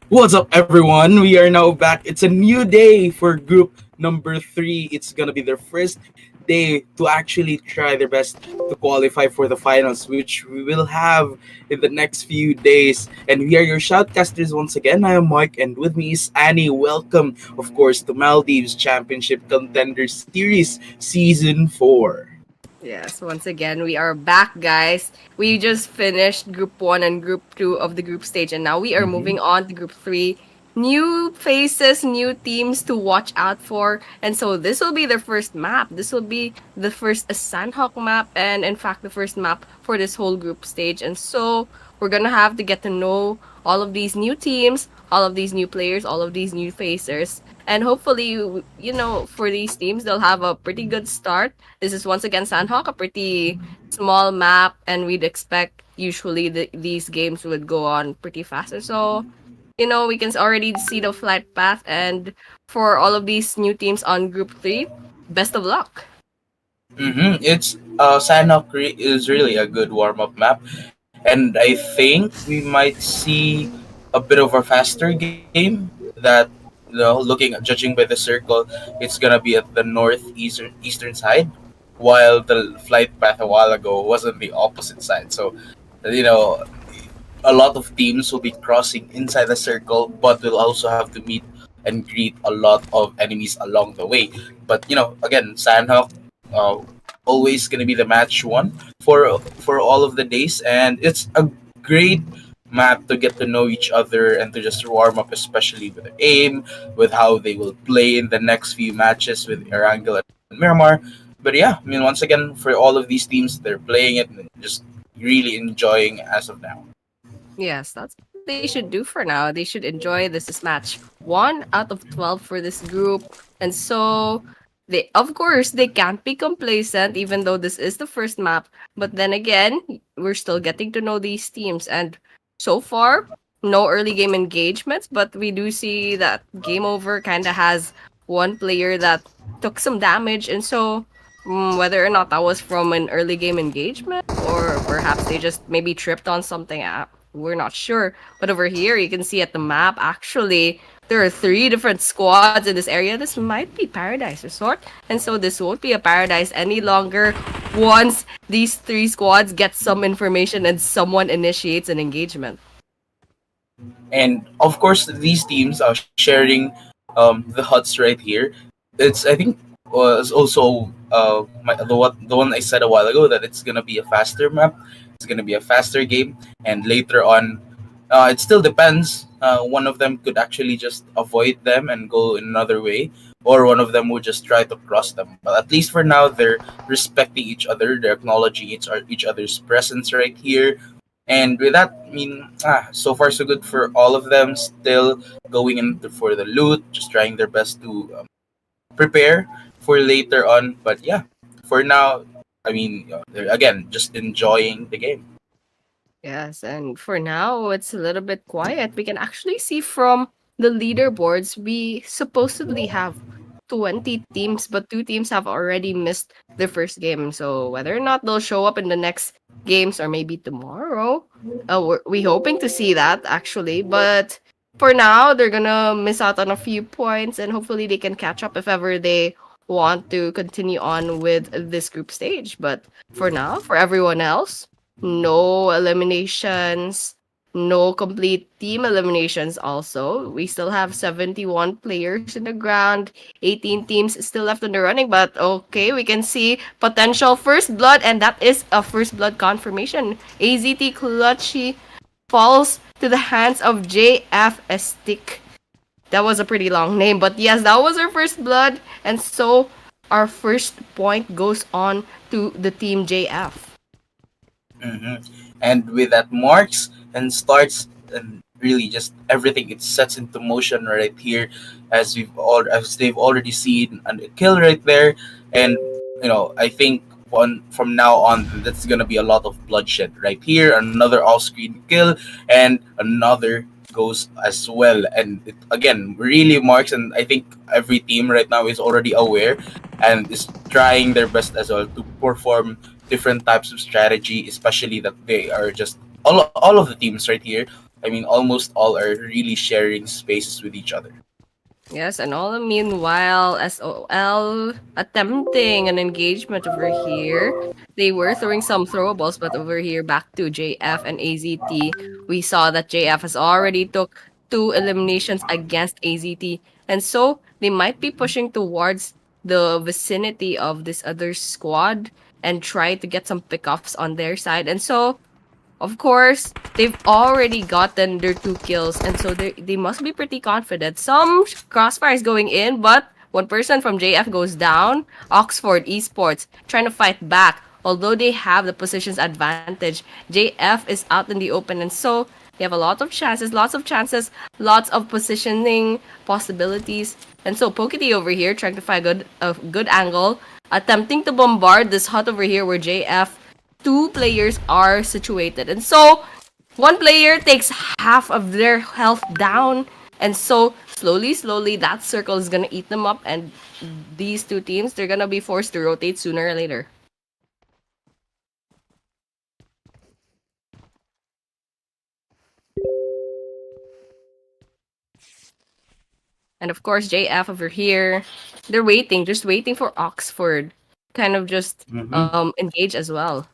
What's up, everyone? We are now back. It's a new day for group number three. It's gonna be their first day to actually try their best to qualify for the finals, which we will have in the next few days. And we are your shoutcasters once again. I am Mike, and with me is Annie. Welcome, of course, to Maldives Championship Contender Series Season 4. Yes, once again, we are back, guys. We just finished group one and group two of the group stage, and now we are moving on to group three. New faces, new teams to watch out for. And so this will be their first map. This will be the first Sandhawk map, and in fact, the first map for this whole group stage. And so we're gonna have to get to know all of these new teams, all of these new players, all of these new faces. And hopefully, for these teams, they'll have a pretty good start. This is once again Sandhawk, a pretty small map, and we'd expect usually these games would go on pretty fast. And so, we can already see the flight path. And for all of these new teams on Group 3, best of luck. It's Sanhok is really a good warm up map, and I think we might see a bit of a faster game that judging by the circle, it's gonna be at the northeastern side, while the flight path a while ago was on the opposite side. So, you know, a lot of teams will be crossing inside the circle, but will also have to meet and greet a lot of enemies along the way. But again, Sandhawk uh, always gonna be the match one for all of the days, and it's a great map to get to know each other and to just warm up, especially with the aim, with how they will play in the next few matches with Erangel and Miramar. But yeah, I mean, once again, for all of these teams, they're playing it and just really enjoying as of now. Yes, that's what they should do for now. They should enjoy this is match 1 out of 12 for this group. And so of course they can't be complacent even though this is the first map. But then again, we're still getting to know these teams, and so far, no early game engagements, but we do see that Game Over kind of has one player that took some damage. And so whether or not that was from an early game engagement or perhaps they just maybe tripped on something, we're not sure. But over here, you can see at the map, actually, there are three different squads in this area. This might be Paradise Resort. And so this won't be a paradise any longer once these three squads get some information and someone initiates an engagement. And of course, these teams are sharing the huts right here. It's I think was also the one I said a while ago that it's gonna be a faster map. It's gonna be a faster game, and later on, it still depends. One of them could actually just avoid them and go in another way, or one of them would just try to cross them. But at least for now, they're respecting each other. They're acknowledging each other's presence right here. And with that, I mean, so far so good for all of them. Still going in for the loot, just trying their best to prepare for later on. But yeah, for now, I mean, they're again just enjoying the game. Yes, and for now, it's a little bit quiet. We can actually see from the leaderboards, we supposedly have 20 teams, but two teams have already missed their first game. So whether or not they'll show up in the next games or maybe tomorrow, we hoping to see that actually. But for now, they're gonna miss out on a few points, and hopefully they can catch up if ever they want to continue on with this group stage. But for now, for everyone else, no eliminations, no complete team eliminations also. We still have 71 players in the ground, 18 teams still left in the running, but okay, we can see potential first blood, and that is a first blood confirmation. AZT Clutchy falls to the hands of JF Stick. That was a pretty long name, but yes, that was our first blood, and so our first point goes on to the team JF. hmm And with that, marks and starts and really just everything it sets into motion right here, as they've already seen a kill right there, and I think from now on that's gonna be a lot of bloodshed right here. Another off-screen kill, and another goes as well, and it again really marks. And I think every team right now is already aware and is trying their best as well to perform different types of strategy, especially that they are just all of the teams right here. I mean, almost all are really sharing spaces with each other. Yes, and all the meanwhile, SOL attempting an engagement over here. They were throwing some throwables, but over here back to JF and AZT. We saw that JF has already took two eliminations against AZT. And so they might be pushing towards the vicinity of this other squad and try to get some pickoffs on their side. And so of course, they've already gotten their two kills, and so they must be pretty confident. Some crossfires going in, but one person from JF goes down. Oxford Esports trying to fight back. Although they have the positions advantage, JF is out in the open, and so they have a lot of chances, lots of positioning possibilities. And so Pokey over here trying to find a good angle, attempting to bombard this hut over here where JF two players are situated. And so one player takes half of their health down. And so slowly, that circle is gonna eat them up. And these two teams, they're gonna be forced to rotate sooner or later. And of course, JF over here, they're waiting, just waiting for Oxford, kind of just Mm-hmm. engage as well.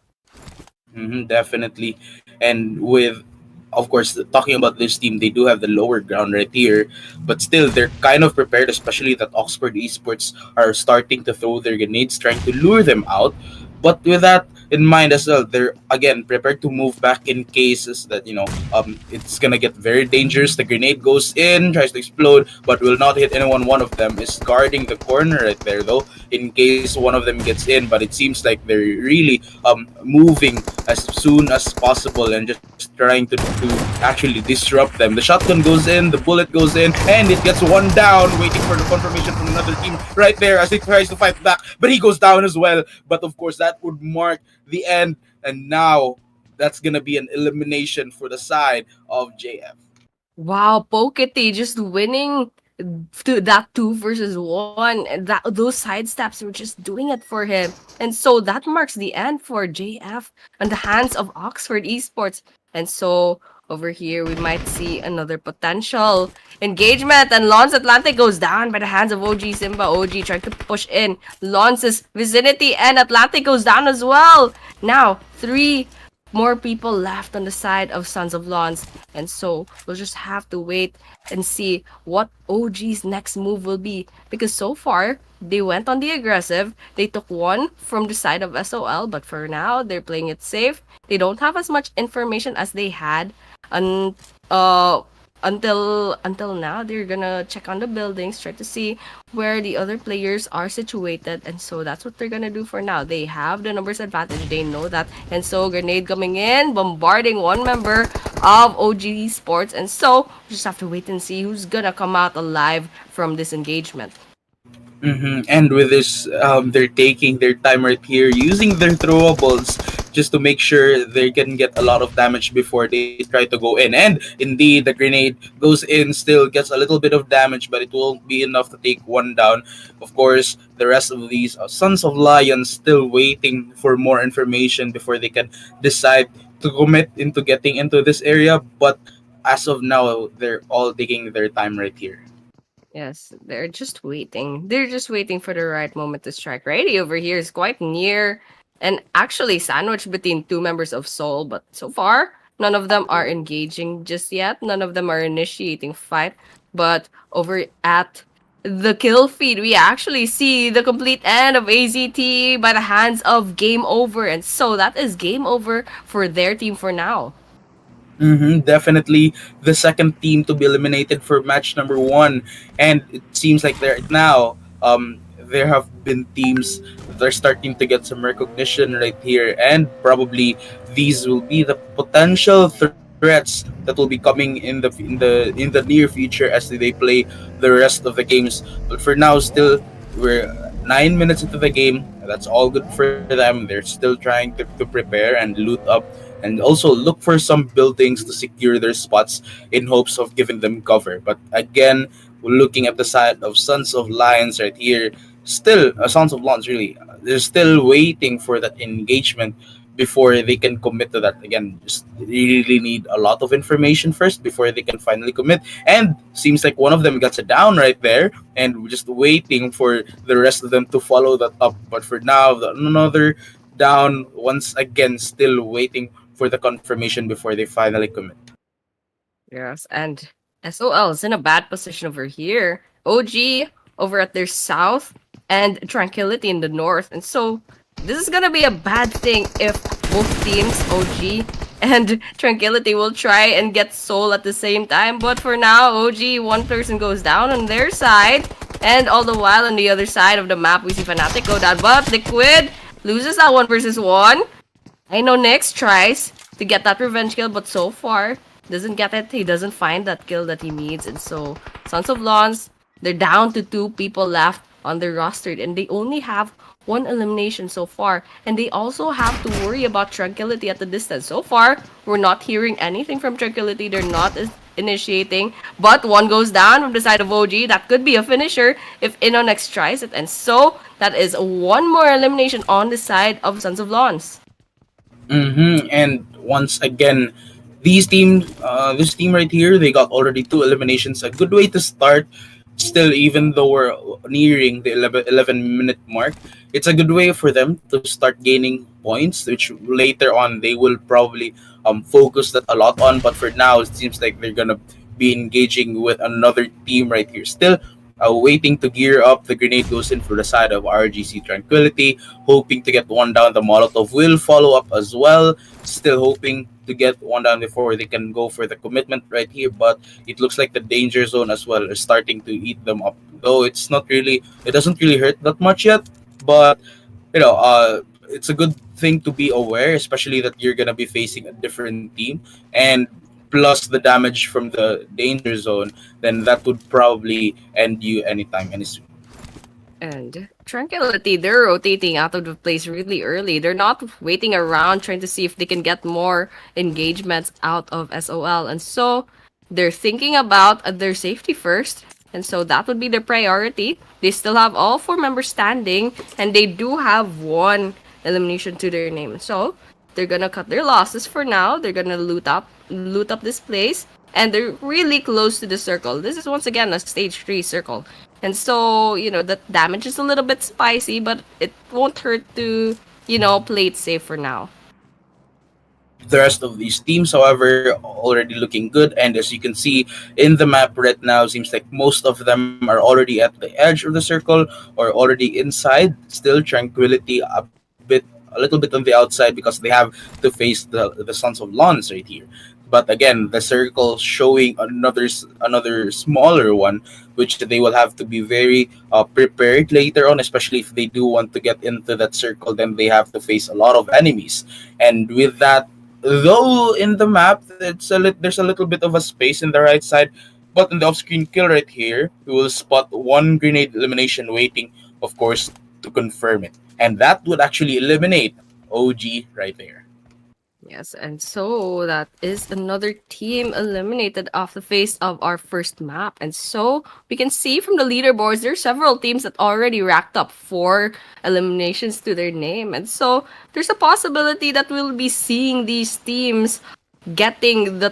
Definitely. And with, of course, talking about this team, they do have the lower ground right here, but still, they're kind of prepared, especially that Oxford Esports are starting to throw their grenades, trying to lure them out. But with that in mind as well, they're again prepared to move back in cases that, it's gonna get very dangerous. The grenade goes in, tries to explode, but will not hit anyone. One of them is guarding the corner right there, though, in case one of them gets in. But it seems like they're really moving as soon as possible and just trying to actually disrupt them. The shotgun goes in, the bullet goes in, and it gets one down, waiting for the confirmation from another team right there as he tries to fight back, but he goes down as well. But of course, that would mark the end, and now that's gonna be an elimination for the side of JF. Wow, Pokety just winning to that two versus one, and that those side steps were just doing it for him. And so that marks the end for JF on the hands of Oxford Esports. And so over here we might see another potential engagement, and Lons Atlantic goes down by the hands of OG Simba. OG trying to push in Lons' vicinity, and Atlantic goes down as well. Now three more people left on the side of Sons of Lawns. And so we'll just have to wait and see what OG's next move will be. Because so far, they went on the aggressive. They took one from the side of SOL, but for now, they're playing it safe. They don't have as much information as they had un- uh, until now. They're gonna check on the buildings, try to see where the other players are situated, and so that's what they're gonna do for now. They have the numbers advantage, they know that, and so grenade coming in, bombarding one member of OG Sports, and so we just have to wait and see who's gonna come out alive from this engagement. And with this, they're taking their time right here, using their throwables just to make sure they can get a lot of damage before they try to go in. And indeed, the grenade goes in, still gets a little bit of damage, but it won't be enough to take one down. Of course, the rest of these Sons of Lions still waiting for more information before they can decide to commit into getting into this area. But as of now, they're all taking their time right here. Yes, they're just waiting. They're just waiting for the right moment to strike. Rady over here is quite near and actually sandwiched between two members of Soul, but so far, none of them are engaging just yet. None of them are initiating fight. But over at the kill feed, we actually see the complete end of AZT by the hands of Game Over. And so that is game over for their team for now. Definitely the second team to be eliminated for match number one, and it seems like right now, there have been teams that are starting to get some recognition right here, and probably these will be the potential threats that will be coming in the near future as they play the rest of the games. But for now, still we're 9 minutes into the game. That's all good for them. They're still trying to prepare and loot up and also look for some buildings to secure their spots in hopes of giving them cover. But again, we're looking at the side of Sons of Lions right here. Still, Sons of Lions really, they're still waiting for that engagement. before they can commit to that. Again, just really need a lot of information first before they can finally commit. And seems like one of them gets a down right there, and we're just waiting for the rest of them to follow that up. But for now, another down once again, still waiting for the confirmation before they finally commit. Yes, and SOL is in a bad position over here. OG over at their south, and Tranquility in the north. And so this is gonna be a bad thing if both teams, OG and Tranquility, will try and get Soul at the same time. But for now, OG, one person goes down on their side. And all the while on the other side of the map, we see Fnatic go down. But Liquid loses that 1 versus 1. I know Nyx tries to get that revenge kill, but so far doesn't get it. He doesn't find that kill that he needs, and so Sons of Lawns, they're down to 2 people left on their roster, and they only have 1 elimination so far, and they also have to worry about Tranquility at the distance. So far, we're not hearing anything from Tranquility. They're not initiating, but one goes down from the side of OG. That could be a finisher if Inonex tries it, and so that is one more elimination on the side of Sons of Lawns. And once again, this team right here, they got already 2 eliminations. A good way to start. Still, even though we're nearing the 11 minute mark, it's a good way for them to start gaining points, which later on they will probably focus that a lot on. But for now, it seems like they're gonna be engaging with another team right here. Still, waiting to gear up. The grenade goes in for the side of RGC Tranquility, hoping to get one down. The Molotov will follow up as well. Still hoping to get one down before they can go for the commitment right here. But it looks like the danger zone as well is starting to eat them up. Though it doesn't really hurt that much yet. But it's a good thing to be aware, especially that you're gonna be facing a different team, and plus the damage from the danger zone, then that would probably end you anytime, any soon. And Tranquility, they're rotating out of the place really early. They're not waiting around trying to see if they can get more engagements out of SOL. And so they're thinking about their safety first. And so that would be their priority. They still have all 4 members standing, and they do have 1 elimination to their name. So they're gonna cut their losses for now. They're gonna loot up this place, and they're really close to the circle. This is once again a stage 3 circle. And so, the damage is a little bit spicy, but it won't hurt to, play it safe for now. The rest of these teams, however, already looking good. And as you can see in the map right now, seems like most of them are already at the edge of the circle or already inside. Still, Tranquility a little bit on the outside because they have to face the Sons of Lawns right here. But again, the circle showing another smaller one, which they will have to be very prepared later on, especially if they do want to get into that circle. Then they have to face a lot of enemies, and with that, though in the map there's a little bit of a space in the right side, but in the off-screen kill right here, we will spot one grenade elimination waiting, of course, to confirm it, and that would actually eliminate OG right there. Yes, and so that is another team eliminated off the face of our first map. And so we can see from the leaderboards, there are several teams that already racked up 4 eliminations to their name. And so there's a possibility that we'll be seeing these teams getting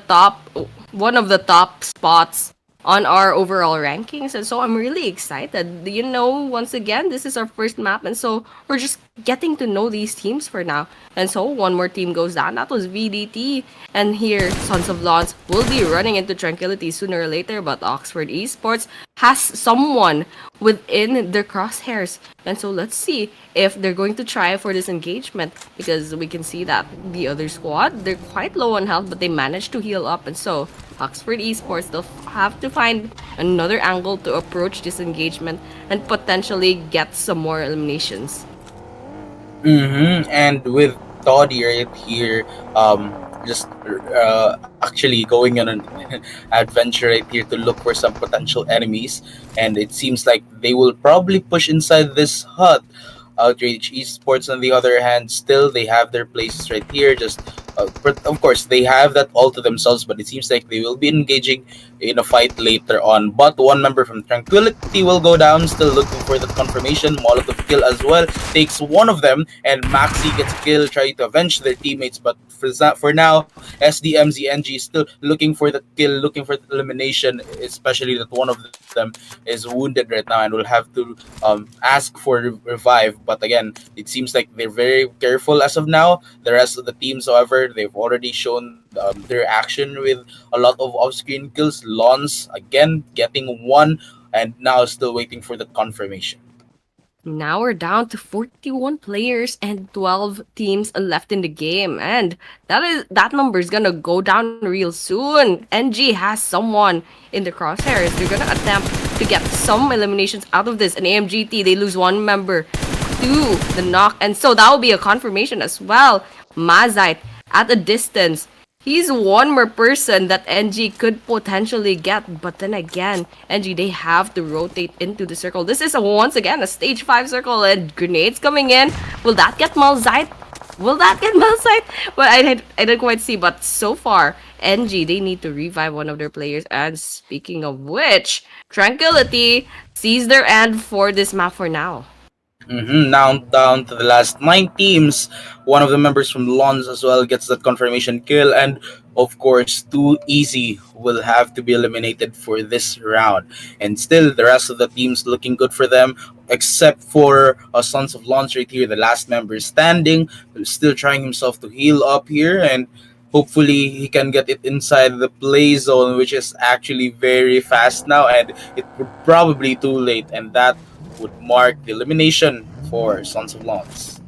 one of the top spots on our overall rankings. And so I'm really excited. Once again, this is our first map, and so we're just getting to know these teams for now. And so one more team goes down. That was VDT. And here, Sons of Lawns will be running into Tranquility sooner or later, but Oxford Esports has someone within their crosshairs. And so let's see if they're going to try for this engagement, because we can see that the other squad, they're quite low on health, but they managed to heal up. And so Oxford Esports, they'll have to find another angle to approach this engagement and potentially get some more eliminations. And with Toddy right here, just actually going on an adventure right here to look for some potential enemies, and it seems like they will probably push inside this hut. Outrage Esports, on the other hand, still they have their places right here, just but of course, they have that all to themselves, but it seems like they will be engaging in a fight later on. But one member from Tranquility will go down, still looking for the confirmation. Molotov kill as well takes one of them, and Maxi gets a kill, trying to avenge their teammates. But for now, SDMZNG is still looking for the kill, looking for the elimination, especially that one of them is wounded right now and will have to ask for revive. But again, it seems like they're very careful as of now. The rest of the teams, however, they've already shown their action with a lot of off-screen kills. Lons again getting one, and now still waiting for the confirmation. Now we're down to 41 players and 12 teams left in the game. And that number is gonna go down real soon. NG has someone in the crosshairs. They're gonna attempt to get some eliminations out of this. And AMGT, they lose one member to the knock. And so that will be a confirmation as well. Mazite at a distance. He's one more person that NG could potentially get, but then again, NG, they have to rotate into the circle. This is once again a stage 5 circle, and grenades coming in. Will that get Malzite? Will that get Malzite? Well, I didn't quite see, but so far, NG, they need to revive one of their players. And speaking of which, Tranquility sees their end for this map for now. Now down to the last 9 teams. One of the members from Lons as well gets that confirmation kill, and of course, Too Easy will have to be eliminated for this round. And still, the rest of the teams looking good for them, except for Sons of Lons right here. The last member is standing, still trying himself to heal up here, and hopefully he can get it inside the play zone, which is actually very fast now, and it would probably too late, and that would mark the elimination for Sons of Lons.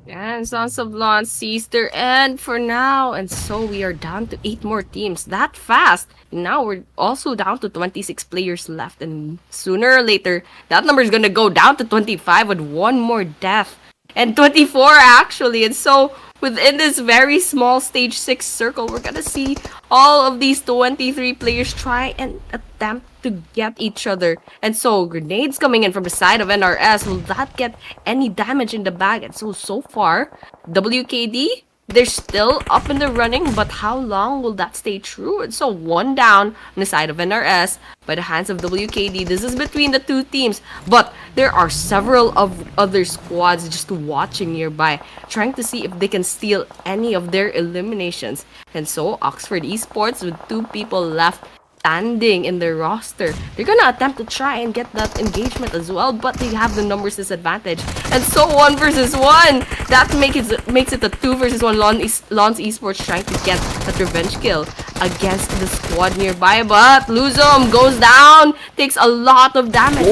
And Sons of Lawn sees their end for now. And so we are down to 8 more teams. That fast. Now we're also down to 26 players left. And sooner or later, that number is going to go down to 25 with one more death. And 24 actually. And so within this very small stage 6 circle, we're going to see all of these 23 players try and attempt to get each other. And so grenades coming in from the side of NRS. Will that get any damage in the bag? And so far, WKD, they're still up in the running, but how long will that stay true? And so one down on the side of NRS by the hands of WKD. This is between the two teams, but there are several of other squads just watching nearby, trying to see if they can steal any of their eliminations. And so Oxford Esports, with 2 people left standing in their roster, they're gonna attempt to try and get that engagement as well, but they have the numbers disadvantage. And so 1 versus 1, that makes it a 2 versus 1. Lons Esports trying to get that revenge kill against the squad nearby, but Luzum goes down, takes a lot of damage.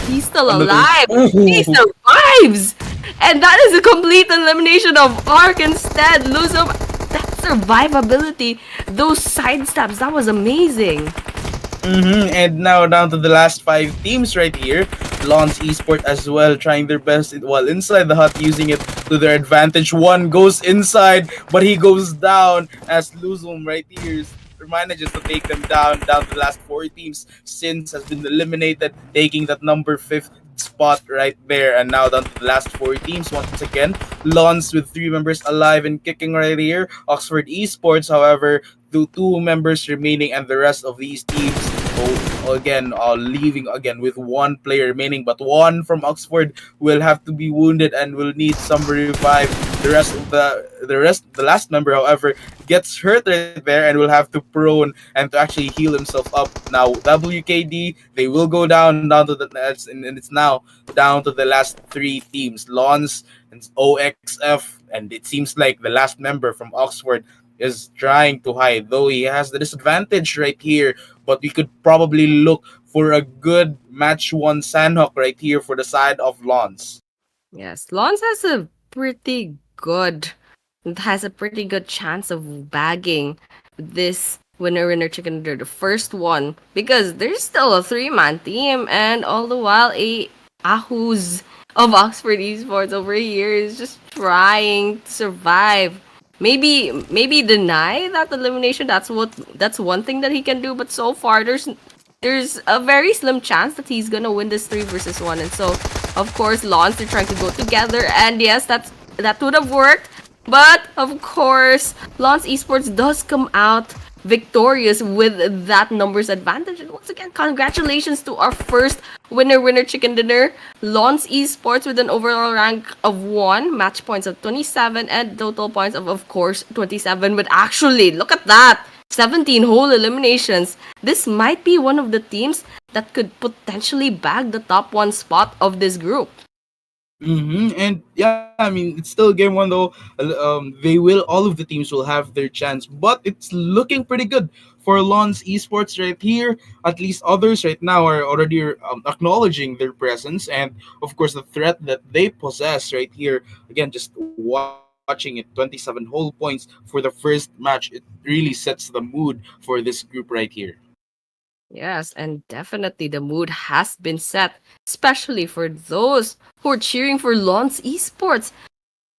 He's still alive. He survives, and that is a complete elimination of Ark instead. Luzum, that survivability, those side stabs, that was amazing. And now down to the last 5 teams right here. Lons Esport as well trying their best while inside the hut, using it to their advantage. One goes inside, but he goes down as Luzum right here manages to take them down to the last 4 teams. Sins has been eliminated, taking that number 5th spot right there. And now down to the last 4 teams once again. Lons with 3 members alive and kicking right here. Oxford Esports, however, 2 members remaining, and the rest of these teams again leaving again with 1 player remaining, but one from Oxford will have to be wounded and will need some revive. The last member, however, gets hurt right there and will have to prone and to actually heal himself up. Now WKD, they will go down to the nets, and it's now down to the last 3 teams, Lons and OXF, and it seems like the last member from Oxford is trying to hide, though he has the disadvantage right here. But we could probably look for a good match 1 Sandhawk right here for the side of Lons. Yes, Lons has a pretty good chance of bagging this winner chicken dinner, the first one, because there's still a 3-man team, and all the while a Ahus of Oxford Esports over here is just trying to survive. Maybe deny that elimination. That's one thing that he can do. But so far, there's a very slim chance that he's gonna win this 3 versus 1. And so, of course, Lons, they're trying to go together. And yes, that would have worked. But of course, Lance Esports does come out victorious with that numbers advantage. And once again, congratulations to our first winner chicken dinner. Lance Esports with an overall rank of 1, match points of 27, and total points of course, 27. But actually, look at that! 17 whole eliminations. This might be one of the teams that could potentially bag the top 1 spot of this group. And yeah, I mean, it's still game one though. They will. All of the teams will have their chance, but it's looking pretty good for Lons Esports right here. At least others right now are already acknowledging their presence, and of course the threat that they possess right here. Again, just watching it, 27 whole points for the first match. It really sets the mood for this group right here. Yes, and definitely the mood has been set, especially for those who are cheering for Lons Esports.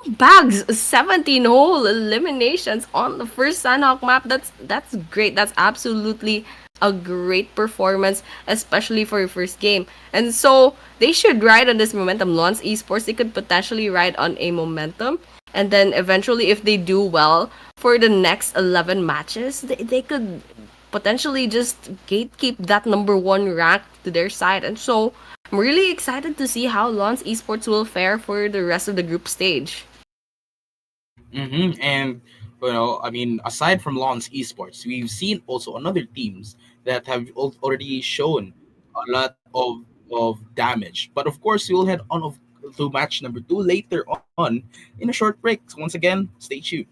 Bags 17 whole eliminations on the first Sanhok map. That's great. That's absolutely a great performance, especially for your first game. And so they should ride on this momentum. Lons Esports, they could potentially ride on a momentum. And then eventually, if they do well for the next 11 matches, they could potentially just gatekeep that number 1 rank to their side. And so I'm really excited to see how Lons Esports will fare for the rest of the group stage. And I mean, aside from Lons Esports, we've seen also another teams that have already shown a lot of damage. But of course, we'll head on to match number two later on in a short break. So once again, stay tuned.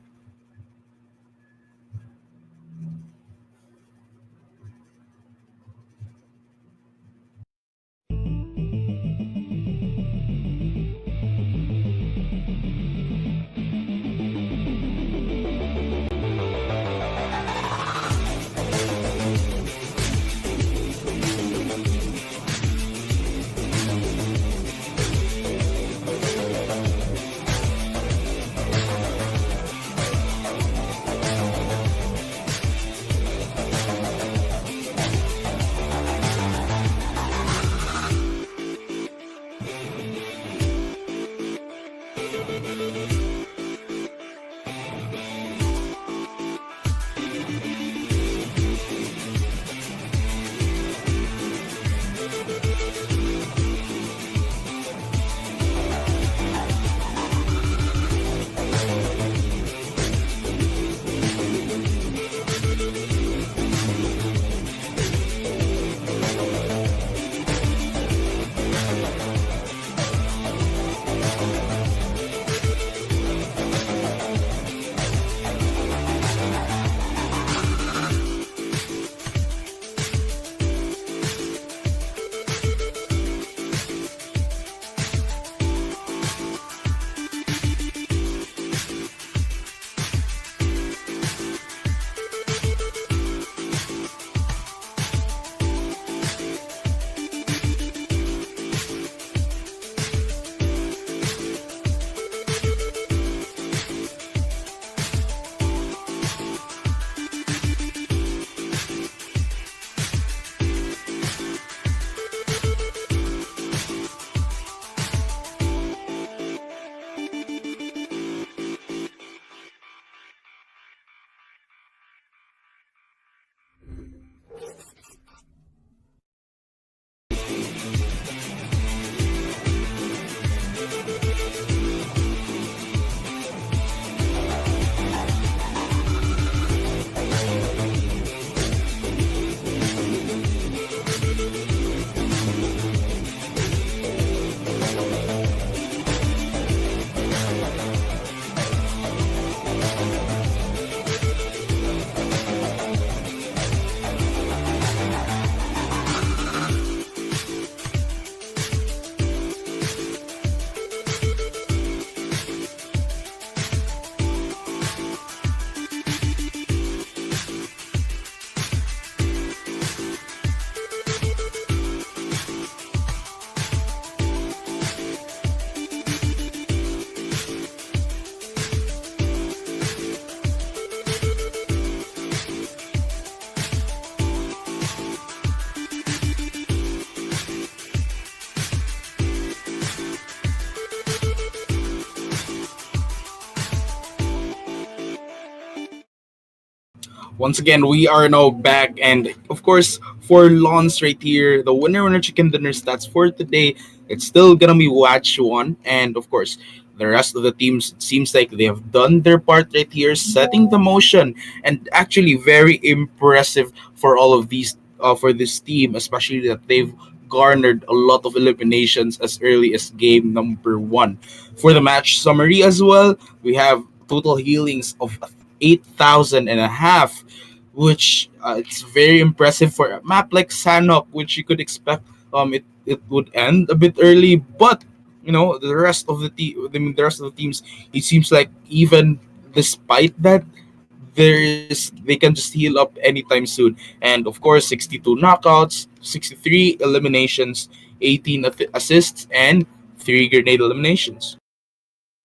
Once again, we are now back, and of course, for Lons right here, the winner chicken dinner stats for today, it's still gonna be Watch One, and of course, the rest of the teams, it seems like they have done their part right here, setting the motion, and actually very impressive for all of these, for this team, especially that they've garnered a lot of eliminations as early as game number one. For the match summary as well, we have total healings of 8,000 and a half, which it's very impressive for a map like Sanhok, which you could expect it would end a bit early, but the rest of the rest of the teams, it seems like even despite that, they can just heal up anytime soon. And of course, 62 knockouts, 63 eliminations, 18 assists, and 3 grenade eliminations.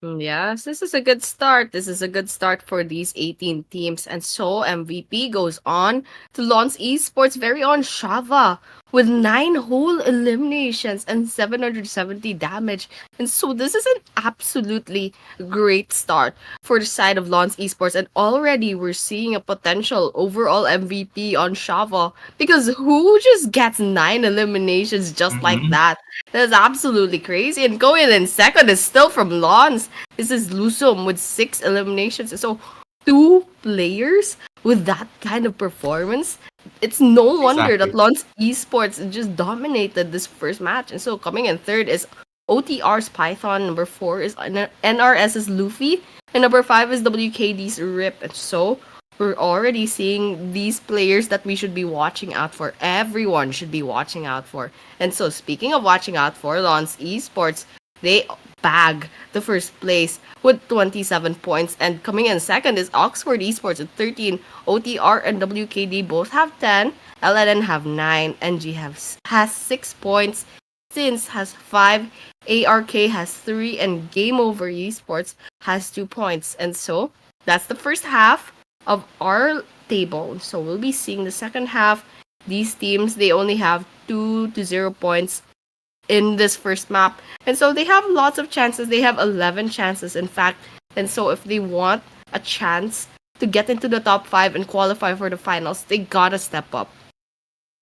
Yes, this is a good start. This is a good start for these 18 teams. And so MVP goes on to launch esports very on Shava with 9 whole eliminations and 770 damage. And so this is an absolutely great start for the side of Launch Esports. And already we're seeing a potential overall MVP on Shava because who just gets 9 eliminations just like Hmm. that? That's absolutely crazy. And going in second is still from Lons. This is Lusum with 6 eliminations. So, two players with that kind of performance. It's no wonder that Exactly. Lons Esports just dominated this first match. And so, coming in third is OTR's Python. Number 4 is NRS's Luffy. And number 5 is WKD's Rip. And so, we're already seeing these players that we should be watching out for. Everyone should be watching out for. And so, speaking of watching out for, Lons Esports, they bag the first place with 27 points. And coming in second is Oxford Esports at 13. OTR and WKD both have 10. LNN have 9. NG has 6 points. Sins has 5. ARK has 3. And Game Over Esports has 2 points. And so, that's the first half of our table. So, we'll be seeing the second half. These teams, they only have 2 to 0 points in this first map. And so they have lots of chances. They have 11 chances, in fact. And so if they want a chance to get into the top 5 and qualify for the finals, they gotta step up.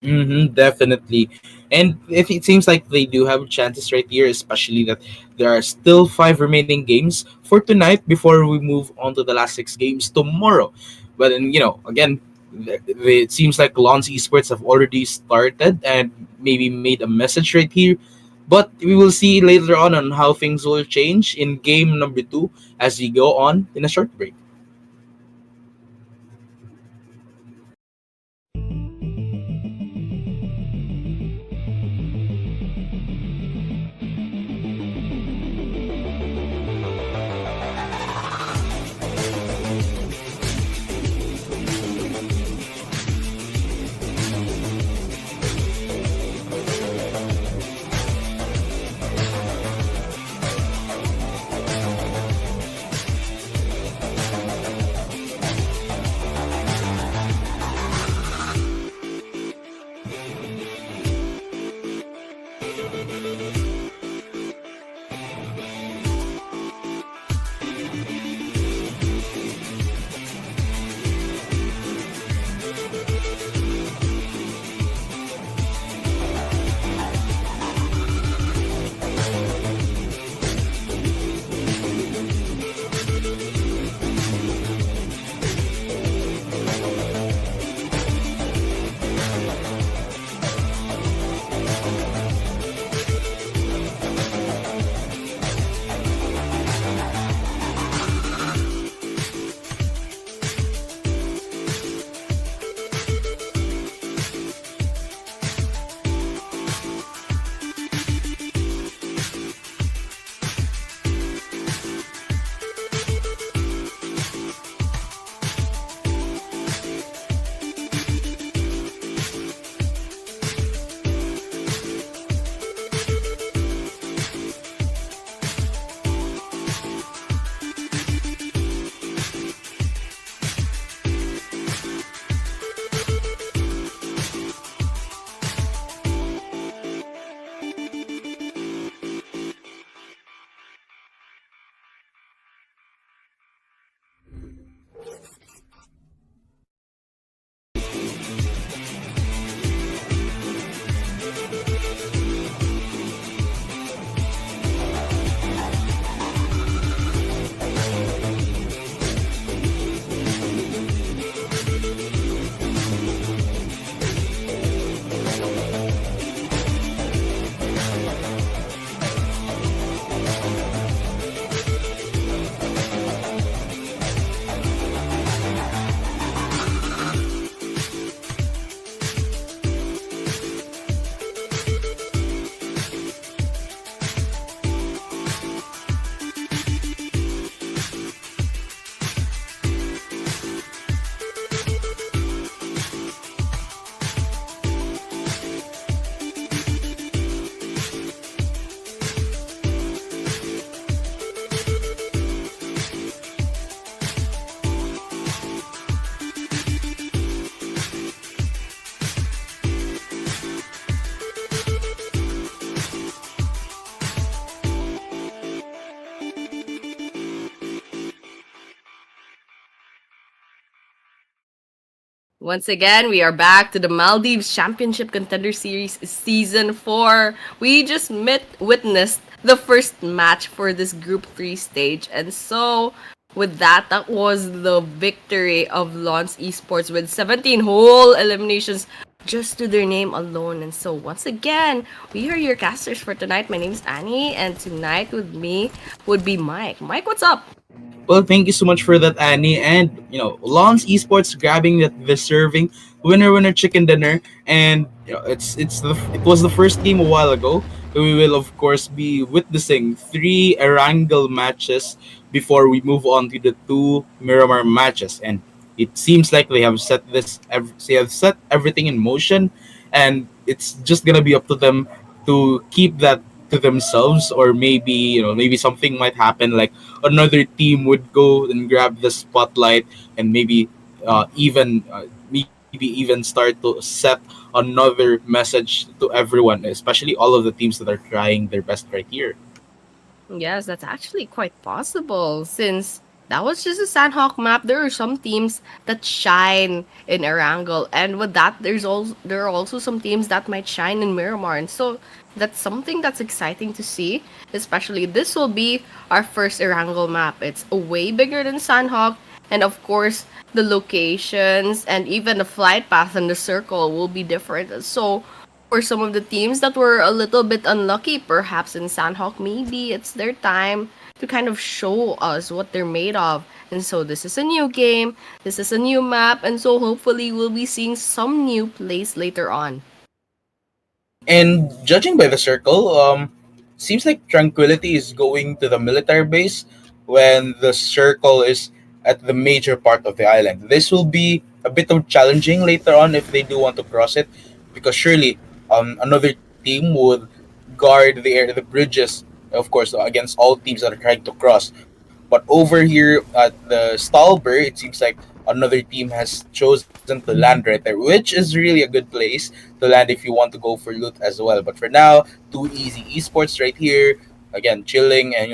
Definitely. And it seems like they do have chances right here, especially that there are still 5 remaining games for tonight before we move on to the last 6 games tomorrow. But then, again, it seems like Lons Esports have already started and maybe made a message right here. But we will see later on how things will change in game number 2 as we go on in a short break. Once again, we are back to the Maldives Championship Contender Series Season 4. We just witnessed the first match for this Group 3 stage. And so, with that, that was the victory of Lons Esports with 17 whole eliminations just to their name alone. And so, once again, we are your casters for tonight. My name is Annie, and tonight with me would be Mike. Mike, what's up? Well, thank you so much for that, Annie. And Lons Esports grabbing that deserving winner chicken dinner. And it was the first game a while ago. We will of course be witnessing three Erangel matches before we move on to the two Miramar matches. And it seems like they have set everything in motion, and it's just gonna be up to them to keep that to themselves, or maybe something might happen, like another team would go and grab the spotlight, and maybe even start to set another message to everyone, especially all of the teams that are trying their best right here. Yes, that's actually quite possible since that was just a Sandhawk map. There are some teams that shine in Erangel, and with that, there are also some teams that might shine in Miramar, and so that's something that's exciting to see. Especially this will be our first Erangel map. It's way bigger than Sandhawk, and of course, the locations and even the flight path and the circle will be different. So for some of the teams that were a little bit unlucky, perhaps in Sandhawk, maybe it's their time to kind of show us what they're made of. And so this is a new game, this is a new map, and so hopefully we'll be seeing some new plays later on. And judging by the circle, seems like Tranquility is going to the military base when the circle is at the major part of the island. This will be a bit of challenging later on if they do want to cross it, because surely another team would guard the bridges, of course, against all teams that are trying to cross. But over here at the Stalber, it seems like another team has chosen to land right there, which is really a good place to land if you want to go for loot as well. But for now, too easy esports right here. Again, chilling, and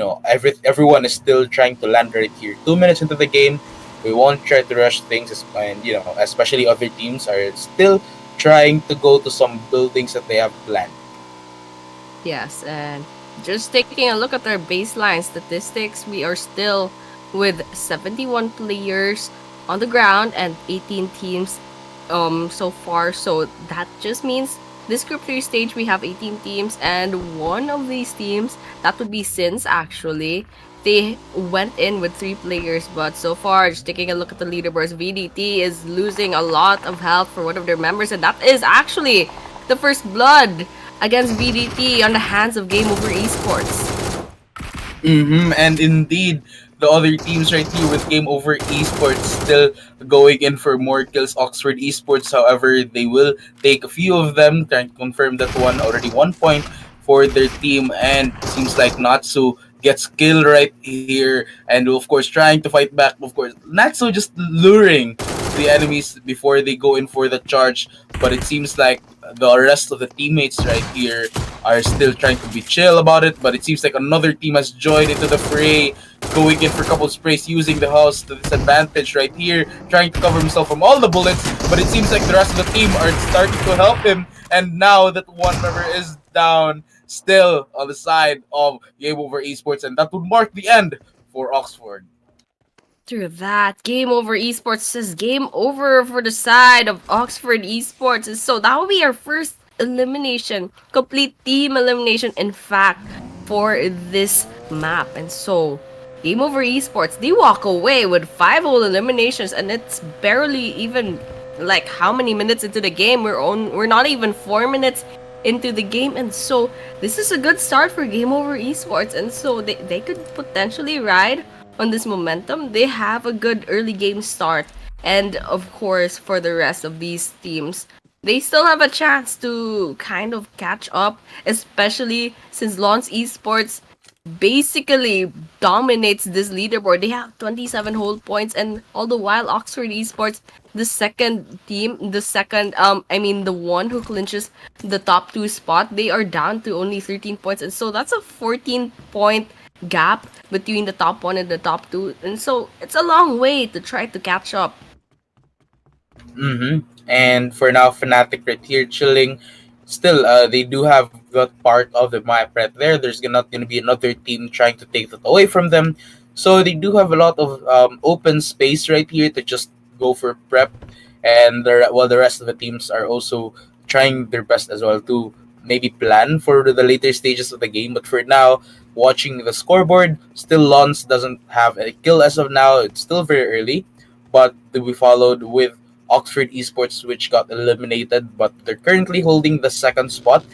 everyone is still trying to land right here. 2 minutes into the game, we won't try to rush things, and especially other teams are still trying to go to some buildings that they have planned. Yes, and just taking a look at our baseline statistics, we are still with 71 players on the ground and 18 teams so far. So that just means this group 3 stage we have 18 teams, and one of these teams, that would be Sins actually. They went in with 3 players, but so far, just taking a look at the leaderboards, VDT is losing a lot of health for one of their members, and that is actually the first blood against VDT on the hands of Game Over Esports. And indeed, the other teams right here with Game Over Esports still going in for more kills. Oxford Esports, however, they will take a few of them, trying to confirm that one already 1 point for their team, and seems like Natsu gets killed right here, and of course trying to fight back. Of course, Natsu just luring the enemies before they go in for the charge, but it seems like the rest of the teammates right here are still trying to be chill about it, but it seems like another team has joined into the fray, going in for a couple of sprays, using the house to disadvantage right here, trying to cover himself from all the bullets, but it seems like the rest of the team are starting to help him, and now that one member is down, still on the side of Game Over Esports, and that would mark the end for Oxford. After that, Game Over Esports says game over for the side of Oxford Esports. And so that will be our first elimination, complete team elimination, in fact, for this map. And so, Game Over Esports, they walk away with 5 whole eliminations, and it's barely even like how many minutes into the game. We're not even 4 minutes into the game, and so this is a good start for Game Over Esports, and so they could potentially ride on this momentum. They have a good early game start, and of course, for the rest of these teams, they still have a chance to kind of catch up, especially since Lons Esports basically dominates this leaderboard. They have 27 whole points, and all the while Oxford Esports, the second team, the one who clinches the top 2 spot, they are down to only 13 points, and so that's a 14-point gap between the top 1 and the top 2, and so it's a long way to try to catch up. And for now, Fnatic right here chilling. Still, they do have that part of the map right there. There's not gonna be another team trying to take that away from them. So they do have a lot of open space right here to just go for prep, and while the rest of the teams are also trying their best as well to maybe plan for the later stages of the game. But for now, watching the scoreboard, still Lons doesn't have a kill as of now. It's still very early, but to be followed with Oxford Esports, which got eliminated, but they're currently holding the second spot.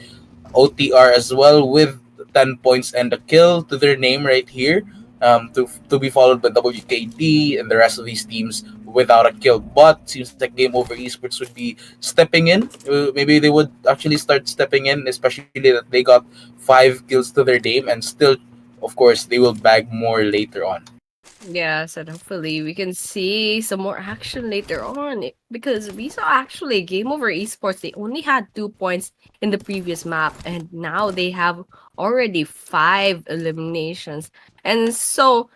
OTR as well with 10 points and a kill to their name right here. To be followed by WKD and the rest of these teams without a kill. But seems like Game Over Esports would be stepping in. Maybe they would actually start stepping in, especially that they got 5 kills to their name, and still, of course, they will bag more later on. Yes, and hopefully we can see some more action later on because we saw actually Game Over Esports. They only had 2 points in the previous map, and now they have already five eliminations. And so,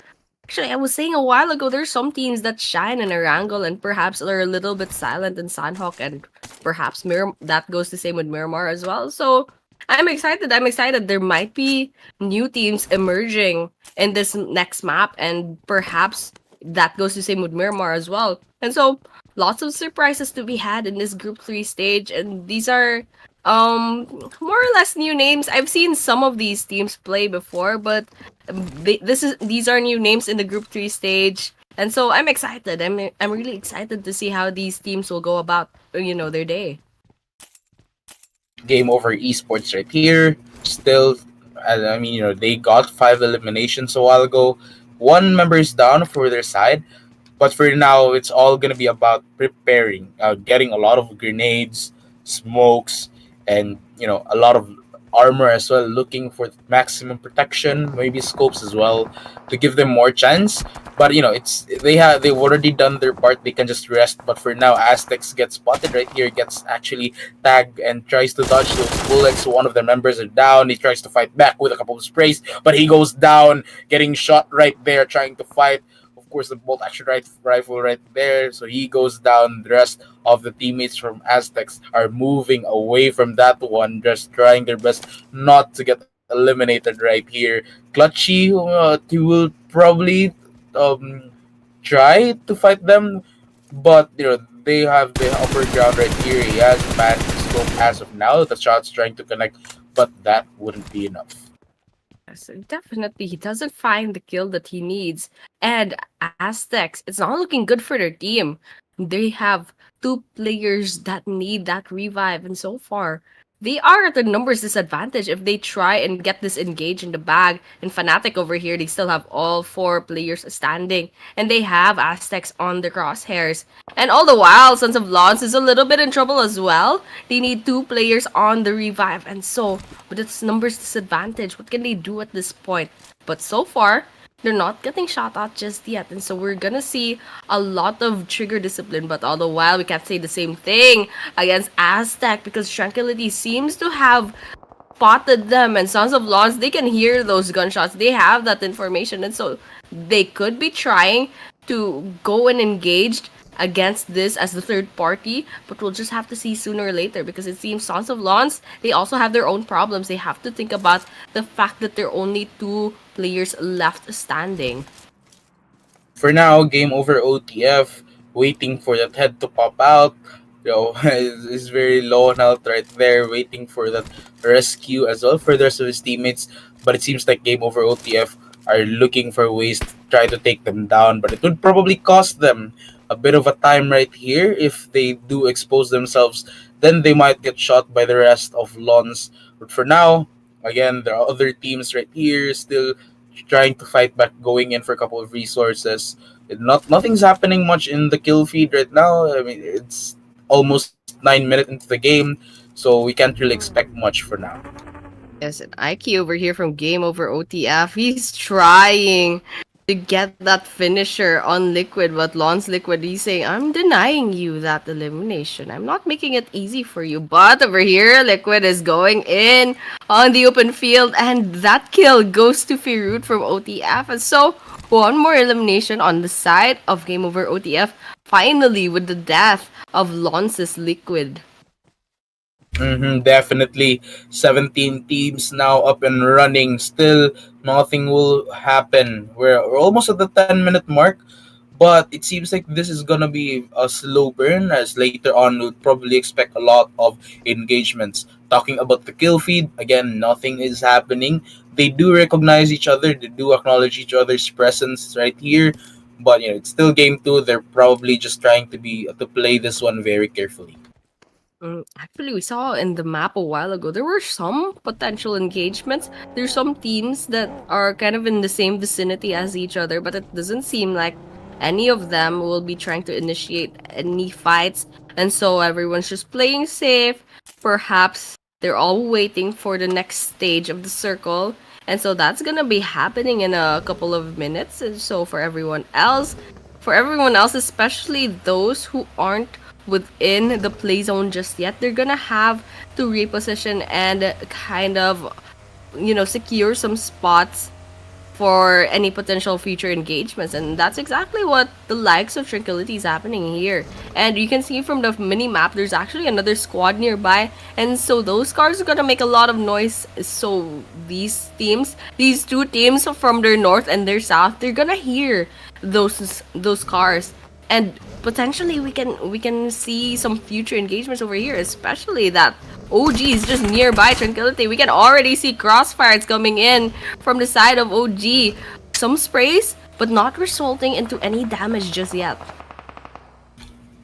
actually, I was saying a while ago, there's some teams that shine in Erangel and perhaps are a little bit silent in Sandhawk, and perhaps that goes the same with Miramar as well. So I'm excited. I'm excited. There might be new teams emerging in this next map, and perhaps that goes the same with Miramar as well. And so lots of surprises to be had in this Group 3 stage, and these are more or less new names. I've seen some of these teams play before, but these are new names in the Group 3 stage. And so I'm excited. I'm really excited to see how these teams will go about their day. Game Over Esports right here. Still, I mean, they got 5 eliminations a while ago. One member is down for their side, but for now, it's all gonna be about preparing, getting a lot of grenades, smokes, and a lot of armor as well. Looking for maximum protection, maybe scopes as well, to give them more chance. But it's they've already done their part. They can just rest. But for now, Aztecs gets spotted right here. Gets actually tagged and tries to dodge those bullets. One of the members are down. He tries to fight back with a couple of sprays, but he goes down, getting shot right there, trying to fight. Of course, the bolt action rifle right there. So he goes down. The rest of the teammates from Aztecs are moving away from that one, just trying their best not to get eliminated right here. Clutchy, he will probably um, try to fight them, but they have the upper ground right here. He has the man scope as of now. The shot's trying to connect, but that wouldn't be enough. Yes, definitely. He doesn't find the kill that he needs. And Aztecs, it's not looking good for their team. They have two players that need that revive, and so far, they are at a numbers disadvantage if they try and get this engage in the bag. And Fnatic over here, they still have all four players standing, and they have Aztecs on the crosshairs. And all the while, Sons of Lons is a little bit in trouble as well. They need two players on the revive, and so with its numbers disadvantage, what can they do at this point? But so far, they're not getting shot at just yet, and so we're gonna see a lot of trigger discipline. But all the while, we can't say the same thing against Aztec because Tranquility seems to have spotted them, and Sons of Lawns, they can hear those gunshots. They have that information, and so they could be trying to go and engage against this as the third party, but we'll just have to see sooner or later because it seems Sons of Lawns, they also have their own problems. They have to think about the fact that there are only two players left standing. For now, game over OTF, waiting for that head to pop out. Is very low on health right there, waiting for that rescue as well for the rest of his teammates. But it seems like game over OTF are looking for ways to try to take them down, but it would probably cost them a bit of a time right here if they do expose themselves. Then they might get shot by the rest of Lons. But for now, again, there are other teams right here still trying to fight back, going in for a couple of resources. Nothing's happening much in the kill feed right now. I mean, it's almost 9 minutes into the game, so we can't really expect much for now. Yes, and Ike over here from Game Over OTF, he's trying to get that finisher on Liquid, but Lon's Liquid, he's saying, I'm denying you that elimination. I'm not making it easy for you. But over here, Liquid is going in on the open field, and that kill goes to Firut from OTF. And so, one more elimination on the side of Game Over OTF, finally with the death of Lon's Liquid. Definitely 17 teams now up and running. Still, nothing will happen. We're almost at the 10-minute mark, but it seems like this is gonna be a slow burn as later on we'll probably expect a lot of engagements. Talking about the kill feed, again, nothing is happening. They do recognize each other, they do acknowledge each other's presence right here, but it's still game two. They're probably just trying to play this one very carefully. Actually, we saw in the map a while ago, there were some potential engagements. There's some teams that are kind of in the same vicinity as each other, but it doesn't seem like any of them will be trying to initiate any fights. And so everyone's just playing safe. Perhaps they're all waiting for the next stage of the circle. And so that's gonna be happening in a couple of minutes. And so for everyone else, especially those who aren't within the play zone just yet, they're gonna have to reposition and kind of, secure some spots for any potential future engagements. And that's exactly what the likes of Tranquility is happening here. And you can see from the mini map, there's actually another squad nearby. And so those cars are gonna make a lot of noise. So these two teams from their north and their south, they're gonna hear those cars. And potentially we can see some future engagements over here, especially that OG is just nearby Tranquility. We can already see crossfires coming in from the side of OG. Some sprays, but not resulting into any damage just yet.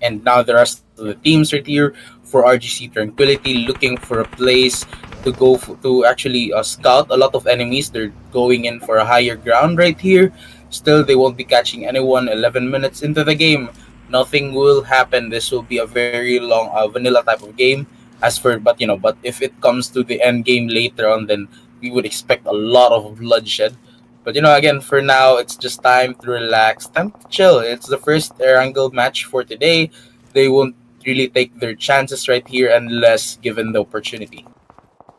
And now the rest of the teams right here for RGC Tranquility looking for a place to actually scout a lot of enemies. They're going in for a higher ground right here. Still, they won't be catching anyone. 11 minutes into the game, nothing will happen. This will be a very long vanilla type of game. But if it comes to the end game later on, then we would expect a lot of bloodshed. But again, for now, it's just time to relax, time to chill. It's the first air angle match for today. They won't really take their chances right here unless given the opportunity.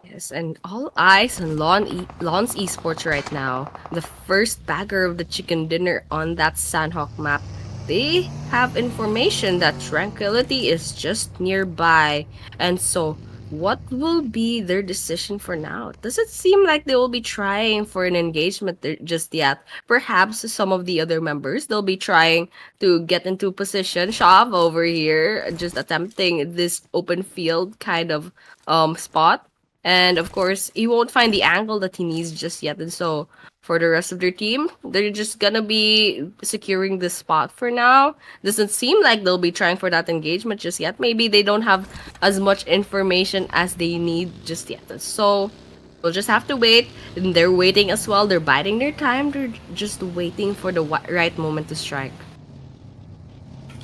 Yes, and all eyes on Lon's Esports right now. The first bagger of the chicken dinner on that Sandhawk map. They have information that Tranquility is just nearby. And so, what will be their decision for now? Does it seem like they will be trying for an engagement just yet? Perhaps some of the other members, they'll be trying to get into position. Shav over here, just attempting this open field kind of spot. And of course, he won't find the angle that he needs just yet. And so, for the rest of their team, they're just gonna be securing this spot for now. Doesn't seem like they'll be trying for that engagement just yet. Maybe they don't have as much information as they need just yet. So, we'll just have to wait. And they're waiting as well. They're biding their time. They're just waiting for the right moment to strike.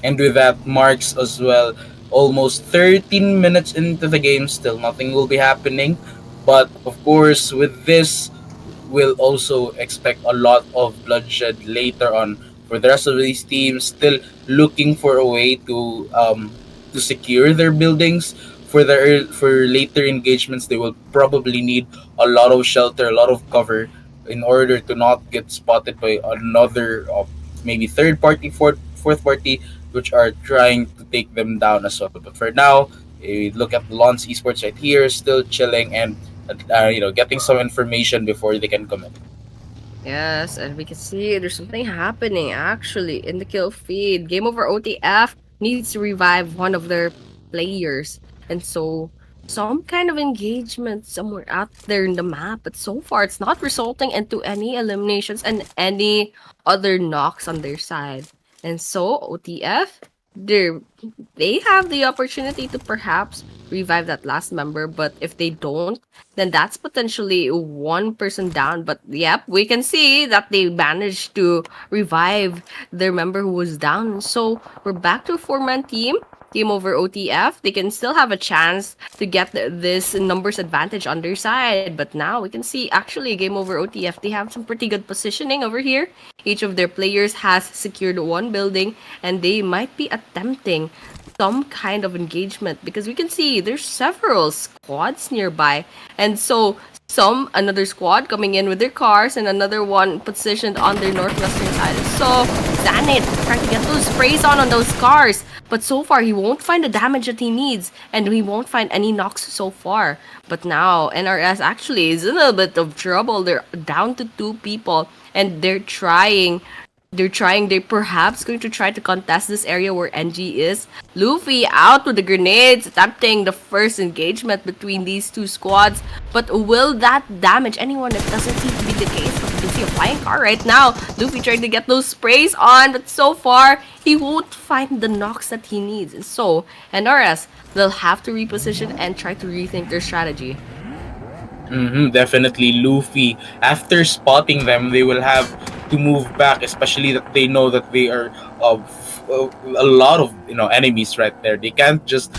And with that marks as well almost 13 minutes into the game. Still nothing will be happening. But of course, with this, we'll also expect a lot of bloodshed later on for the rest of these teams. Still looking for a way to secure their buildings. For later engagements, they will probably need a lot of shelter, a lot of cover, in order to not get spotted by another maybe third party, fourth party, which are trying to take them down as well. But for now, look at Lons Esports right here, still chilling and getting some information before they can commit. Yes, and we can see there's something happening actually in the kill feed. Game over OTF needs to revive one of their players. And so some kind of engagement somewhere out there in the map, but so far it's not resulting into any eliminations and any other knocks on their side. And so OTF, they they have the opportunity to perhaps revive that last member, but if they don't, then that's potentially one person down. But yep, we can see that they managed to revive their member who was down. So we're back to a four-man team. Game Over OTF, they can still have a chance to get this numbers advantage on their side. But now we can see actually Game Over OTF, they have some pretty good positioning over here. Each of their players has secured one building and they might be attempting some kind of engagement because we can see there's several squads nearby. And so another squad coming in with their cars and another one positioned on their northwestern side. So Zanit trying to get those sprays on those cars. But so far, he won't find the damage that he needs, and he won't find any knocks so far. But now, NRS actually is in a little bit of trouble. They're down to two people, and they're perhaps going to try to contest this area where NG is. Luffy out with the grenades, attempting the first engagement between these two squads. But will that damage anyone? It doesn't seem to be the case. But you can see a flying car right now. Luffy trying to get those sprays on, but so far, he won't find the knocks that he needs. And so, NRS, they'll have to reposition and try to rethink their strategy. Definitely Luffy. After spotting them, they will have to move back, especially that they know that they are a lot of enemies right there. They can't just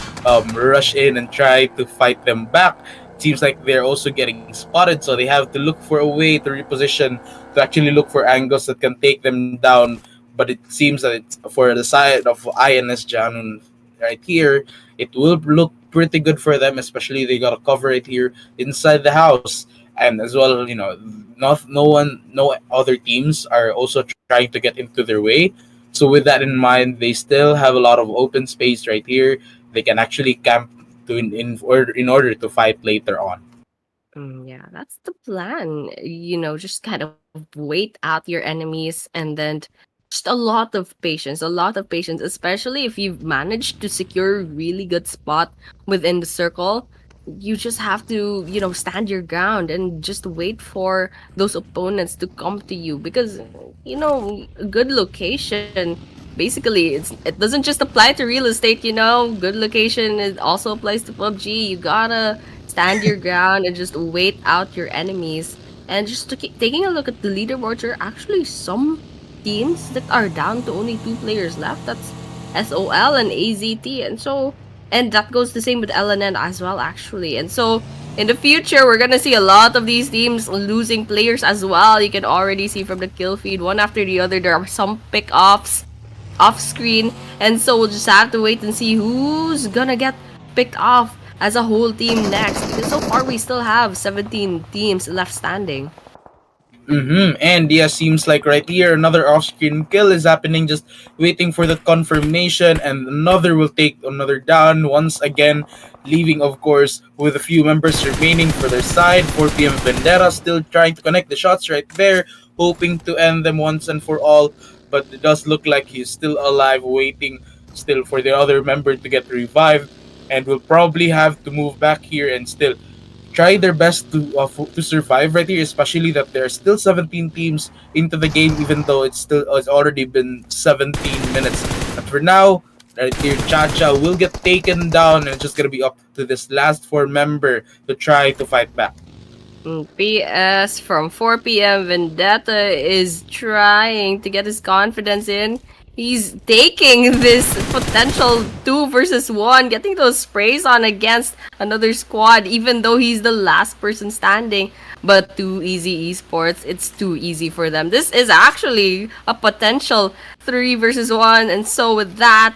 rush in and try to fight them back. Seems like they're also getting spotted, so they have to look for a way to reposition to actually look for angles that can take them down. But it seems that it's for the side of INS Janun right here, it will look pretty good for them, especially they got to cover it here inside the house. And as well, no other teams are also trying to get into their way. So with that in mind, they still have a lot of open space right here. They can actually camp in order to fight later on. Yeah, that's the plan. Just kind of wait out your enemies and then just a lot of patience, especially if you've managed to secure a really good spot within the circle. You just have to, stand your ground and just wait for those opponents to come to you because, a good location. Basically, it doesn't just apply to real estate, Good location it also applies to PUBG. You gotta stand your ground and just wait out your enemies. And just taking a look at the leaderboards, there are actually some teams that are down to only two players left. That's SOL and AZT. And that goes the same with LNN as well, actually. And so, in the future, we're gonna see a lot of these teams losing players as well. You can already see from the kill feed, one after the other, there are some pick-offs off screen. And so, we'll just have to wait and see who's gonna get picked off as a whole team next. Because so far, we still have 17 teams left standing. And yeah, seems like right here another off-screen kill is happening, just waiting for the confirmation, and another will take another down once again, leaving of course with a few members remaining for their side. 4 p.m. Vendetta still trying to connect the shots right there, hoping to end them once and for all, but it does look like he's still alive, waiting still for the other member to get revived, and will probably have to move back here and still try their best to survive right here, especially that there are still 17 teams into the game, even though it's already been 17 minutes. But for now, right here, Chacha will get taken down, and it's just gonna be up to this last four member to try to fight back. PS from 4 p.m. Vendetta is trying to get his confidence in. He's taking this potential 2 versus 1, getting those sprays on against another squad, even though he's the last person standing. But too easy esports, it's too easy for them. This is actually a potential 3 versus 1, and so with that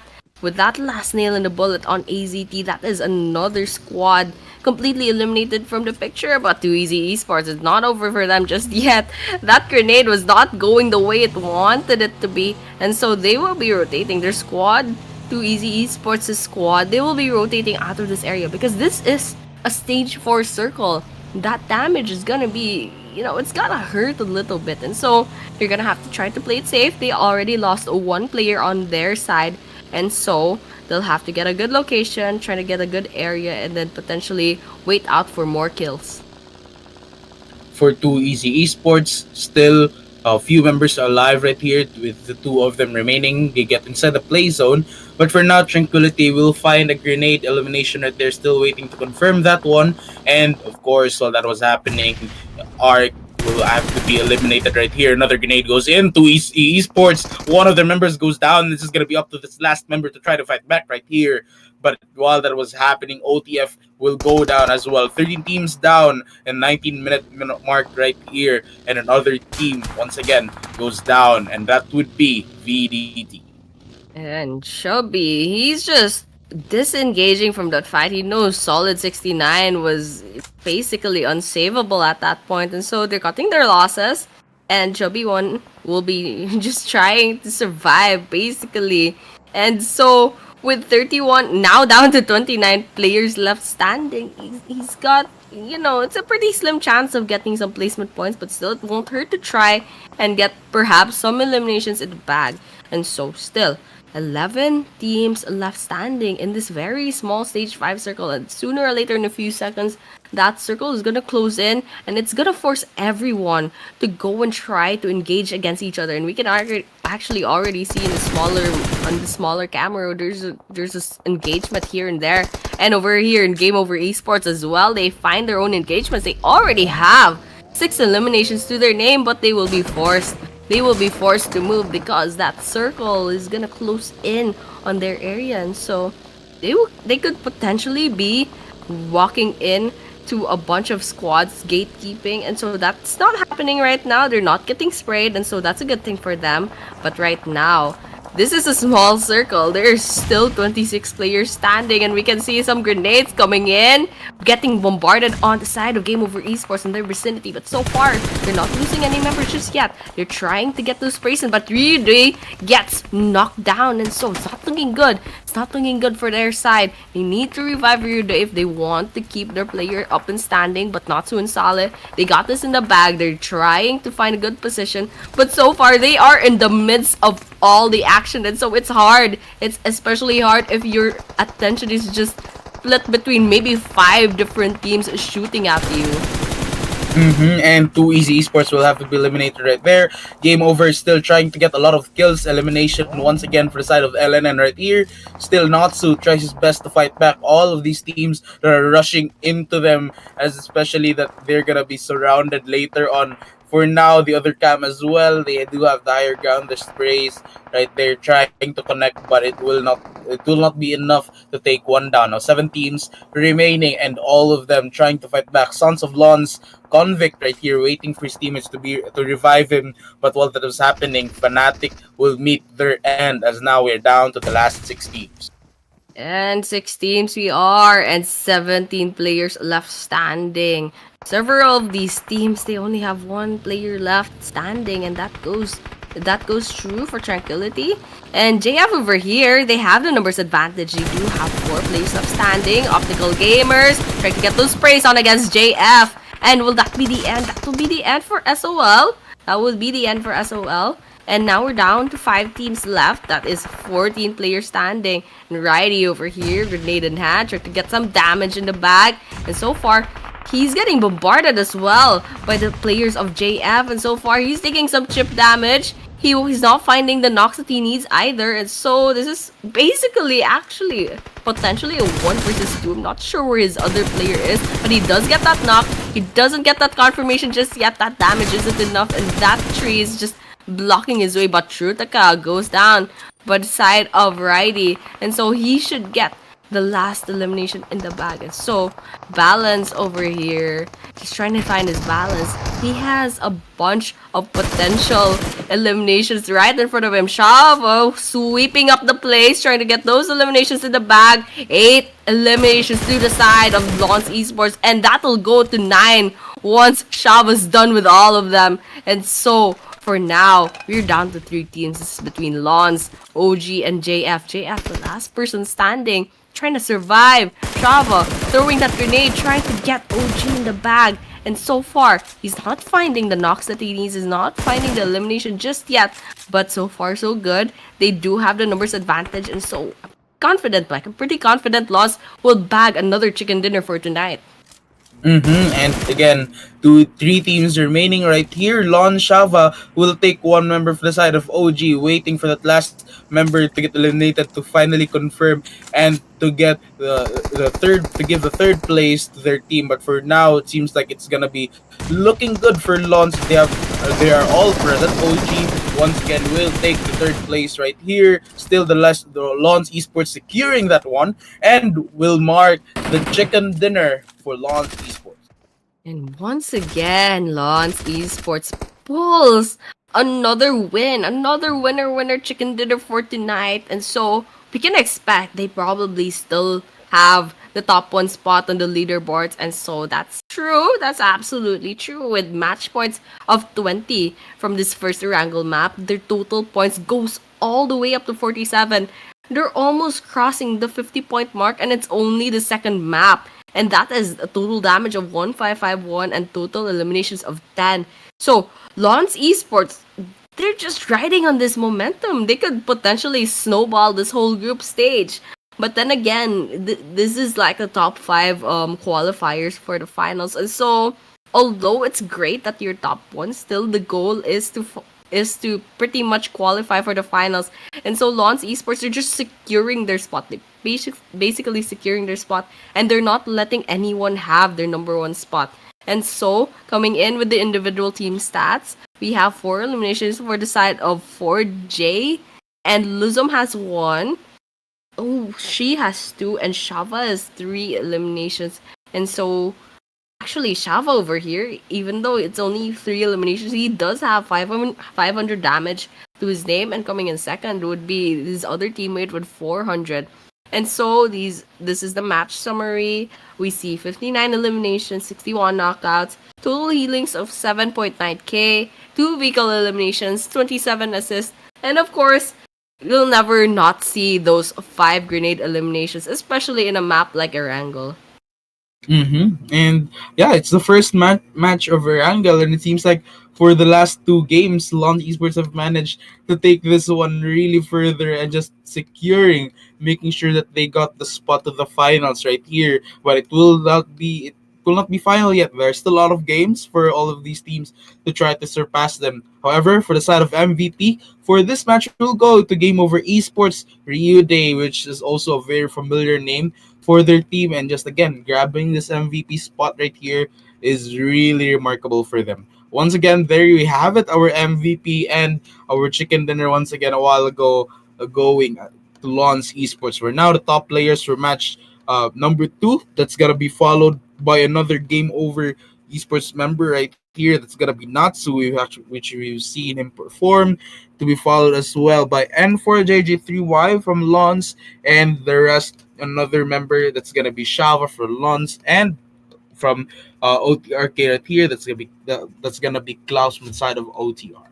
last nail in the bullet on AZT, that is another squad completely eliminated from the picture. But Too Easy Esports is not over for them just yet. That grenade was not going the way it wanted it to be, and so they will be rotating their squad. Too Easy Esports' squad, they will be rotating out of this area because this is a stage 4 circle. That damage is gonna be, it's gonna hurt a little bit, and so you're gonna have to try to play it safe. They already lost one player on their side, and so they'll have to get a good location, try to get a good area, and then potentially wait out for more kills. For Too Easy Esports, still a few members are alive right here with the two of them remaining. They get inside the play zone, but for now, Tranquility will find a grenade elimination right there, still waiting to confirm that one. And of course, while that was happening, Ark will have to be eliminated right here. Another grenade goes into esports. One of their members goes down. This is going to be up to this last member to try to fight back right here. But while that was happening, OTF will go down as well. 13 teams down and 19-minute mark right here. And another team, once again, goes down. And that would be VDT. And Chubby, he's just disengaging from that fight. He knows Solid 69 was basically unsavable at that point, and so they're cutting their losses. And Chubby one will be just trying to survive, basically. And so, with 31, now down to 29 players left standing, he's got, it's a pretty slim chance of getting some placement points, but still, it won't hurt to try and get perhaps some eliminations in the bag. And so, still, 11 teams left standing in this very small stage 5 circle, and sooner or later in a few seconds that circle is gonna close in, and it's gonna force everyone to go and try to engage against each other. And we can actually already see in the smaller camera, there's this engagement here and there. And over here in Game Over Esports as well, they find their own engagements. They already have 6 eliminations to their name, but they will be forced to move because that circle is gonna close in on their area. And so they could potentially be walking in to a bunch of squads gatekeeping, and so that's not happening right now. They're not getting sprayed, and so that's a good thing for them. But right now, this is a small circle. There's still 26 players standing, and we can see some grenades coming in, getting bombarded on the side of Game Over Esports in their vicinity. But so far, they're not losing any members just yet. They're trying to get those sprays in, but Ooredoo gets knocked down, and so it's not looking good. It's not looking good for their side. They need to revive Ooredoo if they want to keep their player up and standing, but not too solid. They got this in the bag. They're trying to find a good position, but so far they are in the midst of all the action, and so it's hard. It's especially hard if your attention is just split between maybe 5 different teams shooting at you. And 2 Easy Esports will have to be eliminated right there. Game Over is still trying to get a lot of kills. Elimination once again for the side of LNN right here. Still Natsu tries his best to fight back all of these teams that are rushing into them, as especially that they're gonna be surrounded later on. For now, the other cam as well, they do have the higher ground, the sprays right there trying to connect, but it will not be enough to take one down. Now 7 teams remaining and all of them trying to fight back. Sons of Lons, Convict right here waiting for his teammates to revive him, but while that was happening, Fnatic will meet their end, as now we're down to the last 6 teams. And 6 teams we are, and 17 players left standing. Several of these teams, they only have 1 player left standing, and that goes true for Tranquility. And JF over here, they have the numbers advantage. They do have 4 players left standing. Optical Gamers trying to get those sprays on against JF. And will that be the end? That will be the end for SOL. That will be the end for SOL. And now we're down to 5 teams left. That is 14 players standing. And Righty over here, grenade in hand, trying to get some damage in the bag. And so far, he's getting bombarded as well by the players of JF. And so far, he's taking some chip damage. He's not finding the knocks that he needs either. And so this is basically actually potentially a 1 versus 2. I'm not sure where his other player is, but he does get that knock. He doesn't get that confirmation just yet. That damage isn't enough, and that tree is just blocking his way. But Trutaka goes down by the side of Righty, and so he should get the last elimination in the bag. And so Balance over here, he's trying to find his balance. He has a bunch of potential eliminations right in front of him. Shavo sweeping up the place, trying to get those eliminations in the bag. 8 eliminations to the side of Lons Esports, and that'll go to 9 once Shava's done with all of them. And so for now, we're down to 3 teams. This is between Lons, OG, and JF. JF, the last person standing, trying to survive. Shava throwing that grenade, trying to get OG in the bag. And so far, he's not finding the knocks that he needs. He's not finding the elimination just yet. But so far, so good. They do have the numbers advantage. And so, I'm pretty confident Loss will bag another chicken dinner for tonight. And again, 3 teams remaining right here. Lon Shava will take 1 member for the side of OG, waiting for that last member to get eliminated to finally confirm. And to get the third to give the third place to their team. But for now, it seems like it's gonna be looking good for Lons. They are all present. OG once again will take the third place right here. Still the Lons Esports securing that one and will mark the chicken dinner for Lons Esports. And once again, Lance Esports pulls another winner chicken dinner for tonight. And so we can expect they probably still have the top one spot on the leaderboards. And so that's true. That's absolutely true. With match points of 20 from this first Erangel map, their total points goes all the way up to 47. They're almost crossing the 50-point mark, and it's only the second map. And that is a total damage of 1551 and total eliminations of 10. So, Lawrence Esports, they're just riding on this momentum. They could potentially snowball this whole group stage. But then again, this is like the top five qualifiers for the finals. And so, although it's great that you're top one, still the goal is to pretty much qualify for the finals. And so Lons Esports are just securing their spot. They basically securing their spot, and they're not letting anyone have their number one spot. And so, coming in with the individual team stats, we have 4 eliminations for the side of 4J, and Luzum has 1. Oh, she has 2, and Shava has 3 eliminations. And so, actually, Shava over here, even though it's only 3 eliminations, he does have 500 damage to his name, and coming in second would be his other teammate with 400. And so this is the match summary. We see 59 eliminations, 61 knockouts, total healings of 7.9k, 2 vehicle eliminations, 27 assists, and of course, you'll never not see those 5 grenade eliminations, especially in a map like Erangel. And yeah, it's the first match of Erangel, and it seems like for the last two games, Lon Esports have managed to take this one really further and just securing, making sure that they got the spot to the finals right here. But it will not be final yet. There's still a lot of games for all of these teams to try to surpass them. However, for the side of MVP, for this match, we'll go to Game Over Esports Ryu Day, which is also a very familiar name for their team. And just again, grabbing this MVP spot right here is really remarkable for them. Once again, there you have it, our MVP and our chicken dinner once again a while ago, going to Lons Esports. We're now the top players for match number 2. That's going to be followed by another Game Over Esports member right here. That's going to be Natsu, which we've seen him perform, to be followed as well by N4JJ3Y from Lons, and the rest another member that's gonna be Shava for Lons, and from OTRK right here that's gonna be Klaus from the side of OTR.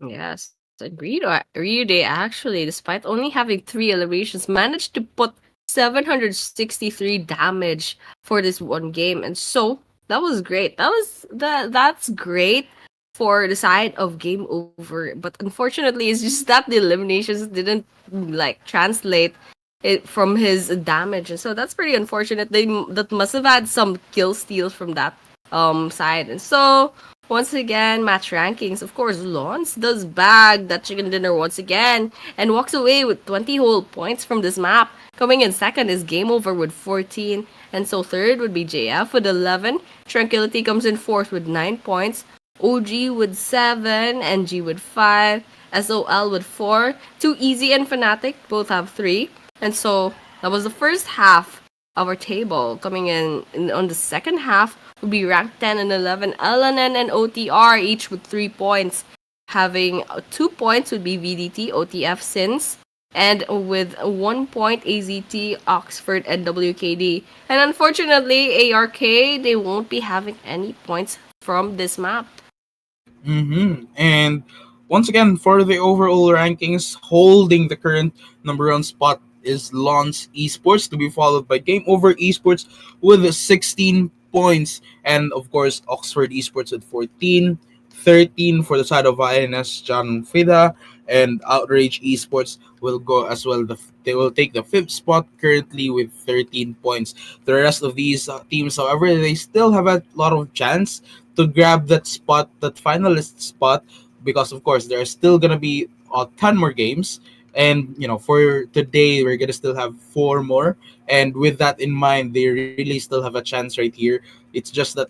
Yes, agreed. Ryude actually, despite only having 3 elevations, managed to put 763 damage for this one game. And so that was great. That's great for the side of game over. But unfortunately, it's just that the eliminations didn't like translate it from his damage. And so that's pretty unfortunate. That must have had some kill steals from that side. And so once again, match rankings. Of course, Lawrence does bag that chicken dinner once again and walks away with 20 whole points from this map. Coming in second is Game Over with 14. And so third would be JF with 11. Tranquility comes in fourth with 9 points. OG with 7. NG with 5. SOL with 4. Too Easy and Fnatic both have 3. And so that was the first half of our table. Coming in on the second half would be ranked 10 and 11. LNN and OTR each with 3 points. Having 2 points would be VDT, OTF Sins. And with 1 point, AZT, Oxford, and WKD. And unfortunately, ARK, they won't be having any points from this map. And once again, for the overall rankings, holding the current number one spot is Lons Esports, to be followed by Game Over Esports with 16 points, and of course Oxford Esports with 14, 13 for the side of INS John Fida, and Outrage Esports will go as well. They will take the fifth spot currently with 13 points. The rest of these teams, however, they still have a lot of chance to grab that spot, that finalist spot, because of course there are still gonna be 10 more games, And for today, we're gonna still have four more. And with that in mind, they really still have a chance right here. It's just that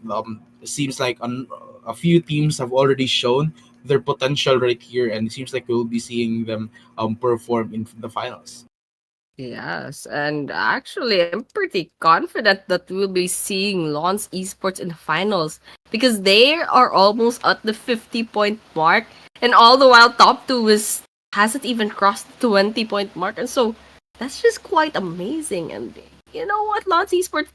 it seems like a few teams have already shown their potential right here, and it seems like we'll be seeing them perform in the finals. Yes, and actually, I'm pretty confident that we'll be seeing Lons Esports in the finals because they are almost at the 50-point mark, and all the while top two is hasn't even crossed the 20-point mark, and so that's just quite amazing. And you know what, Lons Esports,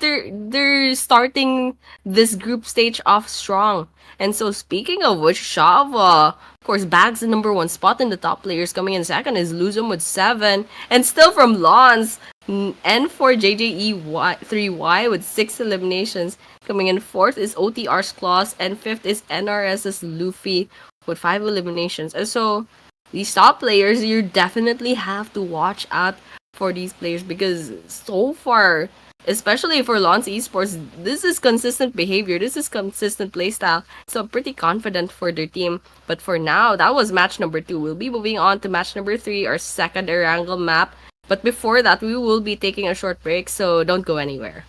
they're starting this group stage off strong. And so speaking of which, Shava, of course, bags the number one spot in the top players. Coming in second is Luzum with 7. And still from Lons, N4JJE3Y with 6 eliminations. Coming in fourth is OTR's Claws. And fifth is NRS's Luffy with 5 eliminations. And so, these top players, you definitely have to watch out for these players because so far, especially for Lons Esports, this is consistent behavior. This is consistent playstyle. So I'm pretty confident for their team. But for now, that was match number 2. We'll be moving on to match number 3, our second Erangel map. But before that, we will be taking a short break, so don't go anywhere.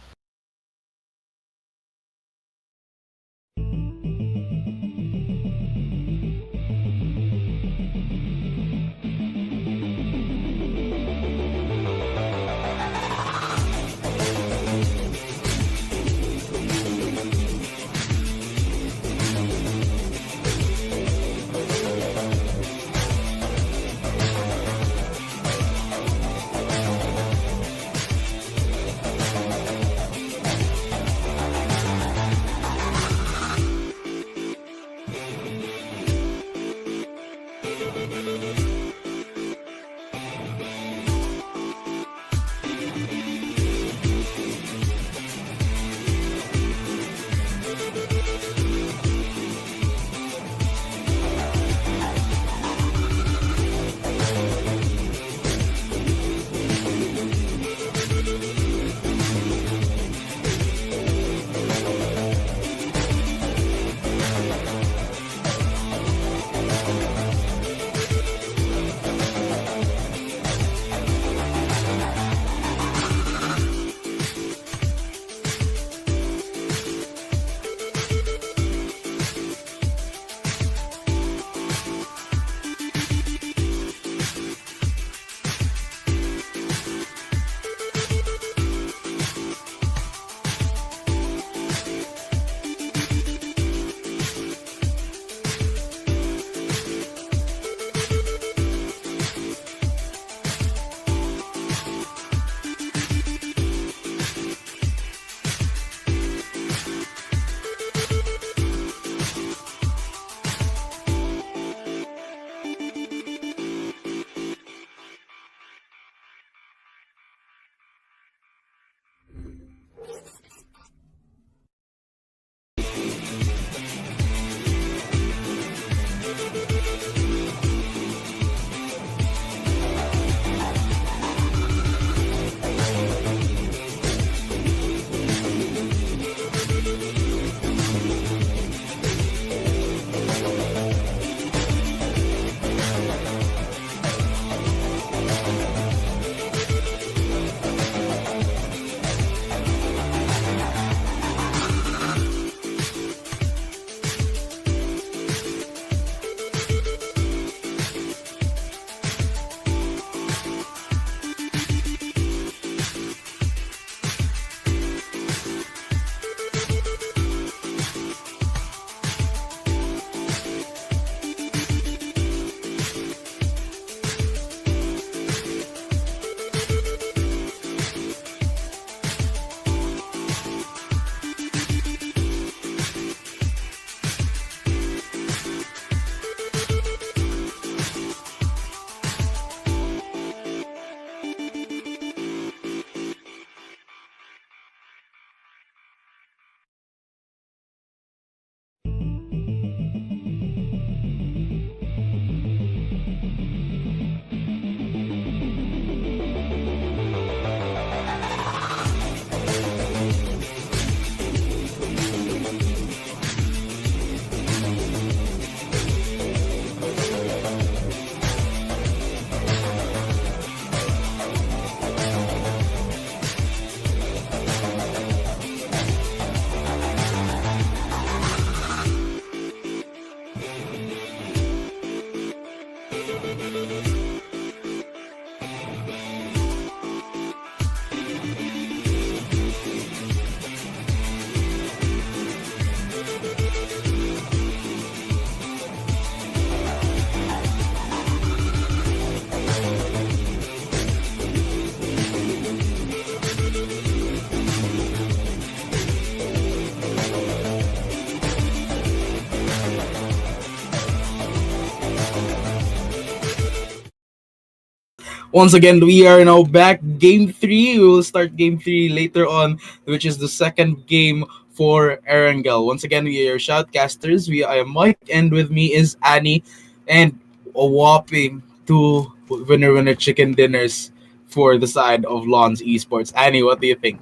Once again, we are now back. Game 3. We will start Game 3 later on, which is the second game for Erangel. Once again, we are your shoutcasters. I am Mike, and with me is Annie, and a whopping two winner chicken dinners for the side of Lawns Esports. Annie, what do you think?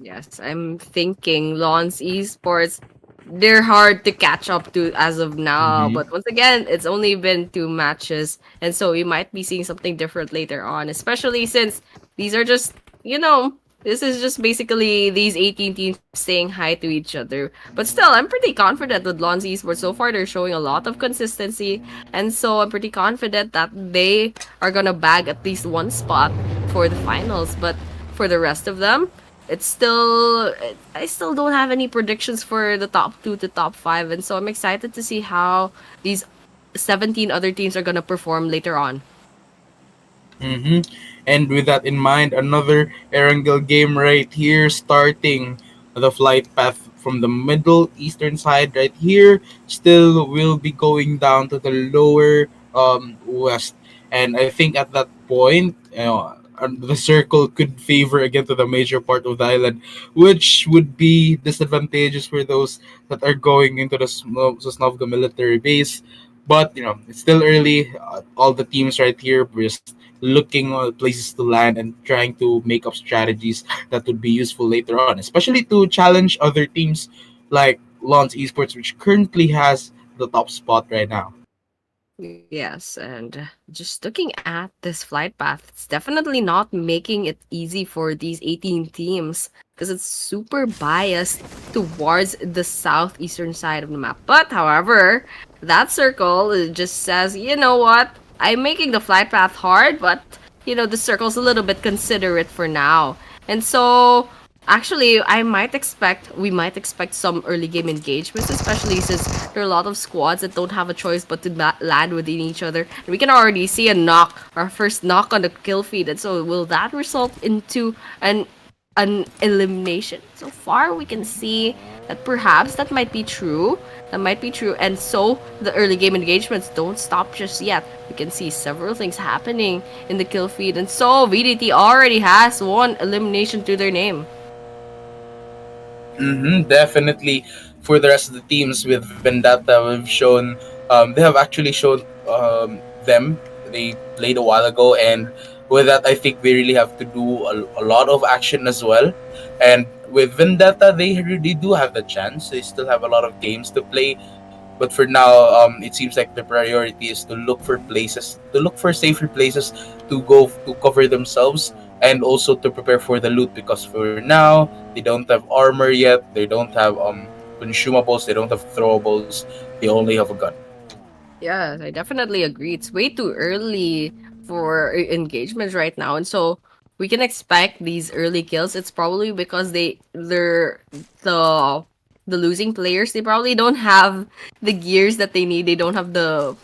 Yes, I'm thinking Lawns Esports, they're hard to catch up to as of now. Mm-hmm. But once again, it's only been two matches. And so we might be seeing something different later on, especially since these are just, this is just basically these 18 teams saying hi to each other. But still, I'm pretty confident with Lawns Esports. So far, they're showing a lot of consistency. And so I'm pretty confident that they are going to bag at least one spot for the finals. But for the rest of them, it's still I still don't have any predictions for the top 2 to top 5, and so I'm excited to see how these 17 other teams are going to perform later on. Mm-hmm. And with that in mind, another Erangel game right here, starting the flight path from the middle eastern side right here. Still will be going down to the lower west. And I think at that point, the circle could favor again to the major part of the island, which would be disadvantageous for those that are going into the Sosnovka military base. But it's still early. All the teams right here just looking at places to land and trying to make up strategies that would be useful later on, especially to challenge other teams like Lawns Esports, which currently has the top spot right now. Yes, and just looking at this flight path, it's definitely not making it easy for these 18 teams because it's super biased towards the southeastern side of the map. But however, that circle just says, you know what? I'm making the flight path hard, but the circle's a little bit considerate for now. And so actually, we might expect some early game engagements, especially since there are a lot of squads that don't have a choice but to land within each other. And we can already see a knock, our first knock on the kill feed. And so, will that result into an elimination? So far, we can see that perhaps that might be true. That might be true. And so, the early game engagements don't stop just yet. We can see several things happening in the kill feed. And so, VDT already has one elimination to their name. Definitely. For the rest of the teams with Vendetta, we've shown they have actually shown them they played a while ago, and with that, I think they really have to do a lot of action as well. And with Vendetta, they really do have the chance. They still have a lot of games to play, but for now, it seems like the priority is to look for places, to look for safer places to go to cover themselves, and also to prepare for the loot. Because for now, they don't have armor yet. They don't have consumables. They don't have throwables. They only have a gun. Yeah, I definitely agree. It's way too early for engagements right now, and so we can expect these early kills. It's probably because they're the the losing players. They probably don't have the gears that they need. They don't have the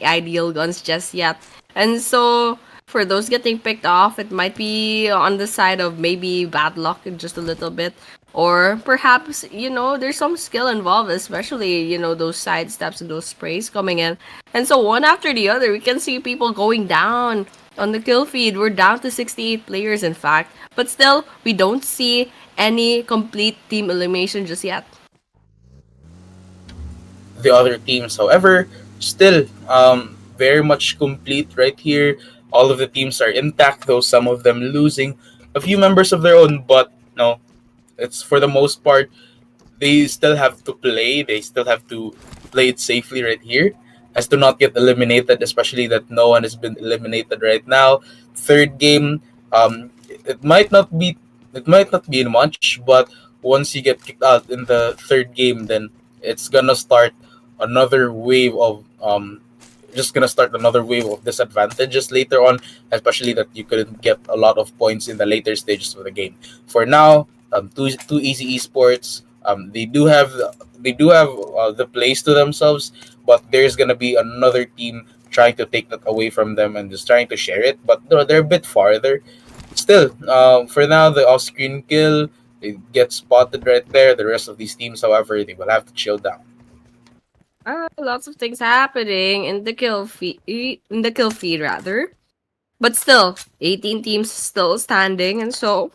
ideal guns just yet, and so for those getting picked off, it might be on the side of maybe bad luck just a little bit. Or perhaps, there's some skill involved, especially, those side steps and those sprays coming in. And so one after the other, we can see people going down on the kill feed. We're down to 68 players, in fact. But still, we don't see any complete team elimination just yet. The other teams, however, still very much complete right here. All of the teams are intact, though some of them losing a few members of their own, but no, it's for the most part they still have to play. They still have to play it safely right here, as to not get eliminated. Especially that no one has been eliminated right now. Third game, it might not be much, but once you get kicked out in the third game, then it's gonna start another wave of just gonna start another wave of disadvantages later on, especially that you couldn't get a lot of points in the later stages of the game. For now, two easy esports. They do have the place to themselves, but there's gonna be another team trying to take that away from them and just trying to share it. But they're a bit farther. Still, for now, the off-screen kill, it gets spotted right there. The rest of these teams, however, they will have to chill down. Lots of things happening in the kill feed rather. But still, 18 teams still standing, and so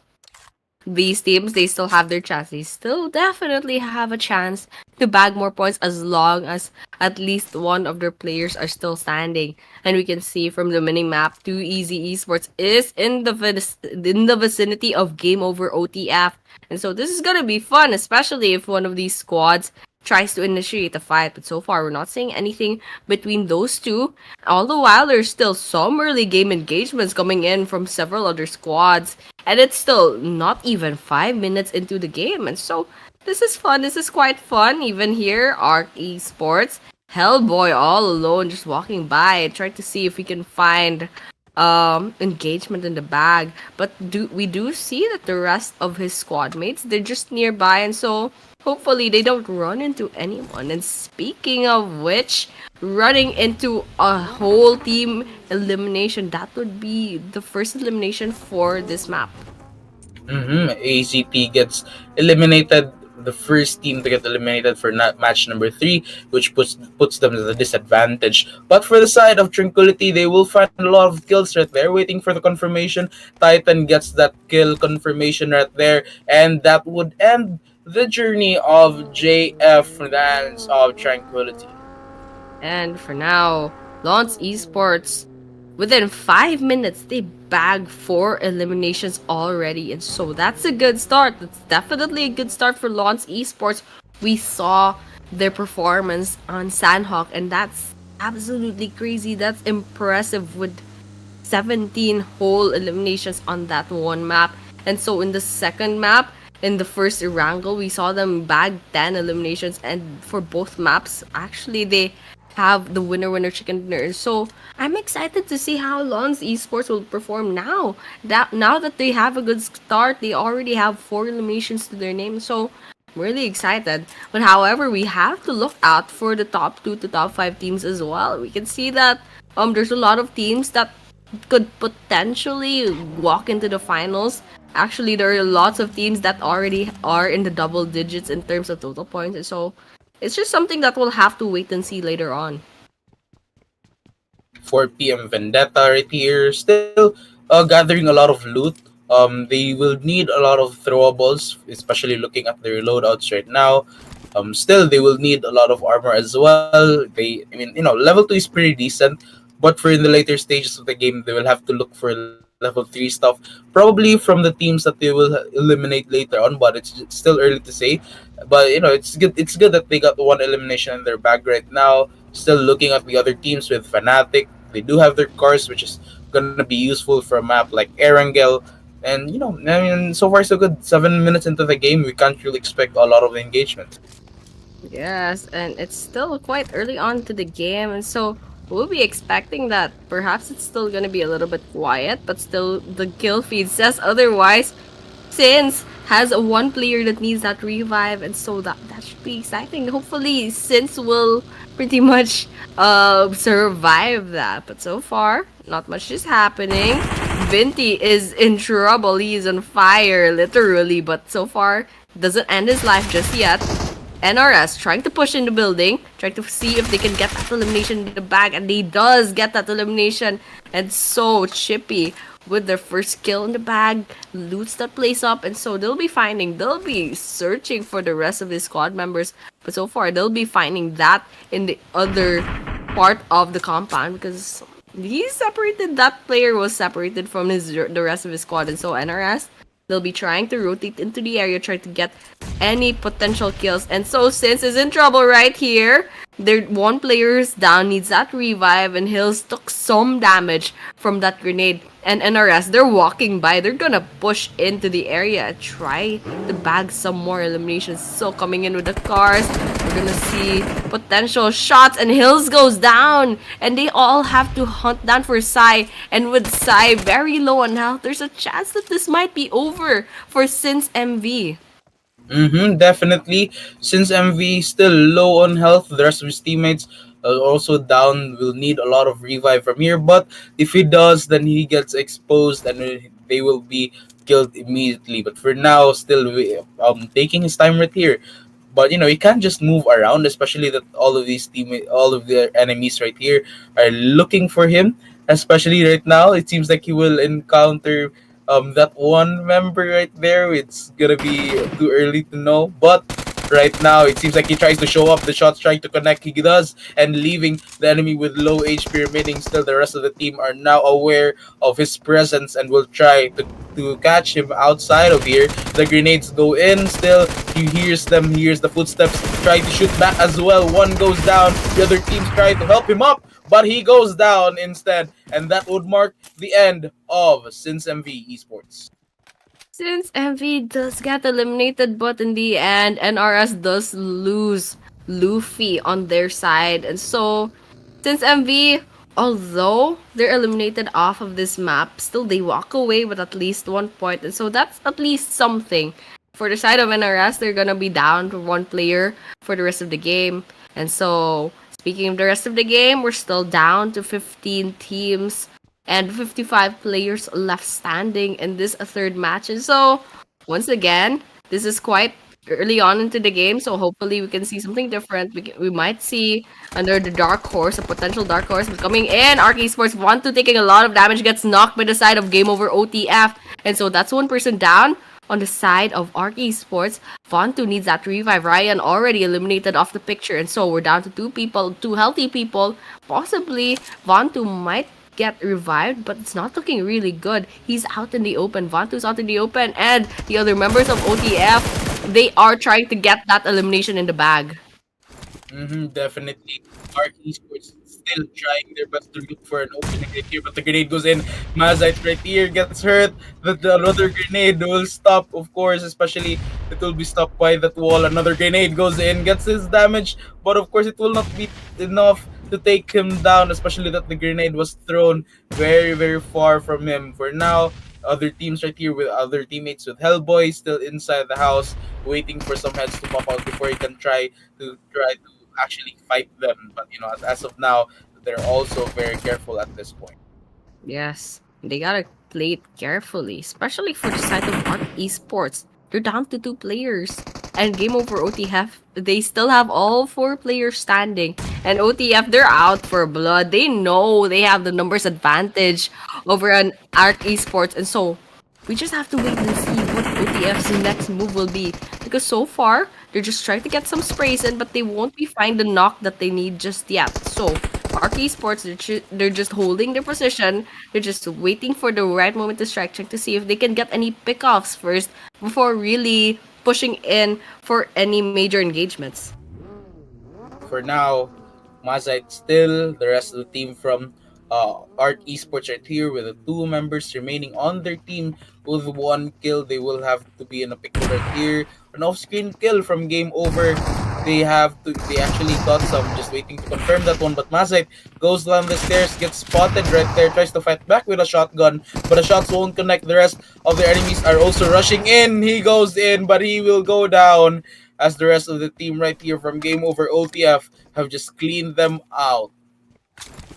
these teams, they still have their chance. They still definitely have a chance to bag more points as long as at least one of their players are still standing. And we can see from the mini map, Too Easy Esports is in the in the vicinity of Game Over OTF. And so this is gonna be fun, especially if one of these squads tries to initiate a fight. But so far, we're not seeing anything between those two. All the while, there's still some early game engagements coming in from several other squads. And it's still not even 5 minutes into the game. And so this is fun. This is quite fun. Even here, Arc Esports, Hellboy all alone, just walking by and trying to see if we can find engagement in the bag. But do see that the rest of his squad mates, they're just nearby, and so hopefully they don't run into anyone. And speaking of which, running into a whole team elimination, that would be the first elimination for this map. AZT gets eliminated. The first team to get eliminated for match number 3, which puts them at a disadvantage. But for the side of Tranquility, they will find a lot of kills right there, waiting for the confirmation. Titan gets that kill confirmation right there, and that would end the journey of JF Dance of Tranquility. And for now, Lance Esports, within 5 minutes, they bagged 4 eliminations already. And so that's a good start. That's definitely a good start for Lance Esports. We saw their performance on Sandhawk, and that's absolutely crazy. That's impressive with 17 whole eliminations on that one map. And so in the second map, in the first Erangel, we saw them bag 10 eliminations. And for both maps, actually, they have the winner chicken dinner. So I'm excited to see how Lons Esports will perform now. Now that they have a good start, they already have 4 eliminations to their name. So I'm really excited. But however, we have to look out for the top 2 to top 5 teams as well. We can see that there's a lot of teams that could potentially walk into the finals. Actually, there are lots of teams that already are in the double digits in terms of total points. And so it's just something that we'll have to wait and see later on. 4 p.m. Vendetta right here. Still gathering a lot of loot. They will need a lot of throwables, especially looking at their loadouts right now. Still, they will need a lot of armor as well. Level 2 is pretty decent, but for in the later stages of the game, they will have to look for level 3 stuff, probably from the teams that they will eliminate later on. But it's still early to say. But it's good. It's good that they got one elimination in their bag right now. Still looking at the other teams with Fnatic. They do have their cars, which is gonna be useful for a map like Erangel. And so far so good. 7 minutes into the game, we can't really expect a lot of engagement. Yes, and it's still quite early on to the game, and so we'll be expecting that perhaps it's still gonna be a little bit quiet, but still the kill feed says otherwise. Since has a one player that needs that revive, and so that should be exciting. Hopefully, Since will pretty much survive that. But so far, not much is happening. Vinti is in trouble. He is on fire, literally. But so far, doesn't end his life just yet. NRS trying to push in the building, trying to see if they can get that elimination in the bag, and they does get that elimination. And so Chippy with their first kill in the bag loots that place up, and so they'll be searching for the rest of his squad members. But so far they'll be finding that in the other part of the compound because that player was separated from the rest of his squad, and so NRS, they'll be trying to rotate into the area, try to get any potential kills. And so Since is in trouble right here. Their one player's down, needs that revive, and Hills took some damage from that grenade. And NRS, they're walking by. They're gonna push into the area, try to bag some more eliminations. So coming in with the cars, we're gonna see potential shots, and Hills goes down. And they all have to hunt down for Sai. And with Sai very low on health, there's a chance that this might be over for Since MV. Definitely. Since MV is still low on health, the rest of his teammates are also down. Will need a lot of revive from here. But if he does, then he gets exposed, and they will be killed immediately. But for now, still taking his time right here. But he can't just move around, especially that all of these all of their enemies right here are looking for him. especially right now. It seems like he will encounter that one member right there. It's gonna be too early to know, but right now it seems like he tries to show up. The shots trying to connect, he does, and leaving the enemy with low HP remaining. Still, the rest of the team are now aware of his presence and will try to catch him outside of here. The grenades go in. Still, he hears them. He hears the footsteps. Try to shoot back as well. One goes down. The other teams try to help him up, but he goes down instead, and that would mark the end of Since MV Esports. Since MV does get eliminated, but in the end, NRS does lose Luffy on their side. And so, since MV, although they're eliminated off of this map, still they walk away with at least 1 point. And so that's at least something. For the side of NRS, they're gonna be down to one player for the rest of the game. And so, speaking of the rest of the game, we're still down to 15 teams and 55 players left standing in this third match. And so, once again, this is quite early on into the game, so hopefully we can see something different. We might see under the dark horse, a potential dark horse coming in. Arc Esports 1-2 taking a lot of damage, gets knocked by the side of Game Over OTF. And so that's one person down on the side of Arc Esports. Vontu needs that revive. Ryan already eliminated off the picture, and so we're down to two people, two healthy people. Possibly Vontu might get revived, but it's not looking really good. He's out in the open. Vantu's out in the open, and the other members of OTF, they are trying to get that elimination in the bag. Definitely. Arc Esports still trying their best to look for an opening right here, but the grenade goes in. Mazite right here gets hurt. The another grenade will stop, of course, especially it will be stopped by that wall. Another grenade goes in, gets his damage, but of course it will not be enough to take him down, especially that the grenade was thrown very, very far from him. For now, other teams right here with other teammates with Hellboy still inside the house, waiting for some heads to pop out before he can try to actually fight them. But as of now, they're also very careful at this point. Yes, they gotta play it carefully, especially for the side of Arc Esports. They're down to two players. And Game Over OTF, they still have all four players standing. And OTF, they're out for blood. They know they have the numbers advantage over an Arc Esports. And so, we just have to wait and see what OTF's next move will be. Because so far, they're just trying to get some sprays in, but they won't be find the knock that they need just yet. So, Arc Esports, they're just holding their position. They're just waiting for the right moment to strike check to see if they can get any pickoffs first before really pushing in for any major engagements. For now, Mazite still, the rest of the team from Art Esports right here with the two members remaining on their team with one kill. They will have to be in a picture right here. An off-screen kill from Game Over. They actually got some, just waiting to confirm that one. But Mazite goes down the stairs, gets spotted right there, tries to fight back with a shotgun, but the shots won't connect. The rest of the enemies are also rushing in. He goes in, but he will go down as the rest of the team right here from Game Over OTF have just cleaned them out.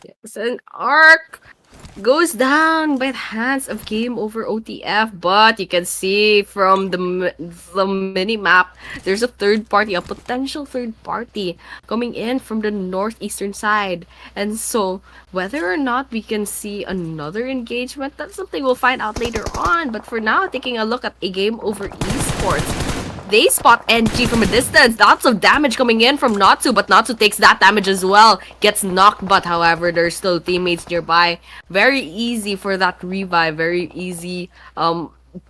Yes, and Arc goes down by the hands of Game Over OTF, but you can see from the mini map, there's a third party, a potential third party coming in from the northeastern side. And so, whether or not we can see another engagement, that's something we'll find out later on. But for now, taking a look at a Game Over Esports, they spot NG from a distance. Lots of damage coming in from Natsu, but Natsu takes that damage as well. Gets knocked, but however, there's still teammates nearby. Very easy for that revive. Very easy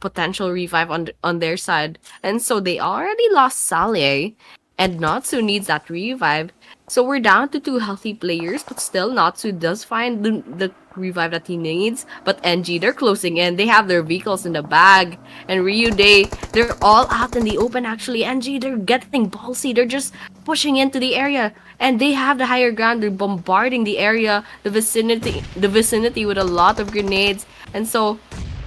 potential revive on their side. And so they already lost Saleh, and Natsu needs that revive. So we're down to two healthy players, but still Natsu does find the revive that he needs. But NG, they're closing in. They have their vehicles in the bag. And Ryu, they're all out in the open actually. NG, they're getting ballsy. They're just pushing into the area. And they have the higher ground. They're bombarding the area, the vicinity with a lot of grenades. And so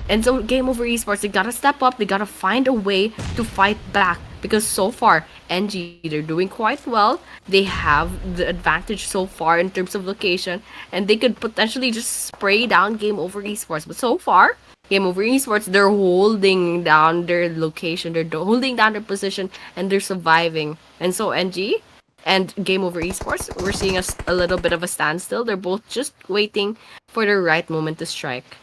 Game Over Esports, they gotta step up, they gotta find a way to fight back. Because so far, NG, they're doing quite well. They have the advantage so far in terms of location, and they could potentially just spray down Game Over Esports. But so far, Game Over Esports, they're holding down their location, they're holding down their position, and they're surviving. And so NG and Game Over Esports, we're seeing a little bit of a standstill. They're both just waiting for the right moment to strike.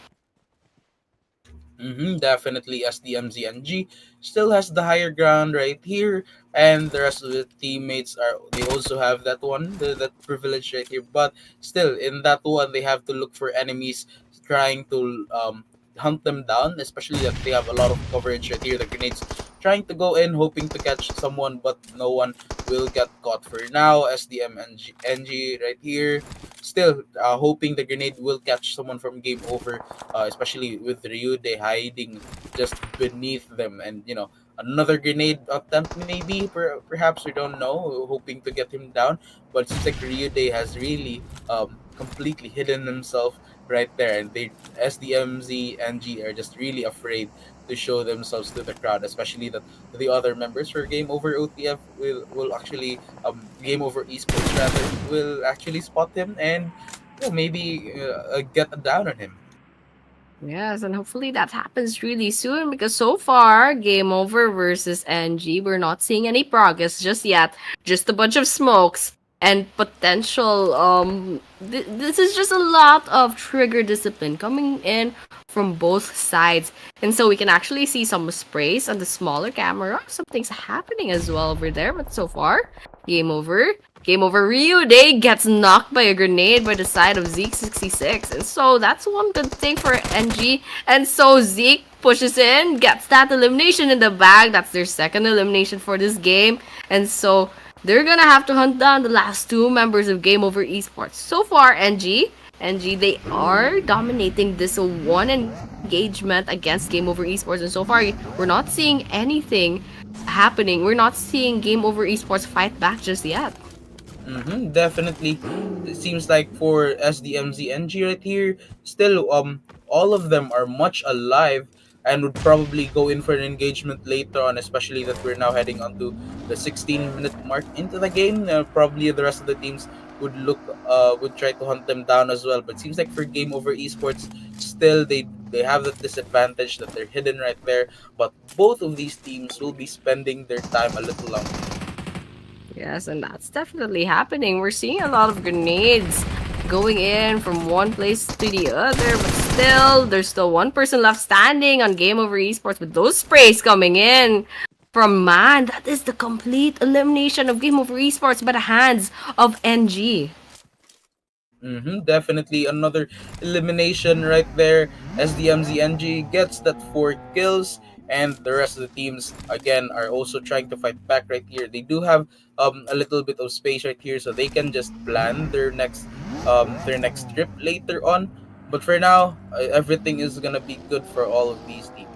Definitely SDMZNG still has the higher ground right here, and the rest of the teammates are they also have that one, that privilege right here. But still, in that one, they have to look for enemies trying to hunt them down, especially that they have a lot of coverage right here. The grenades trying to go in, hoping to catch someone, but no one will get caught for now. SDMNG right here, still hoping the grenade will catch someone from game over, especially with Ryude hiding just beneath them, and another grenade attempt maybe, perhaps, we don't know, hoping to get him down. But it seems like Ryude has really completely hidden himself right there, and they SDMZ and G are just really afraid to show themselves to the crowd, especially that the other members for Game Over OTF will actually Game Over Esports rather will actually spot him and maybe get down on him. Yes, and hopefully that happens really soon because so far, Game Over versus NG, we're not seeing any progress just yet. Just a bunch of smokes and potential. This is just a lot of trigger discipline coming in from both sides, and so we can actually see some sprays on the smaller camera. Something's happening as well over there, but so far, Game Over. Game over. Ryu Day gets knocked by a grenade by the side of Zeke 66. And so that's one good thing for NG. And so Zeke pushes in, gets that elimination in the bag. That's their second elimination for this game. And so they're gonna have to hunt down the last two members of Game Over Esports. So far, NG, they are dominating this one engagement against Game Over Esports. And so far, we're not seeing anything happening. We're not seeing Game Over Esports fight back just yet. Definitely. It seems like for SDMZNG right here, still all of them are much alive and would probably go in for an engagement later on, especially that we're now heading onto the 16-minute mark into the game. Probably the rest of the teams would try to hunt them down as well. But seems like for Game Over Esports, still they have that disadvantage that they're hidden right there. But both of these teams will be spending their time a little longer. Yes, and that's definitely happening. We're seeing a lot of grenades going in from one place to the other, but still, there's still one person left standing on Game Over Esports with those sprays coming in from Man. That is the complete elimination of Game Over Esports by the hands of NG. Definitely another elimination right there. SDMZNG gets that 4 kills, and the rest of the teams again are also trying to fight back right here. They do have a little bit of space right here, so they can just plan their next trip later on. But for now, everything is gonna be good for all of these teams.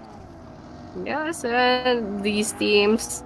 Yes, and these teams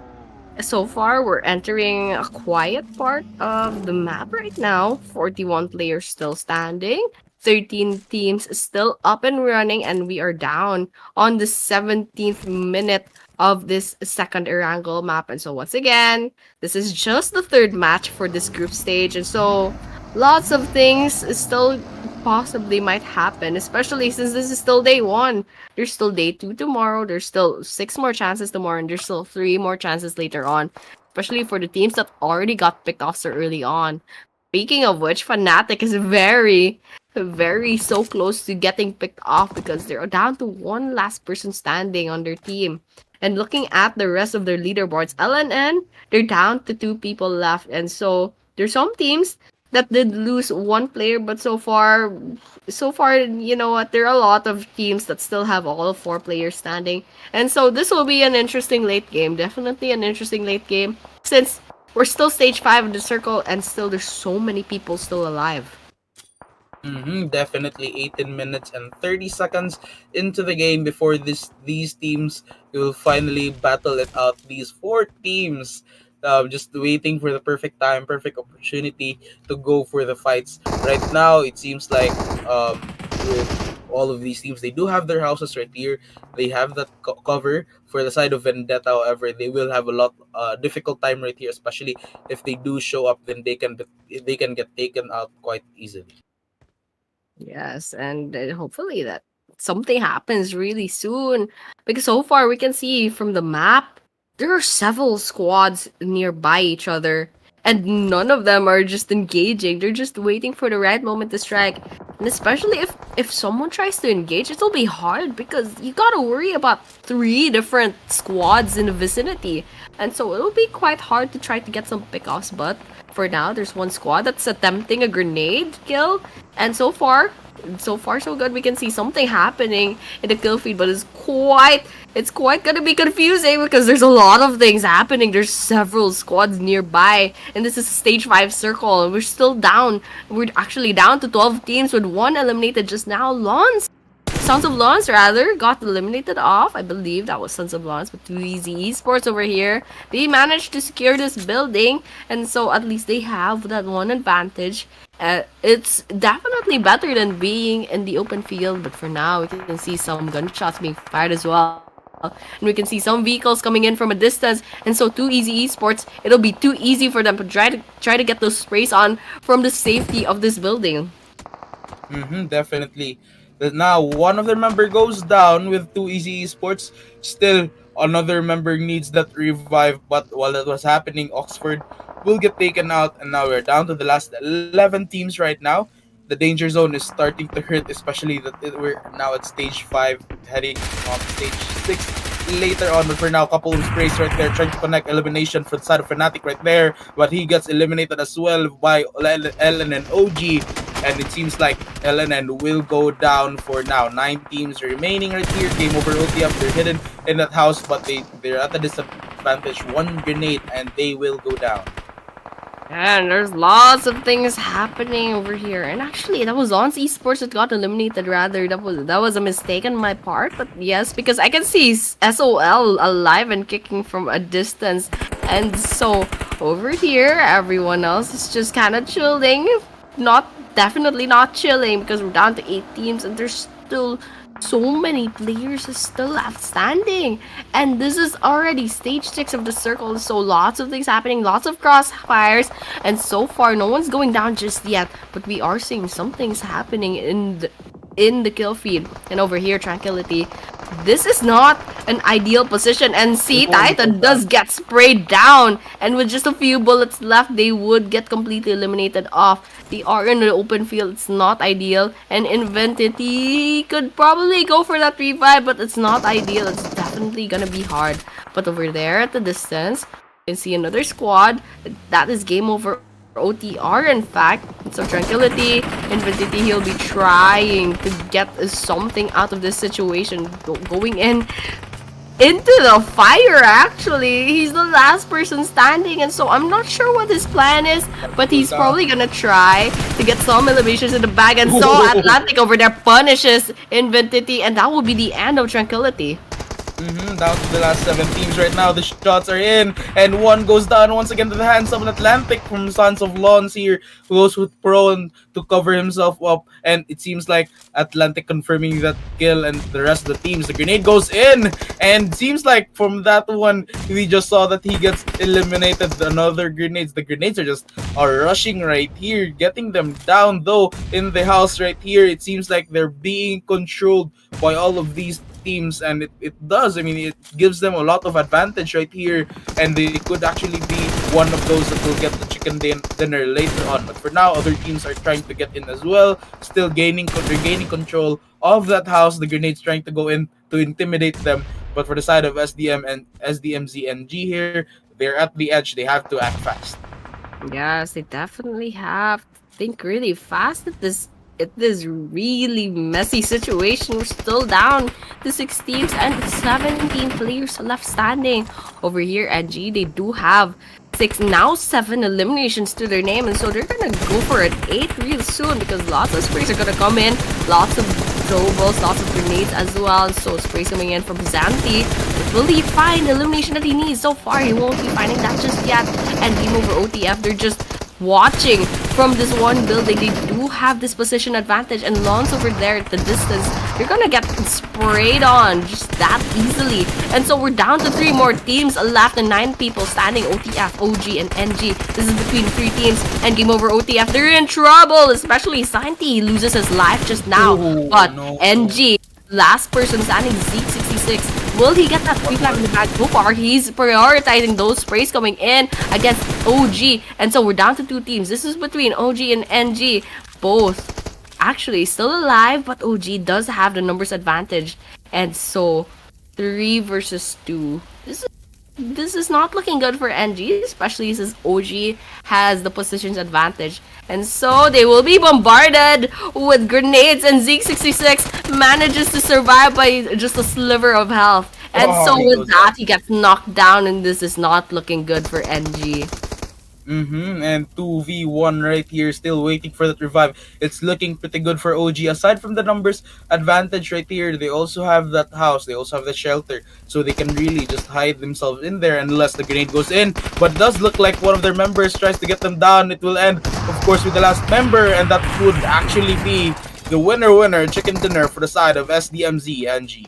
so far, we're entering a quiet part of the map right now. 41 players still standing, 13 teams still up and running, and we are down on the 17th minute of this second Erangel map. And so, once again, this is just the third match for this group stage. And so, lots of things still possibly might happen, especially since this is still day one. There's still day two tomorrow. There's still six more chances tomorrow, and there's still three more chances later on, especially for the teams that already got picked off so early on. Speaking of which, Fnatic is very so close to getting picked off because they're down to one last person standing on their team. And looking at the rest of their leaderboards, LNN, they're down to two people left. And so there's some teams that did lose one player, but so far, you know what, there are a lot of teams that still have all four players standing. And so this will be an interesting late game. Definitely an interesting late game since we're still stage 5 of the circle and still there's so many people still alive. Definitely 18 minutes and 30 seconds into the game before these teams will finally battle it out. These 4 teams just waiting for the perfect time, perfect opportunity to go for the fights. Right now, it seems like with all of these teams, they do have their houses right here. They have that cover for the side of Vendetta. However, they will have a lot difficult time right here, especially if they do show up. Then they can get taken out quite easily. Yes, and hopefully that something happens really soon. Because so far we can see from the map, there are several squads nearby each other. And none of them are just engaging. They're just waiting for the right moment to strike. And especially if someone tries to engage, it'll be hard because you gotta worry about three different squads in the vicinity. And so it'll be quite hard to try to get some pickoffs, but for now there's one squad that's attempting a grenade kill. And so far so good. We can see something happening in the kill feed, but it's quite gonna be confusing because there's a lot of things happening. There's several squads nearby, and this is stage 5 circle, and we're still down. We're actually down to 12 teams with one eliminated just now. Sons of Lawns rather got eliminated off. I believe that was Sons of Lawns, but Too Easy Esports over here. They managed to secure this building, and so at least they have that one advantage. It's definitely better than being in the open field, but for now we can see some gunshots being fired as well. And we can see some vehicles coming in from a distance, and so Too Easy Esports, it'll be too easy for them to try to get those sprays on from the safety of this building. Definitely. Now, one of their member goes down with Too Easy Esports. Still, another member needs that revive. But while that was happening, Oxford will get taken out. And now we're down to the last 11 teams right now. The danger zone is starting to hurt, especially that we're now at stage 5, heading on to stage 6 later on. But for now, couple of sprays right there, trying to connect elimination for the side of Fnatic right there. But he gets eliminated as well by Ellen and OG. And it seems like LNN will go down for now. 9 teams remaining right here. Game over OTF. They're hidden in that house, but they're at a disadvantage. One grenade and they will go down. And there's lots of things happening over here. And actually, that was On's Esports that got eliminated. Rather, that was a mistake on my part. But yes, because I can see SOL alive and kicking from a distance. And so over here, everyone else is just kind of chilling. Not definitely not chilling because we're down to 8 teams and there's still so many players are still outstanding, and this is already stage 6 of the circle, so lots of things happening, lots of crossfires, and so far no one's going down just yet, but we are seeing some things happening in the kill feed. And over here, Tranquility, this is not an ideal position, and see, Titan does get sprayed down, and with just a few bullets left they would get completely eliminated off. They are in the open field, it's not ideal, and Inventity could probably go for that revive, but it's not ideal, it's definitely gonna be hard. But over there at the distance, you can see another squad. That is game over OTR, in fact. So Tranquility, Inventity, he'll be trying to get something out of this situation, going into the fire. Actually, he's the last person standing, and so I'm not sure what his plan is, but he's probably gonna try to get some eliminations in the bag. And so Atlantic over there punishes Inventity, and that will be the end of Tranquility. Down to the last 7 teams right now. The shots are in, and one goes down once again to the hands of an Atlantic from Sons of Lawns here, who goes with Prone to cover himself up, and it seems like Atlantic confirming that kill, and the rest of the teams. The grenade goes in, and seems like from that one, we just saw that he gets eliminated. Another grenades. The grenades are rushing right here, getting them down though in the house right here. It seems like they're being controlled by all of these teams, and it does. I mean, it gives them a lot of advantage right here, and they could actually be one of those that will get the chicken dinner later on. But for now, other teams are trying to get in as well, still regaining control of that house. The grenades trying to go in to intimidate them, but for the side of SDM and SDMZNG here, they're at the edge. They have to act fast. Yes, they definitely have to think really fast at this really messy situation. We're still down to 6 teams and 17 players left standing. Over here at G, they do have 7 eliminations to their name, and so they're gonna go for an 8 real soon because lots of sprays are gonna come in, lots of throwables, lots of grenades as well. So sprays coming in from Zanti. But will he find the elimination that he needs? So far, he won't be finding that just yet. And game over OTF, they're just watching from this one building. They do have this position advantage, and Lawns over there at the distance, they're gonna get sprayed on just that easily. And so we're down to 3 more teams left and 9 people standing. OTF, OG, and NG. This is between 3 teams, and game over OTF. They're in trouble, especially Santi. He loses his life just now. But no. NG, last person standing, Zeke66. Will he get that free flag in the bag? So far, he's prioritizing those sprays coming in against OG. And so we're down to 2 teams. This is between OG and NG. Both actually still alive, but OG does have the numbers advantage. And so, 3 versus 2. This is not looking good for NG, especially since OG has the position's advantage. And so they will be bombarded with grenades, and Zeke66 manages to survive by just a sliver of health. And Oh, so he with goes down. that, he gets knocked down, and this is not looking good for NG. And 2v1 right here, still waiting for that revive. It's looking pretty good for OG. Aside from the numbers advantage right here, they also have that house, they also have the shelter, so they can really just hide themselves in there unless the grenade goes in. But it does look like one of their members tries to get them down. It will end, of course, with the last member, and that would actually be the winner chicken dinner for the side of SDMZ and G.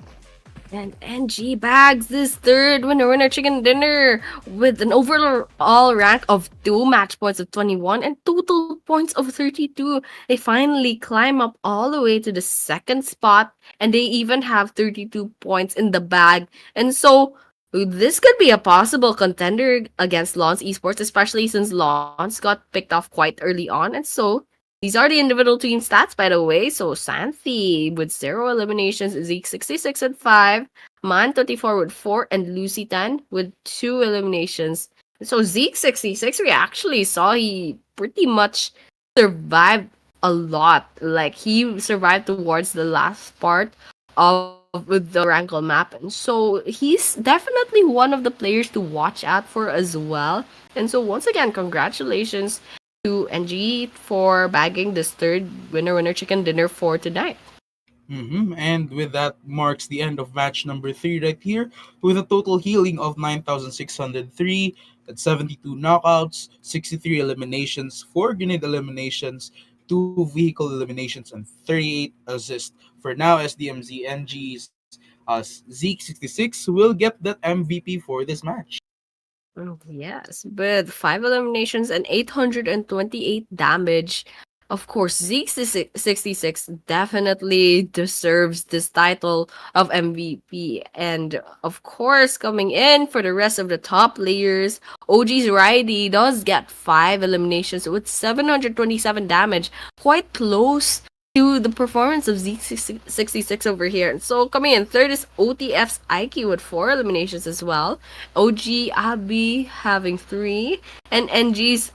And NG bags this third winner chicken dinner with an overall rank of 2, match points of 21, and total points of 32. They finally climb up all the way to the second spot, and they even have 32 points in the bag. And so this could be a possible contender against Lons Esports, especially since Lons got picked off quite early on. And so these are the individual team stats, by the way. So Santhi with 0 eliminations, Zeke 66 and 5, Man 24 with 4, and Lucy 10 with 2 eliminations. So Zeke 66, we actually saw he pretty much survived a lot. Like he survived towards the last part of with the Rankle map. And so he's definitely one of the players to watch out for as well. And so once again, congratulations to NG for bagging this third winner chicken dinner for tonight. And with that marks the end of match number 3 right here, with a total healing of 9,603 at 72 knockouts, 63 eliminations, 4 grenade eliminations, 2 vehicle eliminations, and 38 assists. For now, SDMZNG's Zeke66 will get that MVP for this match. Yes, with 5 eliminations and 828 damage. Of course, Zeke 66 definitely deserves this title of MVP. And of course, coming in for the rest of the top players, OG's Riley does get 5 eliminations with 727 damage. Quite close to the performance of Zeke 66 over here. And so coming in third is OTF's Ike with 4 eliminations as well. OG Abby having 3, and NG's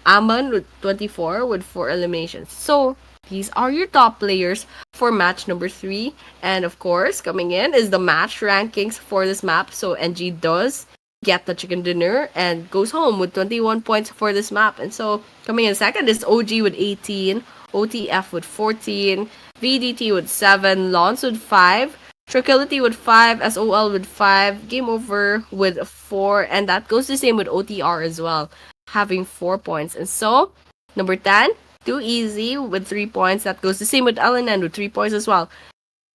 Aman with 24 with 4 eliminations. So these are your top players for match number 3. And of course, coming in is the match rankings for this map. So NG does get the chicken dinner and goes home with 21 points for this map. And so coming in second is OG with 18, OTF with 14, VDT with 7, Lons with 5, Tranquility with 5, SOL with 5, Game Over with 4, and that goes the same with OTR as well, having 4 points. And so, number 10, Too Easy with 3 points. That goes the same with LNN with 3 points as well.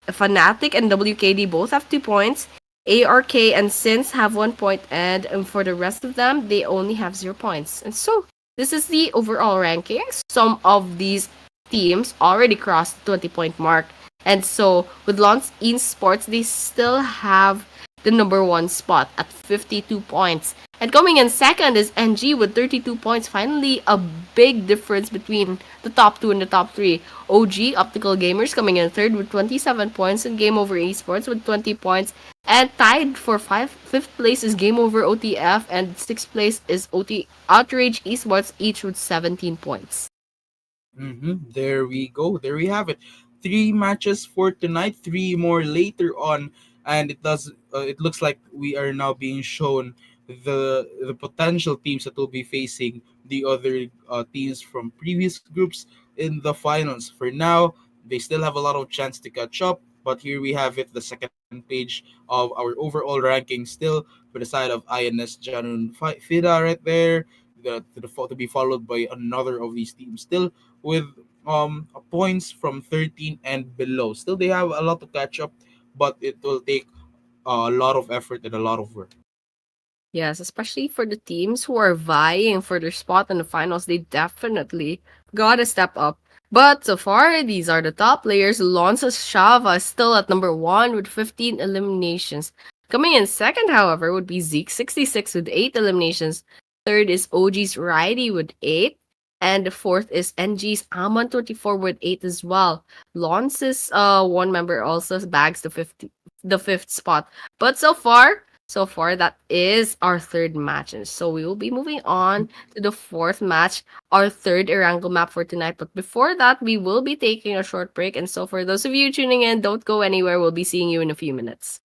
Fnatic and WKD both have 2 points. ARK and Sins have 1 point, and for the rest of them, they only have 0 points. And so, this is the overall rankings. Some of these teams already crossed the 20-point mark. And so, with Lons Esports, they still have the number 1 spot at 52 points. And coming in second is NG with 32 points. Finally, a big difference between the top 2 and the top 3. OG Optical Gamers coming in third with 27 points, and Game Over Esports with 20 points. And tied for fifth place is Game Over OTF, and sixth place is Outrage Esports, each with 17 points. There we go. There we have it. 3 matches for tonight. 3 more later on, and it does. It looks like we are now being shown the potential teams that will be facing the other teams from previous groups in the finals. For now, they still have a lot of chance to catch up. But here we have it, the second page of our overall ranking, still for the side of INS Janun Fida right there, to be followed by another of these teams. Still with points from 13 and below. Still, they have a lot to catch up, but it will take a lot of effort and a lot of work. Yes, especially for the teams who are vying for their spot in the finals, they definitely gotta step up. But so far, these are the top players. Lonza Shava is still at number 1 with 15 eliminations. Coming in second, however, would be Zeke 66 with 8 eliminations. Third is OG's Riley with 8. And the fourth is NG's Amon24 with 8 as well. Lons's one member also bags the fifth spot. But so far that is our third match. And so we will be moving on to the fourth match, our third Erangel map for tonight. But before that, we will be taking a short break. And so for those of you tuning in, don't go anywhere. We'll be seeing you in a few minutes.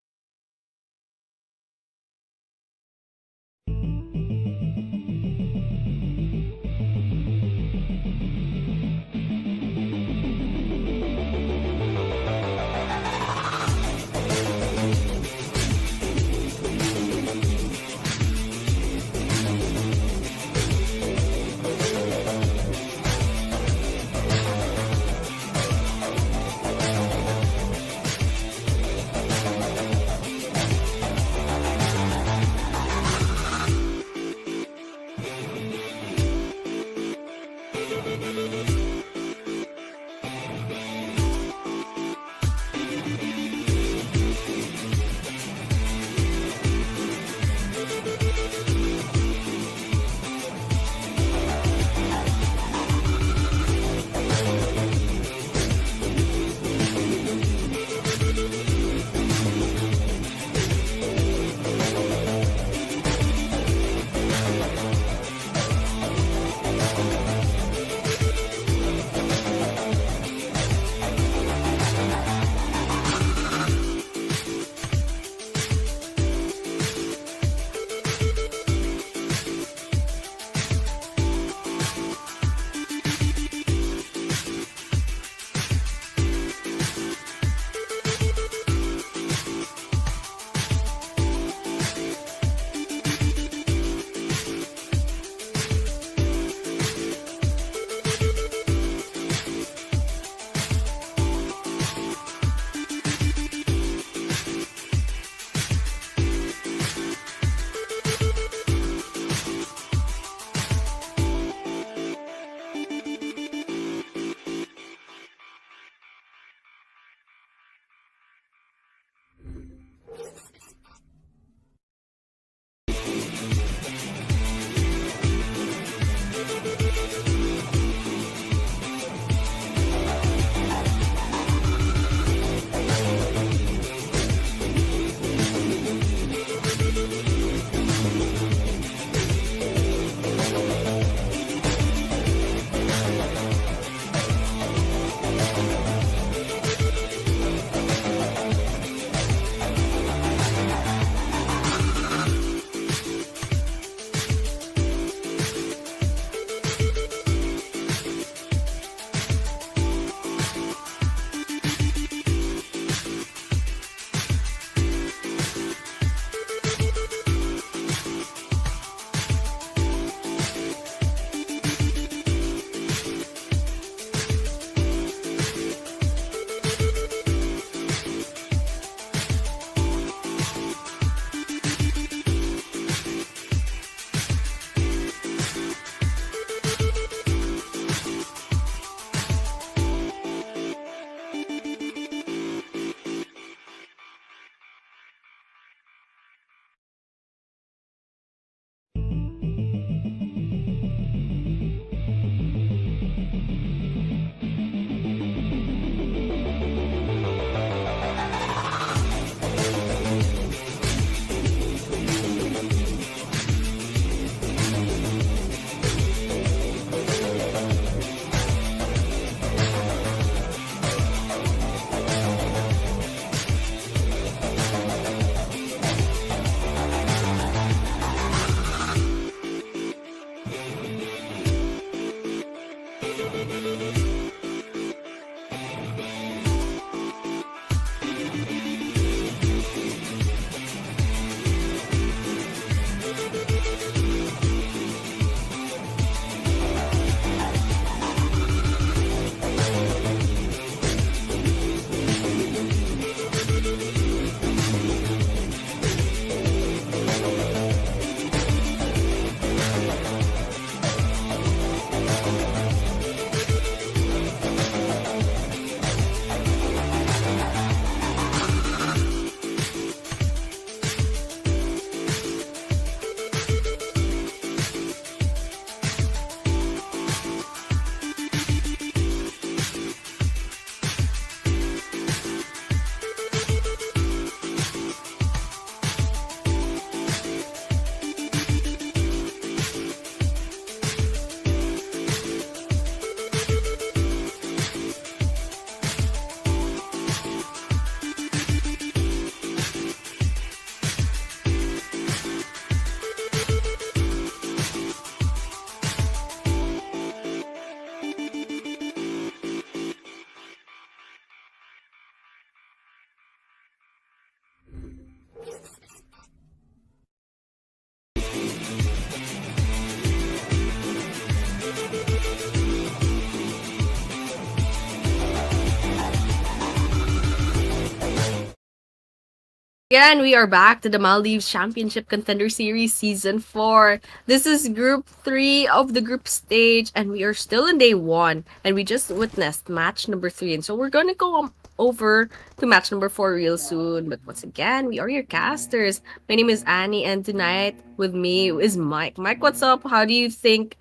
again, we are back to the Maldives Championship Contender Series Season 4. This is Group 3 of the group stage, and we are still in day 1. And we just witnessed match number 3. And so we're going to go over to match number 4 real soon. But once again, we are your casters. My name is Annie, and tonight with me is Mike. Mike, what's up? What do you think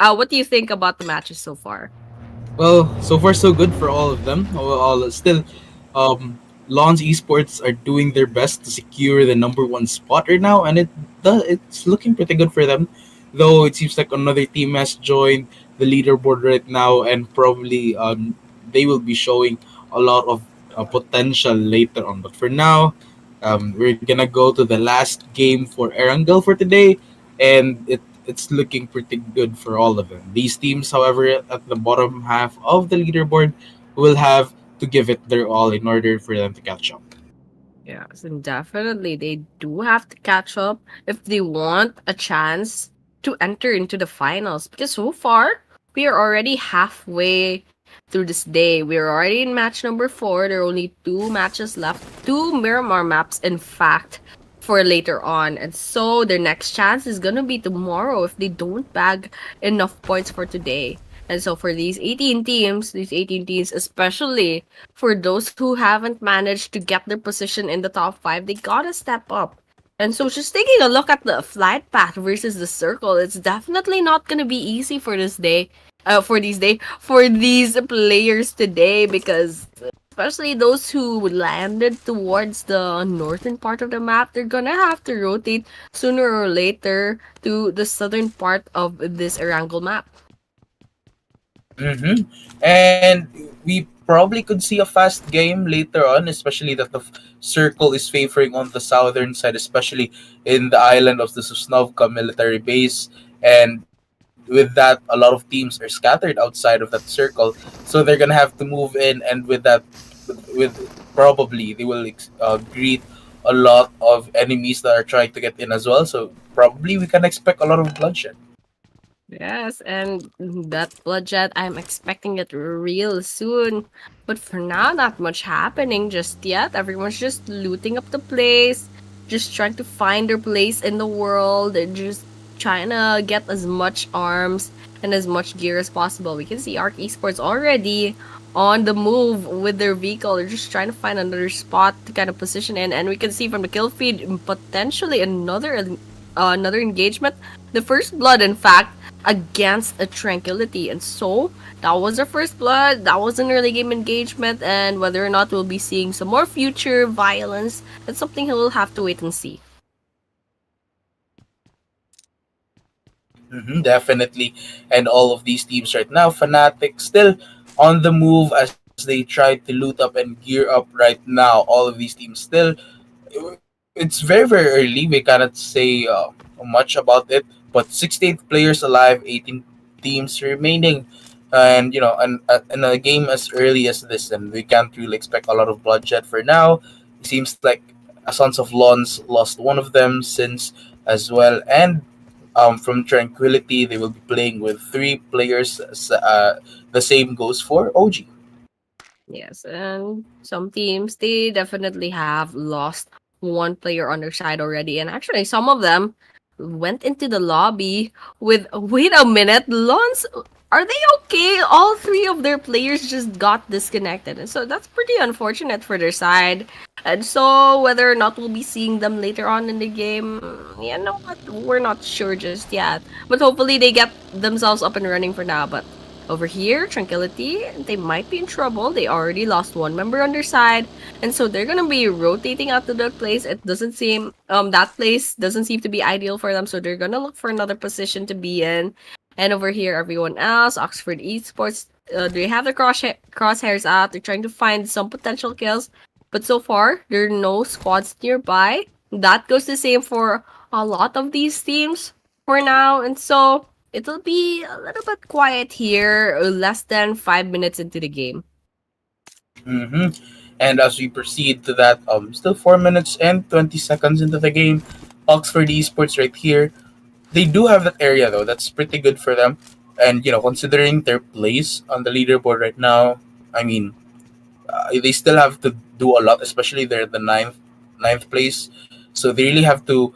about the matches so far? Well, so far so good for all of them. All still, Lawns Esports are doing their best to secure the number one spot right now, and it's looking pretty good for them. Though it seems like another team has joined the leaderboard right now, and probably they will be showing a lot of potential later on. But for now, we're gonna go to the last game for Erangel for today, and it's looking pretty good for all of them. These teams, however, at the bottom half of the leaderboard, will have to give it their all in order for them to catch up. Yes, and definitely they do have to catch up if they want a chance to enter into the finals. Because so far, we are already halfway through this day. We are already in match number 4. There are only 2 matches left, 2 Miramar maps, in fact, for later on. And so their next chance is gonna be tomorrow if they don't bag enough points for today. And so for these 18 teams, especially for those who haven't managed to get their position in the top 5, they gotta step up. And so just taking a look at the flight path versus the circle, it's definitely not gonna be easy for this day. For these players today, because especially those who landed towards the northern part of the map, they're gonna have to rotate sooner or later to the southern part of this Erangel map. Mm-hmm. And we probably could see a fast game later on, especially that the circle is favoring on the southern side, especially in the island of the Sosnovka military base. And with that, a lot of teams are scattered outside of that circle, so they're gonna have to move in. And with probably they will greet a lot of enemies that are trying to get in as well. So probably we can expect a lot of bloodshed. Yes, and that budget, I'm expecting it real soon. But for now, not much happening just yet. Everyone's just looting up the place, just trying to find their place in the world, and just trying to get as much arms and as much gear as possible. We can see Arc Esports already on the move with their vehicle. They're just trying to find another spot to kind of position in, and we can see from the kill feed potentially another engagement. The first blood, in fact, against a tranquility. And so that was our first blood. That was an early game engagement, and whether or not we'll be seeing some more future violence, that's something we'll have to wait and see. Definitely. And all of these teams right now, Fnatic still on the move as they try to loot up and gear up right now. All of these teams still, it's very, very early. We cannot say much about it, but 68 players alive, 18 teams remaining. And, in a game as early as this, and we can't really expect a lot of bloodshed for now. It seems like Sons of Lons lost one of them since as well. And from Tranquility, they will be playing with 3 players. The same goes for OG. Yes, and some teams, they definitely have lost one player on their side already. And actually, some of them went into the lobby with, wait a minute, Lons, are they okay? All 3 of their players just got disconnected. And so that's pretty unfortunate for their side. And so whether or not we'll be seeing them later on in the game, you know what, we're not sure just yet. But hopefully they get themselves up and running for now. But over here, Tranquility, they might be in trouble. They already lost one member on their side, and so they're gonna be rotating out to that place. It doesn't seem that place doesn't seem to be ideal for them, so they're gonna look for another position to be in. And over here, everyone else, Oxford Esports, they have their crosshairs out. They're trying to find some potential kills, but so far there are no squads nearby. That goes the same for a lot of these teams for now, and so it'll be a little bit quiet here, less than 5 minutes into the game. hmm And as we proceed to that, still 4 minutes and 20 seconds into the game, Oxford Esports right here. They do have that area though. That's pretty good for them. And considering their place on the leaderboard right now, I mean, they still have to do a lot. Especially they're the ninth place. So they really have to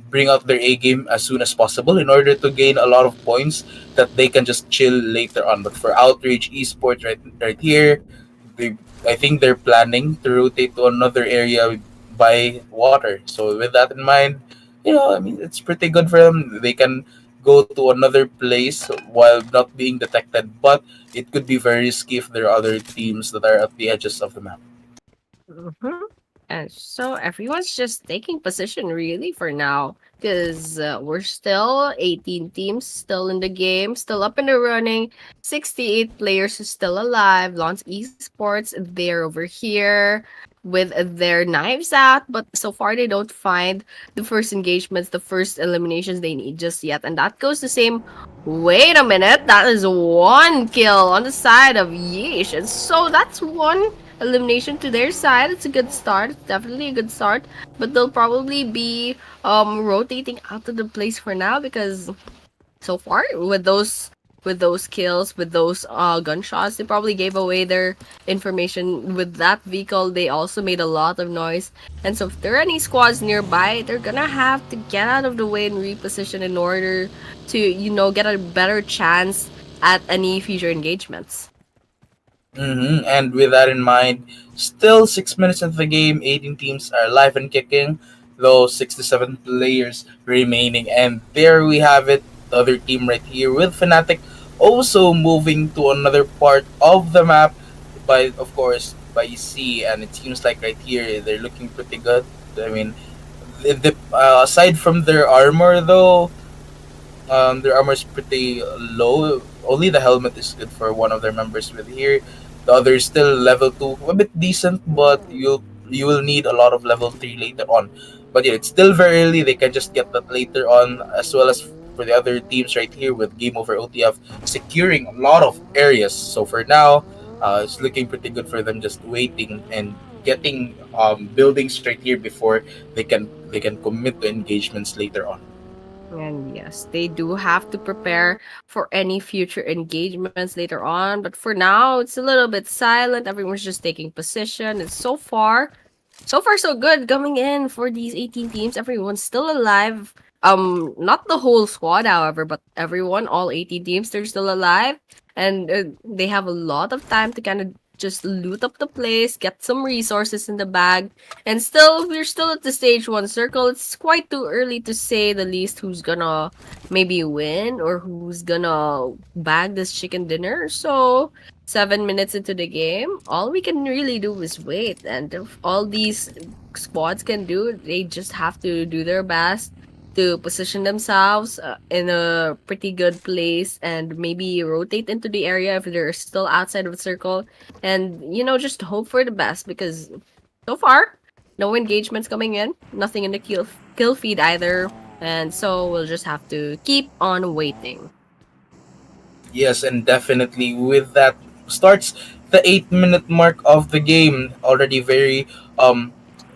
bring out their A game as soon as possible in order to gain a lot of points that they can just chill later on. But for Outrage Esports right here, they I think they're planning to rotate to another area by water. So with that in mind, I mean it's pretty good for them. They can go to another place while not being detected, but it could be very risky if there are other teams that are at the edges of the map. Mhm. And so everyone's just taking position really for now because we're still 18 teams still in the game, still up and running. 68 players is still alive. Lons Esports, they're over here with their knives out, but so far they don't find the first engagements, the first eliminations they need just yet. And that goes the same. Wait a minute, that is one kill on the side of Yeesh. And so that's one elimination to their side. It's a good start. It's definitely a good start. But they'll probably be rotating out of the place for now because so far with those kills, with those gunshots, they probably gave away their information. With that vehicle, they also made a lot of noise. And so if there are any squads nearby, they're gonna have to get out of the way and reposition in order to, get a better chance at any future engagements. And with that in mind, still 6 minutes into the game, 18 teams are live and kicking, though 67 players remaining. And there we have it, the other team right here with Fnatic also moving to another part of the map by, of course, by sea. And it seems like right here they're looking pretty good. I mean, aside from their armor, though, their armor is pretty low. Only the helmet is good for one of their members with here. The other is still level 2, a bit decent, but you will need a lot of level 3 later on. But yeah, it's still very early. They can just get that later on, as well as for the other teams right here with Game Over OTF securing a lot of areas. So for now, it's looking pretty good for them. Just waiting and getting buildings right here before they can commit to engagements later on. And yes, they do have to prepare for any future engagements later on. But for now, it's a little bit silent. Everyone's just taking position. And so far so good coming in for these 18 teams. Everyone's still alive. Not the whole squad, however, but everyone, all 18 teams, they're still alive. And they have a lot of time to kind of just loot up the place, get some resources in the bag, and still, we're still at the stage one circle. It's quite too early to say the least who's gonna maybe win or who's gonna bag this chicken dinner. So, 7 minutes into the game, all we can really do is wait. And if all these squads can do, they just have to do their best to position themselves in a pretty good place and maybe rotate into the area if they're still outside of the circle and just hope for the best because so far no engagements coming in, nothing in the kill feed either, and so we'll just have to keep on waiting. Yes, and definitely with that starts the 8 minute mark of the game. Already very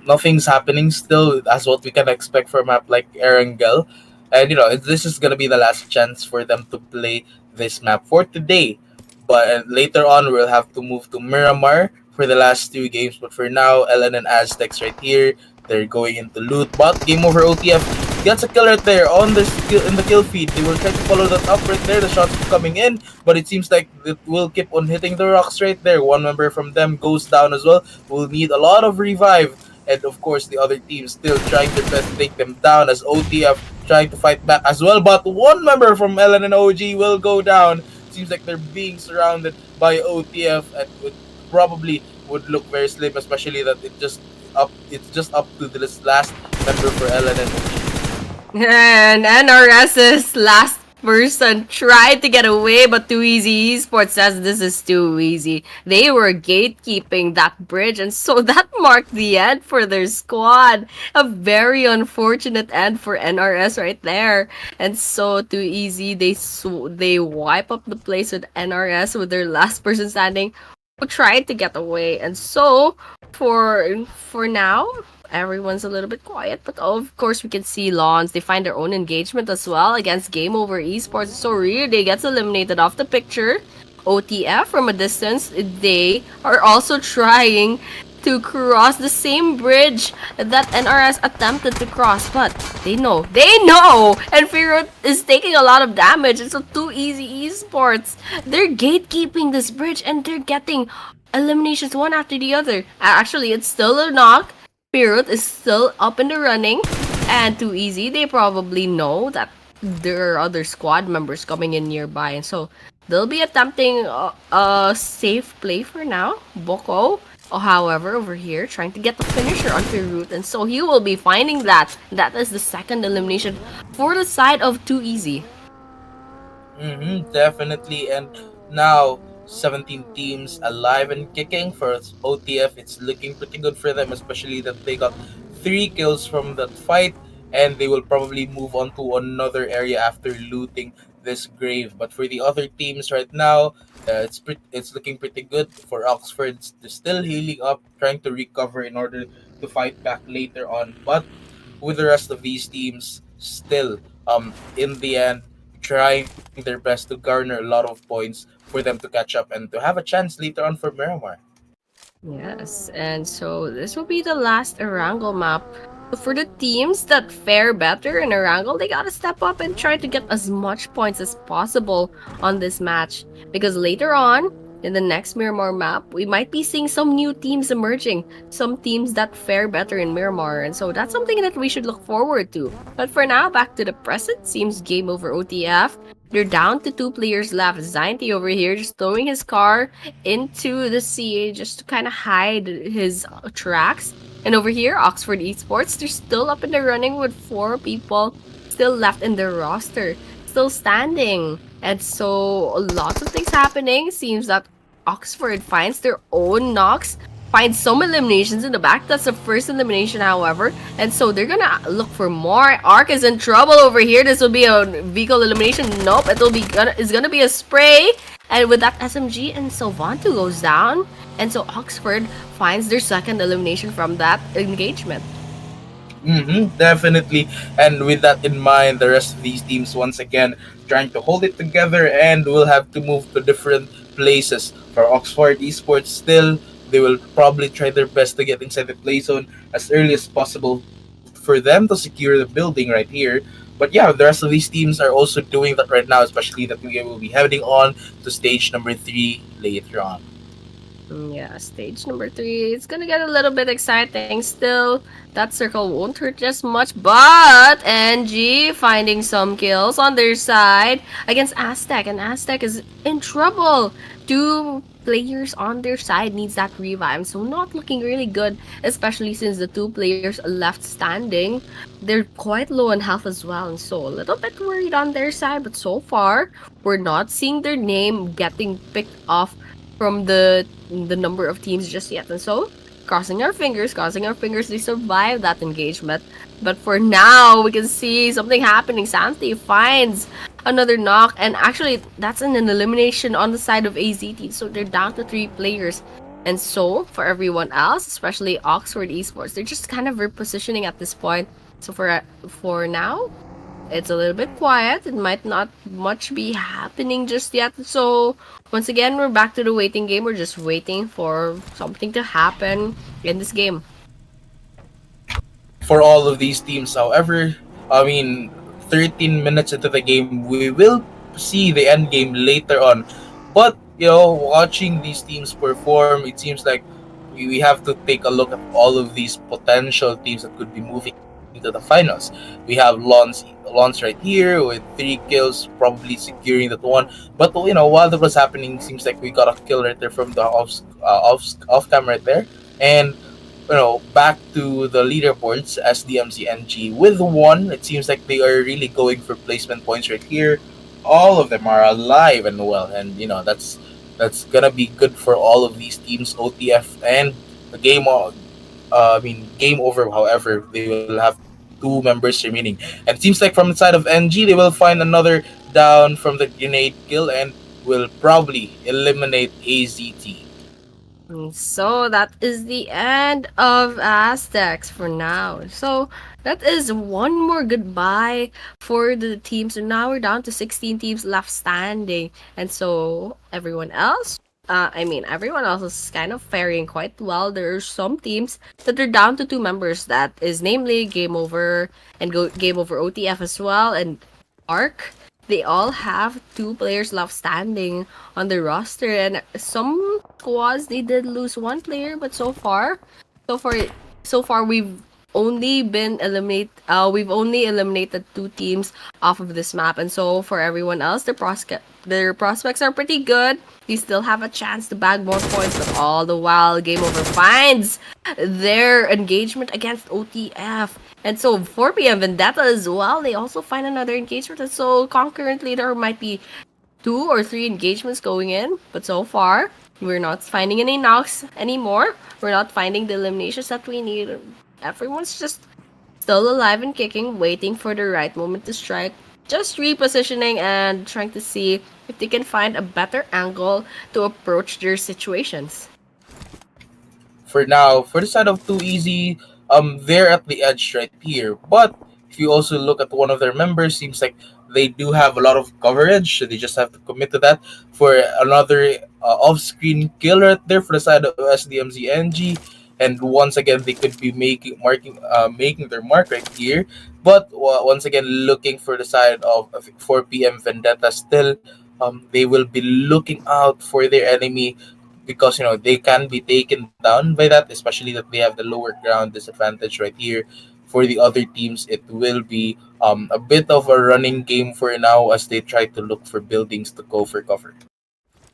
nothing's happening still as what we can expect from a map like Erangel. And this is gonna be the last chance for them to play this map for today. But later on we'll have to move to Miramar for the last two games. But for now, LN and Aztecs right here. They're going into loot. But Game Over OTF gets a kill right there on the in the kill feed. They will try to follow that up right there. The shots coming in, but it seems like it will keep on hitting the rocks right there. One member from them goes down as well. We'll need a lot of revive. And of course, the other team still trying their best to take them down as OTF trying to fight back as well. But one member from LN and OG will go down. Seems like they're being surrounded by OTF and would probably would look very slim, especially that it's just up to this last member for LN and OG. And NRS's last person tried to get away, but Too Easy Esports says this is too easy. They were gatekeeping that bridge, and so that marked the end for their squad. A very unfortunate end for NRS right there. And so Too Easy, they wipe up the place with NRS with their last person standing who tried to get away. And so for now, everyone's a little bit quiet, but of course we can see Lawns. They find their own engagement as well against Game Over Esports. So they gets eliminated off the picture. OTF from a distance, they are also trying to cross the same bridge that NRS attempted to cross, but they know, and Firut is taking a lot of damage. It's a too easy esports. They're gatekeeping this bridge and they're getting eliminations one after the other. Actually, it's still a knock. Firut is still up in the running, and too easy. They probably know that there are other squad members coming in nearby, and so they'll be attempting a safe play for now. Boko, however, over here trying to get the finisher on Firut, and so he will be finding that. That is the second elimination for the side of Too Easy. Definitely. And now 17 teams alive and kicking for OTF. It's looking pretty good for them, especially that they got 3 kills from that fight, and they will probably move on to another area after looting this grave. But for the other teams right now, it's looking pretty good for Oxford. They're still healing up, trying to recover in order to fight back later on. But with the rest of these teams, still in the end trying their best to garner a lot of points for them to catch up and to have a chance later on for Miramar. Yes, and so this will be the last Erangel map. For the teams that fare better in Erangel, they gotta step up and try to get as much points as possible on this match. Because later on, in the next Miramar map, we might be seeing some new teams emerging. Some teams that fare better in Miramar, and so that's something that we should look forward to. But for now, back to the present, seems game over OTF. They're down to 2 players left. Zainti over here just throwing his car into the sea just to kind of hide his tracks. And over here, Oxford Esports, they're still up in the running with 4 people still left in their roster, still standing. And so, lots of things happening. Seems that Oxford finds their own knocks, finds some eliminations in the back. That's the first elimination, however. And so, they're gonna look for more. Arc is in trouble over here. This will be a vehicle elimination. Nope, it's gonna be a spray. And with that SMG, and Sylvanto goes down. And so Oxford finds their second elimination from that engagement. Definitely. And with that in mind, the rest of these teams once again trying to hold it together and will have to move to different places. For Oxford Esports, still, they will probably try their best to get inside the play zone as early as possible for them to secure the building right here. But yeah, the rest of these teams are also doing that right now, especially that we will be heading on to stage number 3 later on. Yeah, stage number 3. It's gonna get a little bit exciting still. That circle won't hurt just much, but NG finding some kills on their side against Aztec, and Aztec is in trouble. 2 players on their side needs that revive, so not looking really good, especially since the 2 players left standing. They're quite low on health as well, and so a little bit worried on their side, but so far, we're not seeing their name getting picked off from the number of teams just yet. And so, crossing our fingers, they survive that engagement. But for now, we can see something happening. Santi finds another knock, and actually, that's an elimination on the side of AZT. So they're down to 3 players. And so, for everyone else, especially Oxford Esports, they're just kind of repositioning at this point. So for now, it's a little bit quiet. It might not much be happening just yet. So, once again, we're back to the waiting game. We're just waiting for something to happen in this game. For all of these teams, however, I mean, 13 minutes into the game, we will see the end game later on. But, watching these teams perform, it seems like we have to take a look at all of these potential teams that could be moving to the finals. We have Lons right here with 3 kills, probably securing that one. But while that was happening, seems like we got a kill right there from the off cam right there, and back to the leaderboards as DMCNG with 1. It seems like they are really going for placement points right here. All of them are alive and well, and that's gonna be good for all of these teams. OTF and the game. Game over. However, they will have 2 members remaining, and it seems like from the side of NG, they will find another down from the grenade kill and will probably eliminate AZT. So that is the end of Aztecs for now. So that is one more goodbye for the teams. So now we're down to 16 teams left standing. And so everyone else, I mean, everyone else is kind of faring quite well. There are some teams that are down to two members. That is namely Game Over and Game Over OTF as well, and Arc. They all have two players left standing on the roster, and some squads they did lose one player, but so far, so far we've only eliminated two teams off of this map, and so for everyone else, their prospects are pretty good. They still have a chance to bag more points, but all the while, Game Over finds their engagement against OTF. And so 4 p.m. Vendetta as well, they also find another engagement. And so concurrently, there might be two or three engagements going in. But so far, we're not finding any knocks anymore. We're not finding the eliminations that we need. Everyone's just still alive and kicking, waiting for the right moment to strike. Just repositioning and trying to see if they can find a better angle to approach their situations. For now, for the side of Too Easy, they're at the edge right here. But if you also look at one of their members, seems like they do have a lot of coverage. So they just have to commit to that for another off-screen kill right there for the side of SDMZNG. And once again, they could be making their mark right here. But once again, looking for the side of 4 p.m. Vendetta still, they will be looking out for their enemy because they can be taken down by that, especially that they have the lower ground disadvantage right here. For the other teams, it will be a bit of a running game for now as they try to look for buildings to go for cover.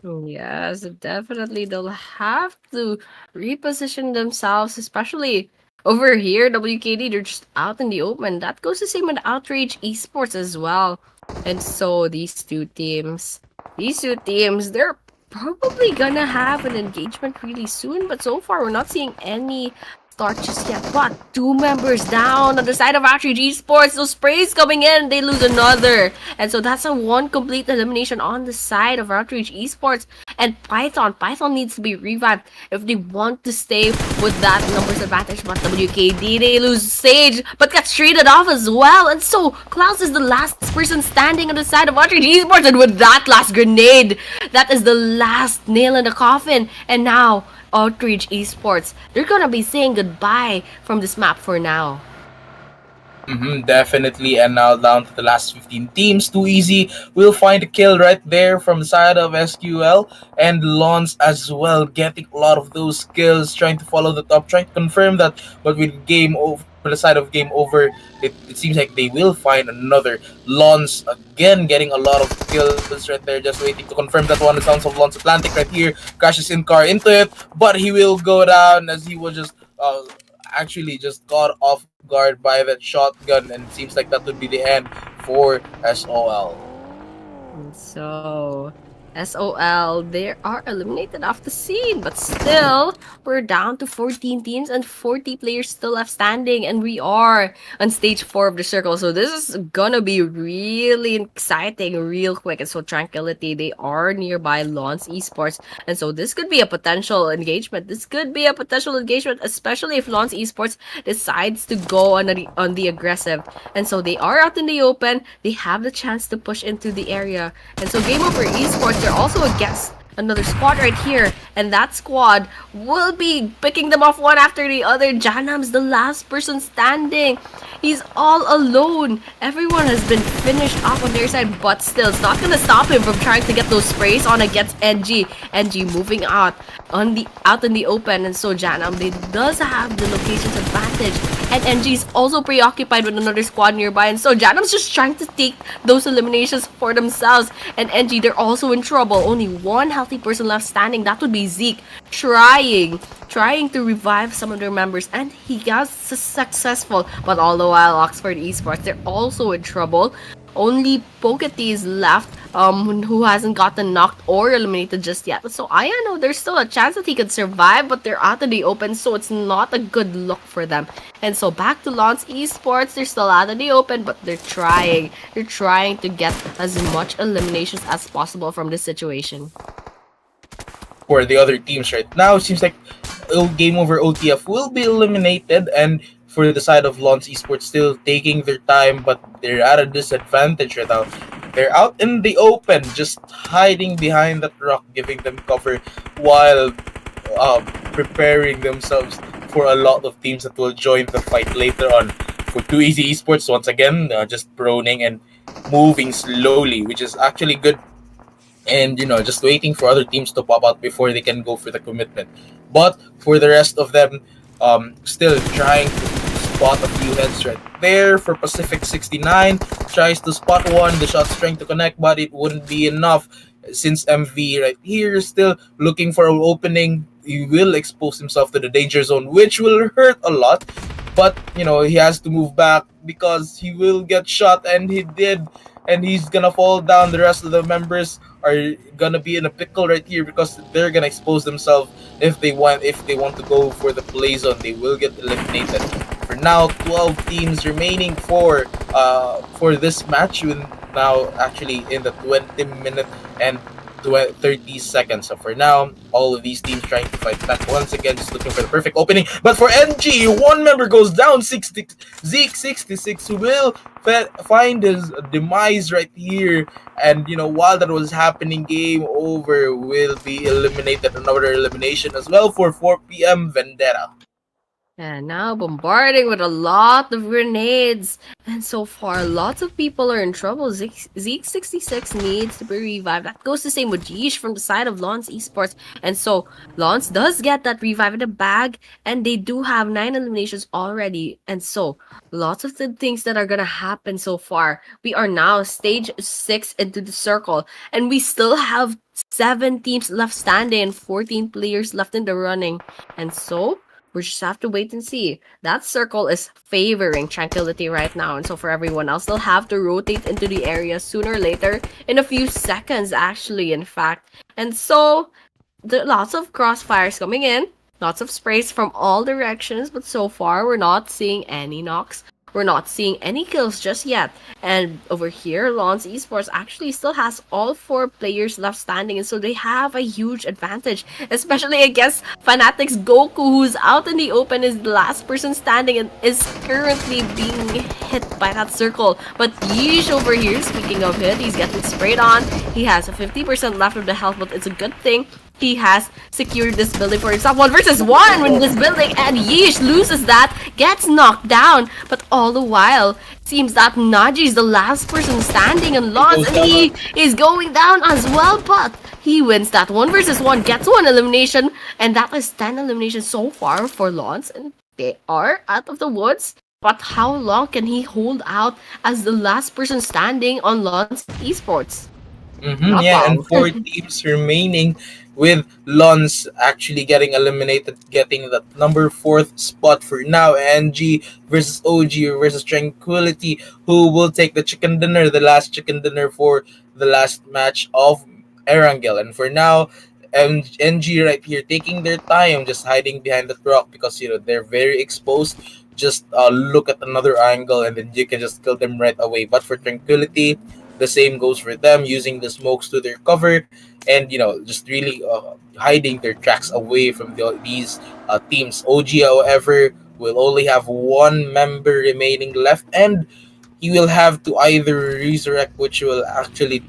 Yes, definitely. They'll have to reposition themselves, especially over here. WKD, they're just out in the open. That goes the same with Outrage Esports as well. And so these two teams, they're probably gonna have an engagement really soon. But so far, we're not seeing any start just yet. But two members down on the side of Outrage Esports. Those sprays coming in, they lose another. And so that's a one complete elimination on the side of Outrage Esports. And Python needs to be revived if they want to stay with that numbers advantage. But WKD, they lose Sage, but gets traded off as well. And so Klaus is the last person standing on the side of Outrage Esports. And with that last grenade, that is the last nail in the coffin. And now Outreach Esports, they're gonna be saying goodbye from this map for now. Definitely. And now down to the last 15 teams. Too Easy will find a kill right there from the side of SQL. And Lons as well, getting a lot of those kills, trying to follow the top, trying to confirm that. But with game over, for the side of game over, it seems like they will find another. Lons again getting a lot of kills right there, just waiting to confirm that one. The sounds of Lons Atlantic right here. Crashes in car into it, but he will go down as he was just actually just caught off guard by that shotgun, and it seems like that would be the end for SOL. And so, SOL, they are eliminated off the scene, but still, we're down to 14 teams and 40 players still left standing, and we are on stage 4 of the circle. So, this is gonna be really exciting, real quick. And so, Tranquility, they are nearby Lons Esports, and so this could be a potential engagement. This could be a potential engagement, especially if Lons Esports decides to go on the aggressive. And so, they are out in the open, they have the chance to push into the area. And so, Game Over Esports, they're also against another squad right here, and that squad will be picking them off one after the other. Janam's the last person standing. He's all alone. Everyone has been finished off on their side, but still, it's not gonna stop him from trying to get those sprays on against NG. NG moving out in the open, and so Janam, they does have the locations advantage. And NG is also preoccupied with another squad nearby, and so Janam's just trying to take those eliminations for themselves. And NG, they're also in trouble. Only one healthy person left standing. That would be Zeke, trying to revive some of their members, and he got successful. But all the while, Oxford Esports, they're also in trouble. Only Pokety is left, who hasn't gotten knocked or eliminated just yet. So I know there's still a chance that he could survive, but they're out in the open, so it's not a good look for them. And so back to Lons Esports, they're still out in the open, but they're trying. They're trying to get as much eliminations as possible from this situation. For the other teams right now, it seems like Game Over OTF will be eliminated, and for the side of Lons Esports, still taking their time, but they're at a disadvantage right now. they're out in the open, just hiding behind that rock, giving them cover while preparing themselves for a lot of teams that will join the fight later on. For Too Easy Esports, once again, just proning and moving slowly, which is actually good, and just waiting for other teams to pop out before they can go for the commitment. But for the rest of them, still trying to spot a few heads right there. For Pacific 69 tries to spot one, the shot's trying to connect, but it wouldn't be enough since MV right here is still looking for an opening. He will expose himself to the danger zone, which will hurt a lot, but he has to move back because he will get shot, and he did, and he's gonna fall down. The rest of the members are gonna be in a pickle right here because they're gonna expose themselves if they want to go for the play zone. They will get eliminated. For now, 12 teams remaining for this match. With now actually in the 20 minute and 30 seconds. So for now, all of these teams trying to fight back once again, just looking for the perfect opening. But for NG, one member goes down. Zeke 66 will find his demise right here. And while that was happening, game over will be eliminated. Another elimination as well for 4 p.m. Vendetta. And now bombarding with a lot of grenades. And so far, lots of people are in trouble. Zeke 66 needs to be revived. That goes the same with Yeesh from the side of Lance Esports. And so Lance does get that revive in the bag. And they do have 9 eliminations already. And so lots of the things that are gonna happen so far. We are now stage 6 into the circle. And we still have 7 teams left standing and 14 players left in the running. And so we just have to wait and see. That circle is favoring Tranquility right now. And so for everyone else, they'll have to rotate into the area sooner or later. In a few seconds, actually, in fact. And so, lots of crossfires coming in. Lots of sprays from all directions. But so far, we're not seeing any knocks. We're not seeing any kills just yet. And over here, Lance Esports actually still has all 4 players left standing. And so they have a huge advantage. Especially against Fnatic's Goku, who's out in the open, is the last person standing and is currently being hit by that circle. But Yeesh over here, speaking of hit, he's getting sprayed on. He has a 50% left of the health, but it's a good thing he has secured this building for himself. 1 versus 1 in this building, and Yeesh loses that, gets knocked down. But all the while, it seems that Naji is the last person standing on Lance, and he is going down as well. But he wins that 1 versus 1, gets 1 elimination, and that is 10 eliminations so far for Lance. And they are out of the woods. But how long can he hold out as the last person standing on Lance Esports? Not Yeah, long. and 4 teams remaining, with Lons actually getting eliminated, getting that number 4th spot for now. NG versus OG versus Tranquility, who will take the chicken dinner, the last chicken dinner for the last match of Erangel. And for now, NG right here taking their time, just hiding behind the rock because they're very exposed. Just look at another angle, and then you can just kill them right away. But for Tranquility, the same goes for them, using the smokes to their cover, and just really hiding their tracks away from these teams. OG, however, will only have 1 member remaining left, and he will have to either resurrect, which will actually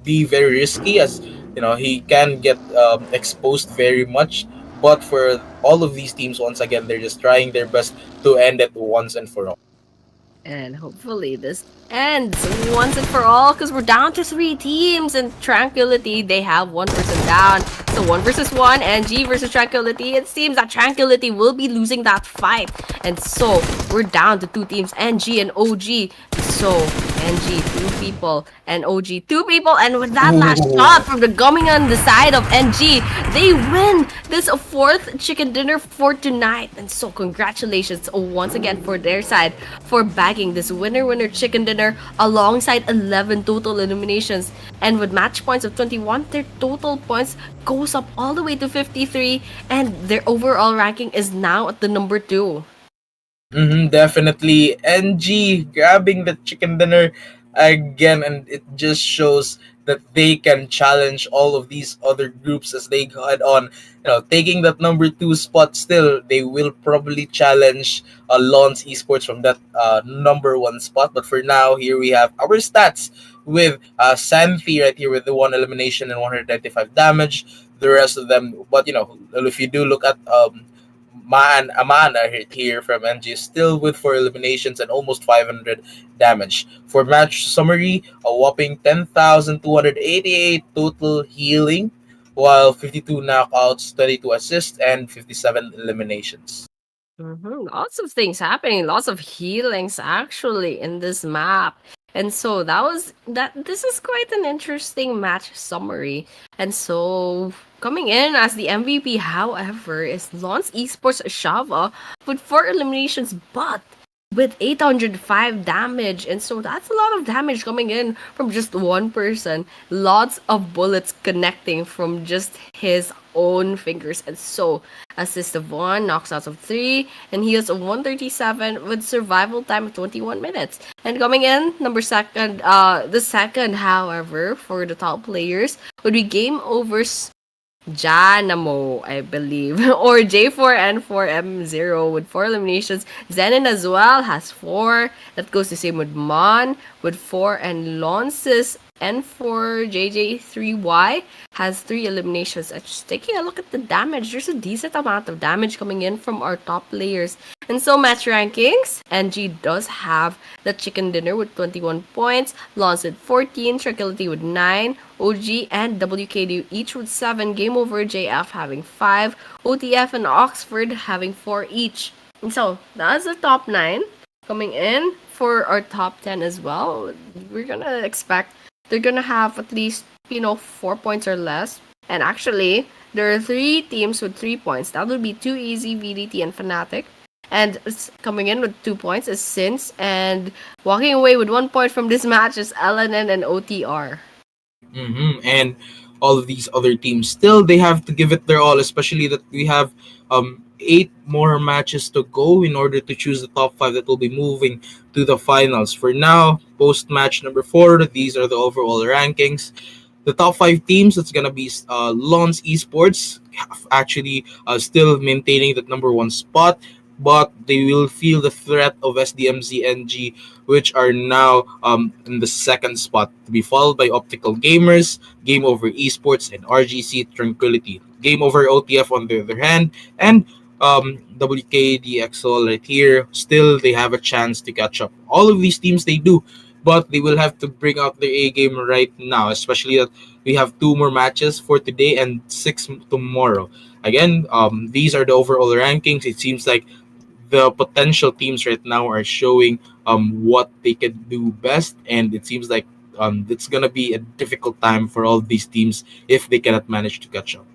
be very risky, as he can get exposed very much. But for all of these teams, once again, they're just trying their best to end it once and for all. And hopefully this ends once and for all, because we're down to 3 teams. And Tranquility, they have 1 person down. So 1 versus 1, NG versus Tranquility. It seems that Tranquility will be losing that fight. And so we're down to 2 teams, NG and OG. So NG, 2 people, and OG, 2 people. And with that last shot from the coming on the side of NG, they win this 4th chicken dinner for tonight. And so congratulations once again for their side for bagging this winner chicken dinner alongside 11 total eliminations. And with match points of 21, their total points goes up all the way to 53, and their overall ranking is now at the number 2. Definitely. NG grabbing the chicken dinner again, and it just shows that they can challenge all of these other groups as they head on. Taking that number two spot, still they will probably challenge Lons Esports from that number one spot. But for now, here we have our stats with Santhi right here with the one elimination and 195 damage. The rest of them, but if you do look at Amana here from NG, still with four eliminations and almost 500 damage. For match summary, a whopping 10,288 total healing, while 52 knockouts, 22 assists, and 57 eliminations. Lots of things happening, lots of healings actually in this map. And so that was that. This is quite an interesting match summary. And so coming in as the MVP, however, is Lons Esports Shava with four eliminations, but with 805 damage. And so that's a lot of damage coming in from just one person. Lots of bullets connecting from just his own fingers. And so assist of 1, knocks out of 3, and heals of 137 with survival time of 21 minutes. And coming in, the second, however, for the top players would be Game Over's Janamo, I believe, or J4N4M0 with 4 eliminations. Zenon as well has 4. That goes the same with Mon with 4, and Lonsis N4JJ3Y has 3 eliminations. And just taking a look at the damage, there's a decent amount of damage coming in from our top players. And so match rankings, NG does have the chicken dinner with 21 points, Lons with 14, Tranquility with 9, OG and WKD each with 7, Game Over JF having 5, OTF and Oxford having 4 each. And so that's the top 9 coming in for our top 10 as well. We're gonna expect they're gonna have at least 4 points or less. And actually, there are 3 teams with 3 points. That would be Too Easy, VDT, and Fnatic. And coming in with 2 points is Sins, and walking away with 1 point from this match is LNN and OTR. And all of these other teams still they have to give it their all, especially that we have 8 more matches to go in order to choose the top 5 that will be moving to the finals. For now, post match number 4, these are the overall rankings. The top 5 teams, that's gonna be Lons Esports, actually still maintaining that number 1 spot, but they will feel the threat of SDMZNG, which are now in the second spot, to be followed by Optical Gamers, Game Over Esports, and RGC Tranquility. Game Over OTF on the other hand, and WKDXL right here, still they have a chance to catch up. All of these teams they do, but they will have to bring out their A game right now, especially that we have 2 more matches for today and 6 tomorrow. Again, these are the overall rankings. It seems like the potential teams right now are showing what they can do best, and it seems like it's gonna be a difficult time for all these teams if they cannot manage to catch up.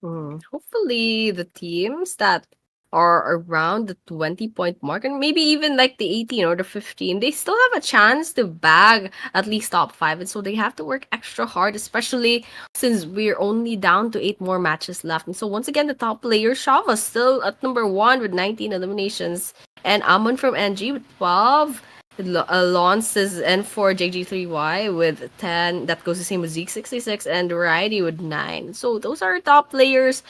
Hopefully, the teams that are around the 20-point mark and maybe even like the 18 or the 15, they still have a chance to bag at least top 5. And so they have to work extra hard, especially since we're only down to 8 more matches left. And so once again, the top player, Shava, still at number 1 with 19 eliminations. And Amon from NG with 12. Lance is N4JG3Y with 10. That goes the same with Zeke66 and Variety with 9. So those are top players.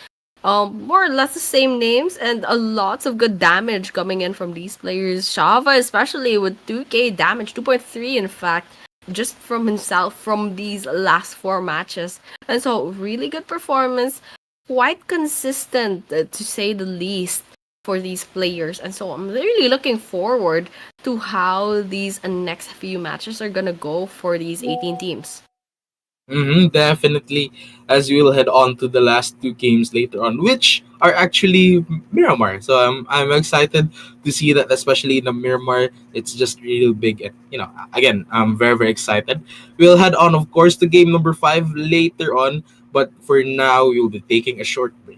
More or less the same names and a lots of good damage coming in from these players. Shava especially with 2k damage, 2.3 in fact, just from himself from these last 4 matches. And so really good performance, quite consistent to say the least for these players. And so I'm really looking forward to how these next few matches are gonna go for these 18 teams. Definitely, as we will head on to the last 2 games later on, which are actually Miramar. So I'm excited to see that, especially in the Miramar. It's just real big. And, again, I'm very, very excited. We'll head on, of course, to game number 5 later on. But for now, we will be taking a short break.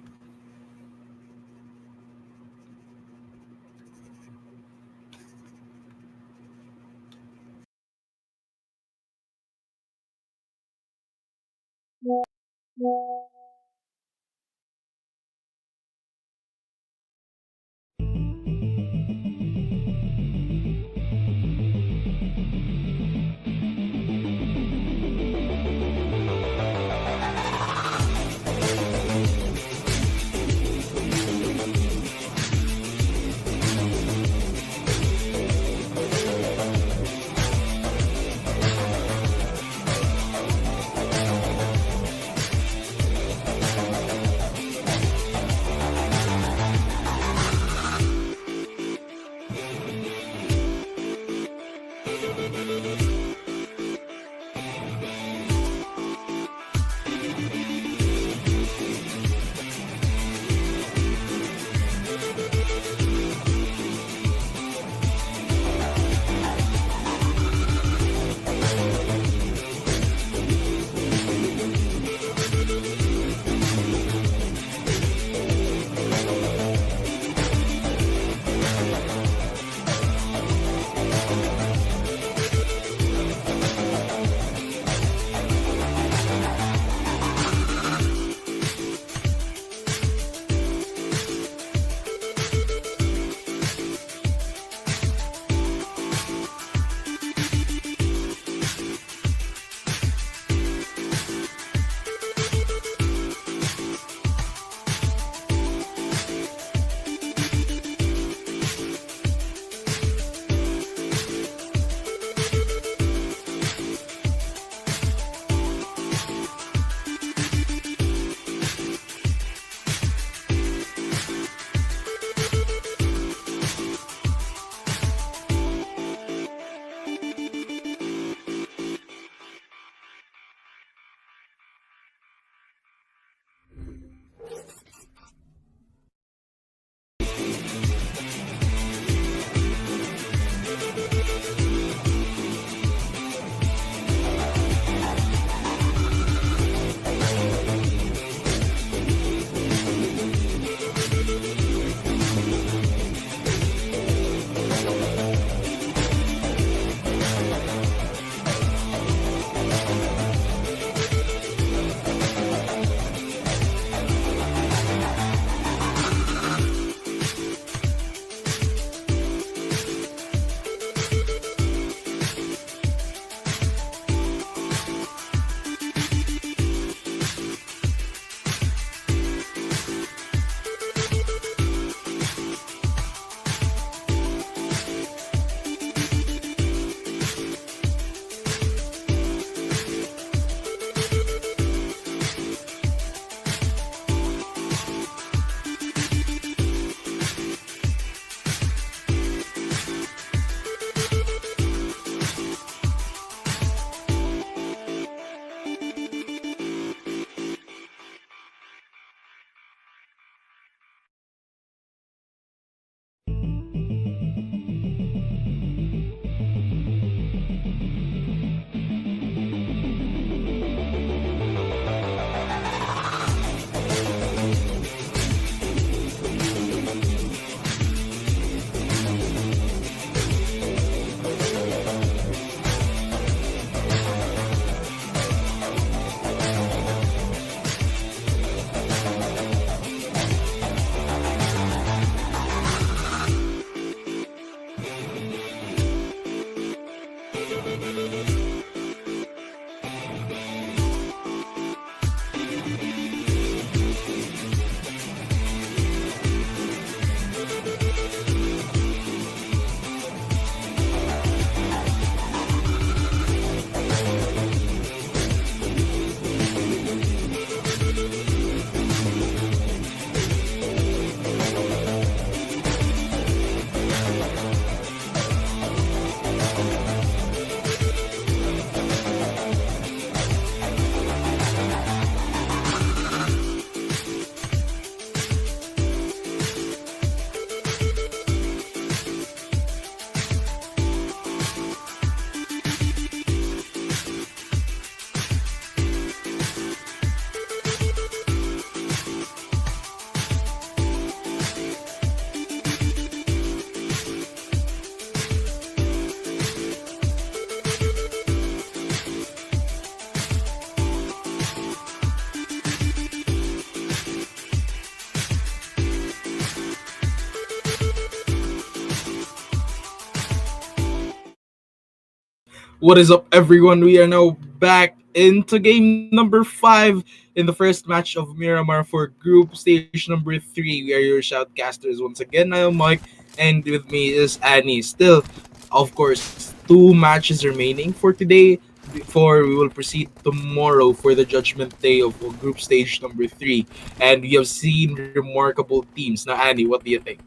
What is up, everyone? We are now back into game number 5 in the first match of Miramar for group stage number 3. We are your shoutcasters once again. I am Mike, and with me is Annie. Still, of course, 2 matches remaining for today before we will proceed tomorrow for the judgment day of group stage number 3. And we have seen remarkable teams. Now, Annie, what do you think?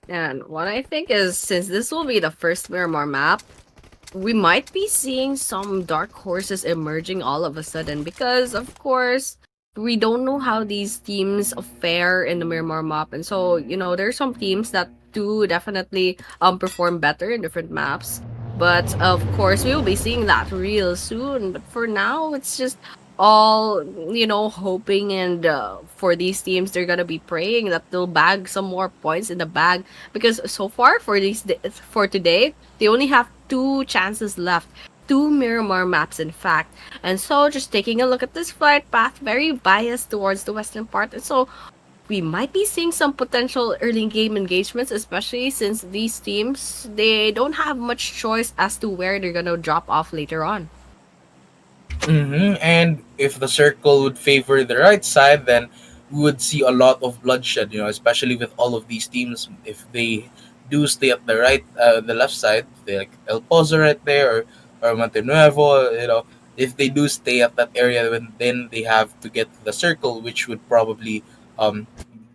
And what I think is, since this will be the first Miramar map, we might be seeing some dark horses emerging all of a sudden because, of course, we don't know how these teams fare in the Miramar map. And so, there's some teams that do definitely perform better in different maps. But of course, we will be seeing that real soon. But for now, it's just all, hoping and for these teams, they're gonna be praying that they'll bag some more points in the bag because so far for today they only have two chances left. Two Miramar maps, in fact. And so, just taking a look at this flight path, very biased towards the western part. And so, we might be seeing some potential early game engagements, especially since these teams, they don't have much choice as to where they're gonna drop off later on. And if the circle would favor the right side, then we would see a lot of bloodshed. Especially with all of these teams, if they do stay at the left side, they like El Pozo right there, or Monte Nuevo. If they do stay at that area, then they have to get to the circle, which would probably um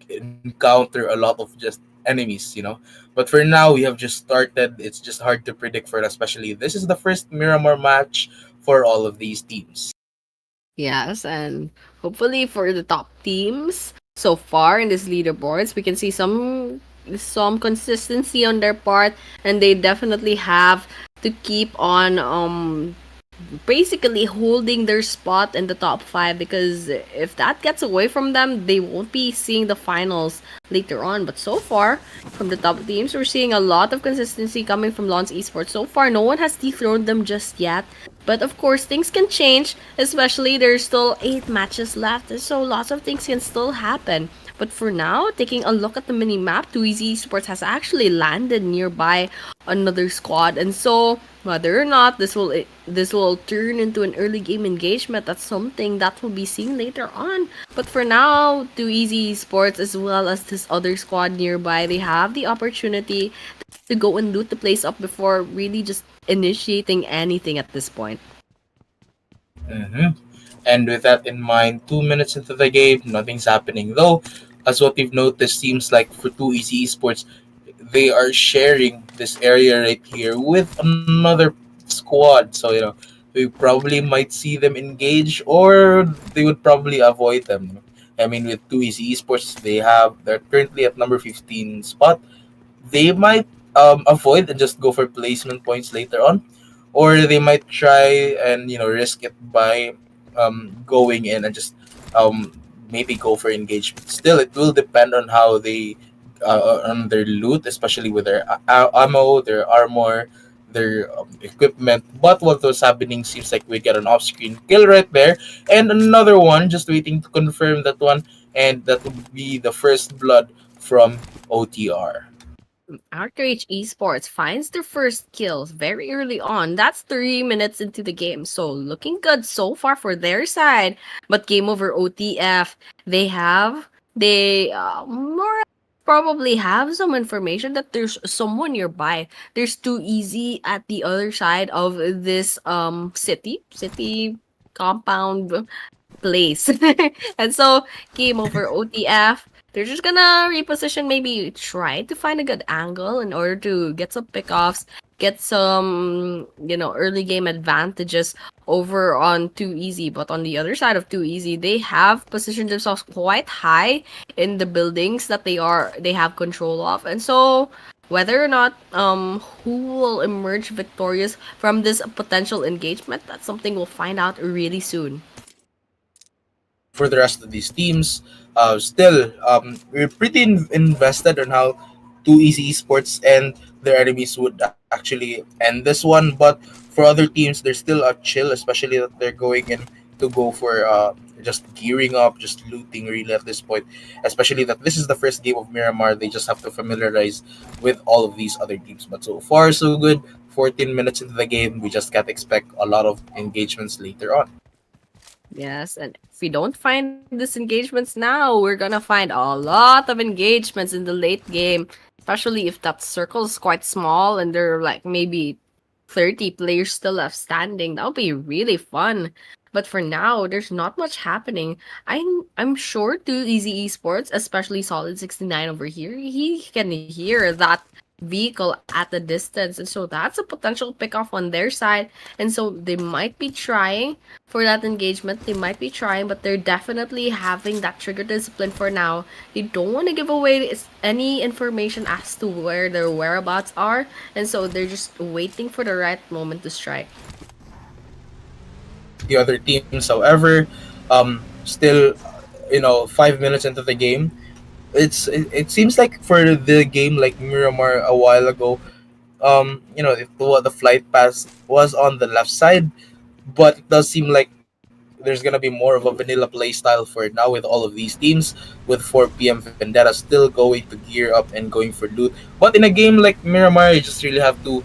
encounter a lot of just enemies. But for now, we have just started. It's just hard to predict for us, especially this is the first Miramar match for all of these teams. Yes, and hopefully for the top teams so far in this leaderboards, we can see some consistency on their part, and they definitely have to keep on basically holding their spot in the top five because if that gets away from them, they won't be seeing the finals later on. But so far, from the top teams, we're seeing a lot of consistency coming from Lons Esports. So far, no one has dethroned them just yet. But of course, things can change, especially there's still 8 matches left, so lots of things can still happen. But for now, taking a look at the mini map, Too Easy Esports has actually landed nearby another squad, and so whether or not this will turn into an early game engagement, that's something that we'll be seeing later on. But for now, Too Easy Esports as well as this other squad nearby, they have the opportunity to go and loot the place up before really just initiating anything at this point. hmm And with that in mind, 2 minutes into the game, nothing's happening. Though, as what we've noticed, seems like for Too Easy Esports, they are sharing this area right here with another squad. So, we probably might see them engage or they would probably avoid them. I mean, with Too Easy Esports, they're currently at number 15 spot. They might avoid and just go for placement points later on, or they might try and risk it by going in and just um, maybe go for engagement. Still, it will depend on how they on their loot, especially with their ammo, their armor, their equipment. But what was happening seems like we get an off-screen kill right there, and another one just waiting to confirm that one, and that would be the first blood from OTR. Outrage Esports finds their first kills very early on. That's 3 minutes into the game. So looking good so far for their side. But game over OTF. They more probably have some information that there's someone nearby. There's Too Easy at the other side of this city compound place. And so game over OTF. They're just gonna reposition, maybe try to find a good angle in order to get some pickoffs, get some, early game advantages over on Too Easy. But on the other side of Too Easy, they have positioned themselves quite high in the buildings that they have control of. And so whether or not who will emerge victorious from this potential engagement, that's something we'll find out really soon. For the rest of these teams, still, we're pretty invested on how Too Easy Esports and their enemies would actually end this one. But for other teams, there's still a chill, especially that they're going in to go for just gearing up, just looting really at this point. Especially that this is the first game of Miramar, they just have to familiarize with all of these other teams. But so far, so good. 14 minutes into the game, we just can't expect a lot of engagements later on. Yes, and if we don't find disengagements now, we're gonna find a lot of engagements in the late game, especially if that circle is quite small and there are like maybe 30 players still left standing. That would be really fun. But for now, there's not much happening. I'm sure Too Easy Esports, especially Solid 69 over here, he can hear that vehicle at a distance. And so that's a potential pick off on their side. And so they might be trying for that engagement. They might be trying, but they're definitely having that trigger discipline for now. They don't want to give away any information as to where their whereabouts are. And so they're just waiting for the right moment to strike. The other teams, however, still, 5 minutes into the game, it seems like for the game like Miramar a while ago, the flight path was on the left side, but it does seem like there's gonna be more of a vanilla play style for now with all of these teams, with 4 p.m. Vendetta still going to gear up and going for loot. But in a game like Miramar, you just really have to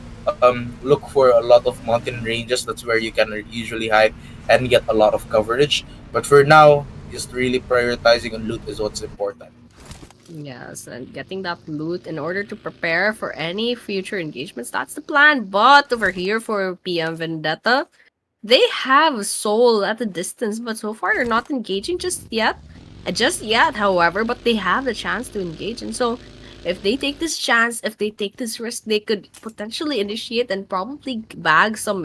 look for a lot of mountain ranges. That's where you can usually hide and get a lot of coverage. But for now, just really prioritizing on loot is what's important. Yes, and getting that loot in order to prepare for any future engagements. That's the plan. But over here for PM Vendetta, they have Soul at a distance, but so far they're not engaging just yet. Just yet, however, but they have the chance to engage. And so if they take this chance, if they take this risk, they could potentially initiate and probably bag some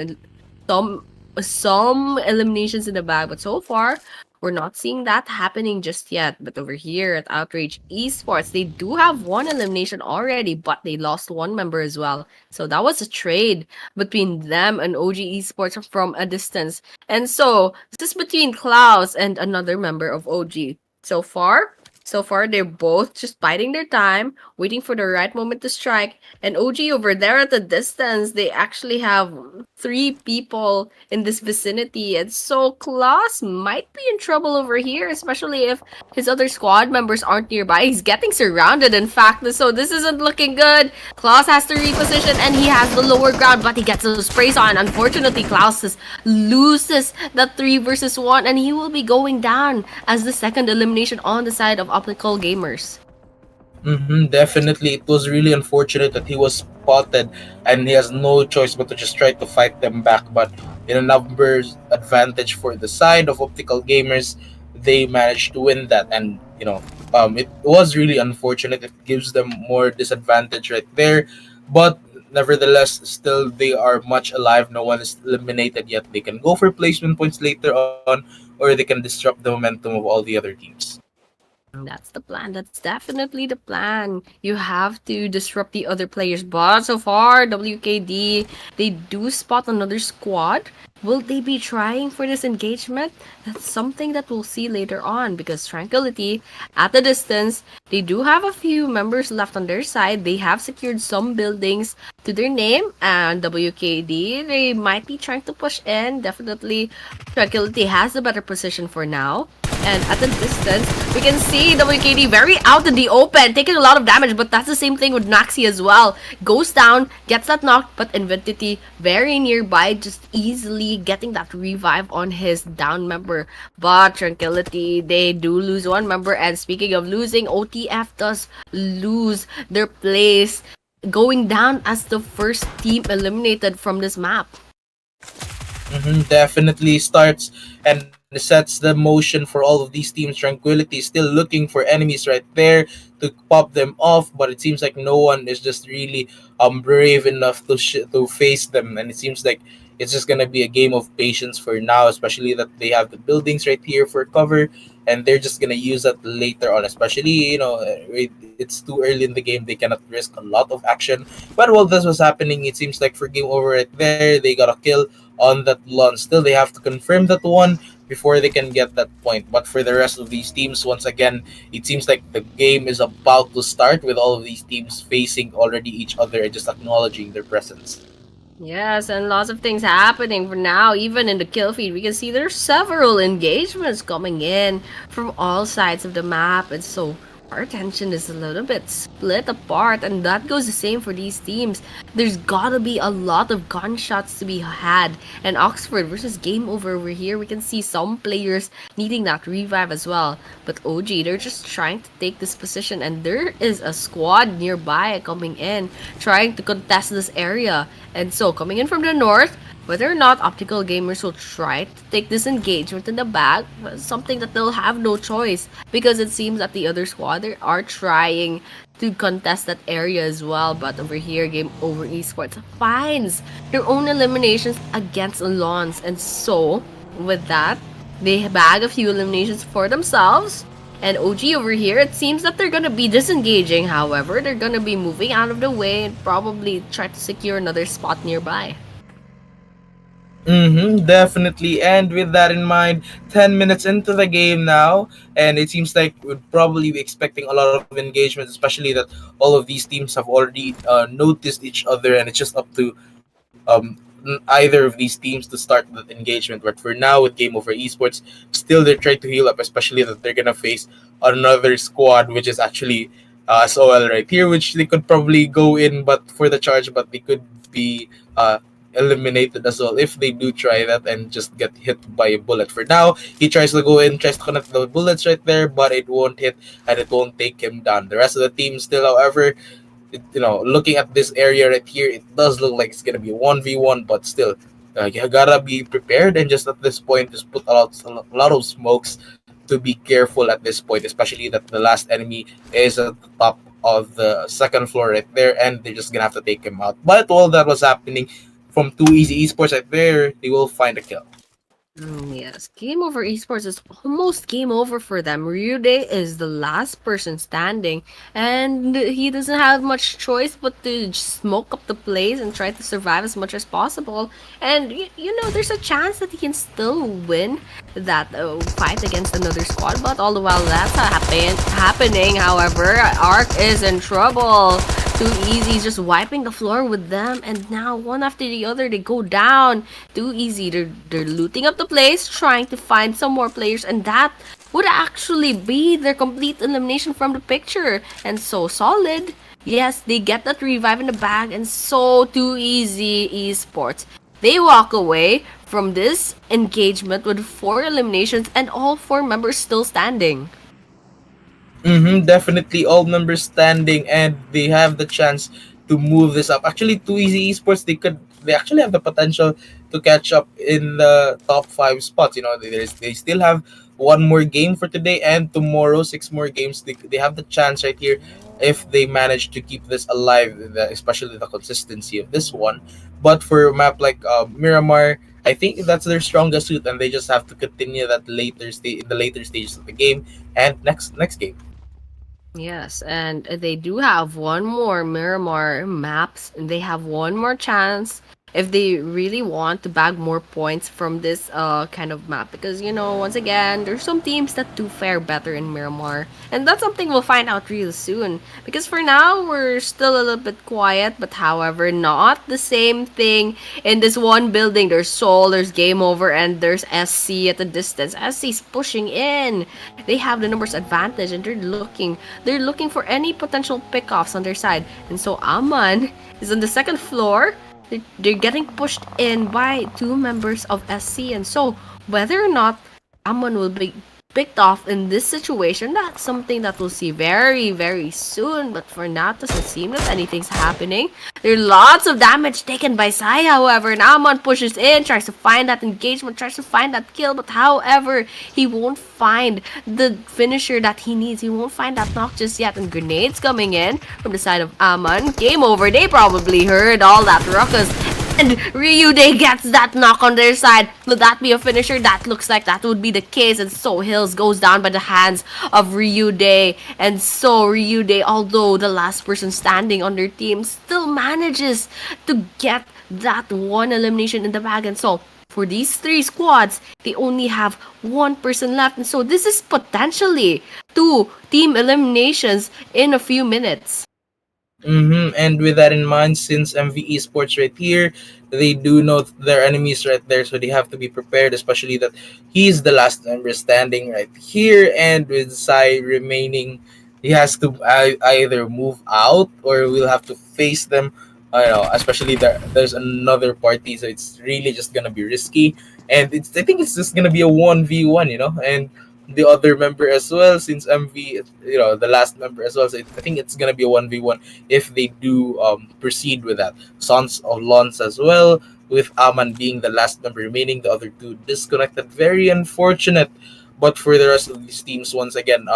some eliminations in the bag. But so far, we're not seeing that happening just yet. But over here at Outrage Esports, they do have one elimination already, but they lost one member as well. So that was a trade between them and OG Esports from a distance. And so this is between Klaus and another member of OG. So far, they're both just biding their time, waiting for the right moment to strike. And OG over there at the distance, they actually have three people in this vicinity. And so Klaus might be in trouble over here, especially if his other squad members aren't nearby. He's getting surrounded, in fact. So this isn't looking good. Klaus has to reposition and he has the lower ground, but he gets those sprays on. Unfortunately, Klaus loses that 3 versus 1 and he will be going down as the second elimination on the side of Optical Gamers. Definitely, it was really unfortunate that he was spotted, and he has no choice but to just try to fight them back. But in a numbers advantage for the side of Optical Gamers, they managed to win that, and it was really unfortunate. It gives them more disadvantage right there, but nevertheless, still they are much alive. No one is eliminated yet. They can go for placement points later on, or they can disrupt the momentum of all the other teams. That's the plan. That's definitely the plan. You have to disrupt the other players. But so far, WKD, they do spot another squad. Will they be trying for this engagement? That's something that we'll see later on because Tranquility, at the distance, they do have a few members left on their side. They have secured some buildings to their name, and WKD, they might be trying to push in. Definitely, Tranquility has a better position for now. And at the distance, we can see WKD very out in the open, taking a lot of damage, but that's the same thing with Naxi as well. Goes down, gets that knocked, but Inventivity very nearby, just easily getting that revive on his down member. But Tranquility, they do lose one member, and speaking of losing, OTF does lose their place, going down as the first team eliminated from this map. Definitely starts and sets the motion for all of these teams. Tranquility is still looking for enemies right there to pop them off, but it seems like no one is just really brave enough to face them, and it seems like it's just gonna be a game of patience for now, especially that they have the buildings right here for cover, and they're just gonna use that later on. Especially it's too early in the game; they cannot risk a lot of action. But while this was happening, it seems like for game over right there, they got a kill on that launch. Still, they have to confirm that one before they can get that point. But for the rest of these teams, once again, it seems like the game is about to start with all of these teams facing already each other and just acknowledging their presence. Yes, and lots of things happening for now. Even in the kill feed, we can see there's several engagements coming in from all sides of the map. And so our attention is a little bit split apart, and that goes the same for these teams. There's gotta be a lot of gunshots to be had. And Oxford versus Game over here, we can see some players needing that revive as well. But OG, they're just trying to take this position, and there is a squad nearby coming in, trying to contest this area. And so, coming in from the north, Whether or not optical gamers will try to take this engagement in the bag was something that they'll have no choice because it seems that the other squad they are trying to contest that area as well. But over here, Game Over Esports finds their own eliminations against Lons, and so with that, they bag a few eliminations for themselves. And OG over here, it seems that they're gonna be disengaging. However, they're gonna be moving out of the way and probably try to secure another spot nearby. Definitely. And with that in mind, 10 minutes into the game now, and it seems like we'd probably be expecting a lot of engagement, especially that all of these teams have already noticed each other, and it's just up to either of these teams to start that engagement. But for now, with Game Over Esports, still they're trying to heal up, especially that they're gonna face another squad, which is actually SOL right here, which they could probably go in, but for the charge, but they could be eliminated as well if they do try that and just get hit by a bullet. For now, he tries to go in, tries to connect the bullets right there, but it won't hit and it won't take him down. The rest of the team still, however, looking at this area right here, it does look like it's gonna be a 1v1, but still, you gotta be prepared and just at this point, just put a lot of smokes to be careful at this point, especially that the last enemy is at the top of the second floor right there, and they're just gonna have to take him out. But while that was happening, from Too Easy Esports right there, they will find a kill. Yes, Game Over Esports is almost game over for them. Ryude is the last person standing, and he doesn't have much choice but to just smoke up the place and try to survive as much as possible. And there's a chance that he can still win that fight against another squad. But all the while that's happening, however, Ark is in trouble. Too Easy just wiping the floor with them, and now one after the other they go down. Too Easy, they're looting up the place, trying to find some more players, and that would actually be their complete elimination from the picture. And so Solid, yes, they get that revive in the bag, and so Too Easy Esports. They walk away from this engagement with 4 eliminations and all 4 members still standing. Definitely all members standing, and they have the chance to move this up. Actually, Too Easy Esports, they actually have the potential to catch up in the top 5 spots. They still have one more game for today and tomorrow, 6 more games. They have the chance right here if they manage to keep this alive, especially the consistency of this one. But for a map like Miramar, I think that's their strongest suit, and they just have to continue that in the later stages of the game and next game. Yes, and they do have one more Miramar maps, and they have one more chance if they really want to bag more points from this kind of map, because once again there's some teams that do fare better in Miramar, and that's something we'll find out real soon, because for now we're still a little bit quiet. But however, not the same thing in this one building. There's Soul, there's Game Over, and there's SC at a distance. SC's pushing in. They have the numbers advantage, and they're looking for any potential pickoffs on their side. And so Aman is on the second floor. They're getting pushed in by 2 members of SC, and so whether or not Aman will be picked off in this situation, that's something that we'll see very, very soon. But for now, it doesn't seem that anything's happening. There's lots of damage taken by Sai, however, and Amon pushes in, tries to find that engagement, tries to find that kill, but however, he won't find the finisher that he needs. He won't find that knock just yet, and grenades coming in from the side of Amon. Game over. They probably heard all that ruckus. And Ryude gets that knock on their side. Will that be a finisher? That looks like that would be the case. And so Hills goes down by the hands of Ryude. And so Ryude, although the last person standing on their team, still manages to get that one elimination in the bag. And so for these 3 squads, they only have 1 person left. And so this is potentially 2 team eliminations in a few minutes. And with that in mind, since MVE Sports right here, they do know their enemies right there, so they have to be prepared, especially that he's the last member standing right here, and with Sai remaining, he has to either move out or we'll have to face them. I don't know, especially there's another party, so it's really just gonna be risky, and I think it's just gonna be a 1v1, and the other member as well, since MV, the last member as well. So I think it's gonna be a 1v1 if they do proceed with that. Sons of Lons as well, with Aman being the last member remaining, the other two disconnected. Very unfortunate. But for the rest of these teams, once again,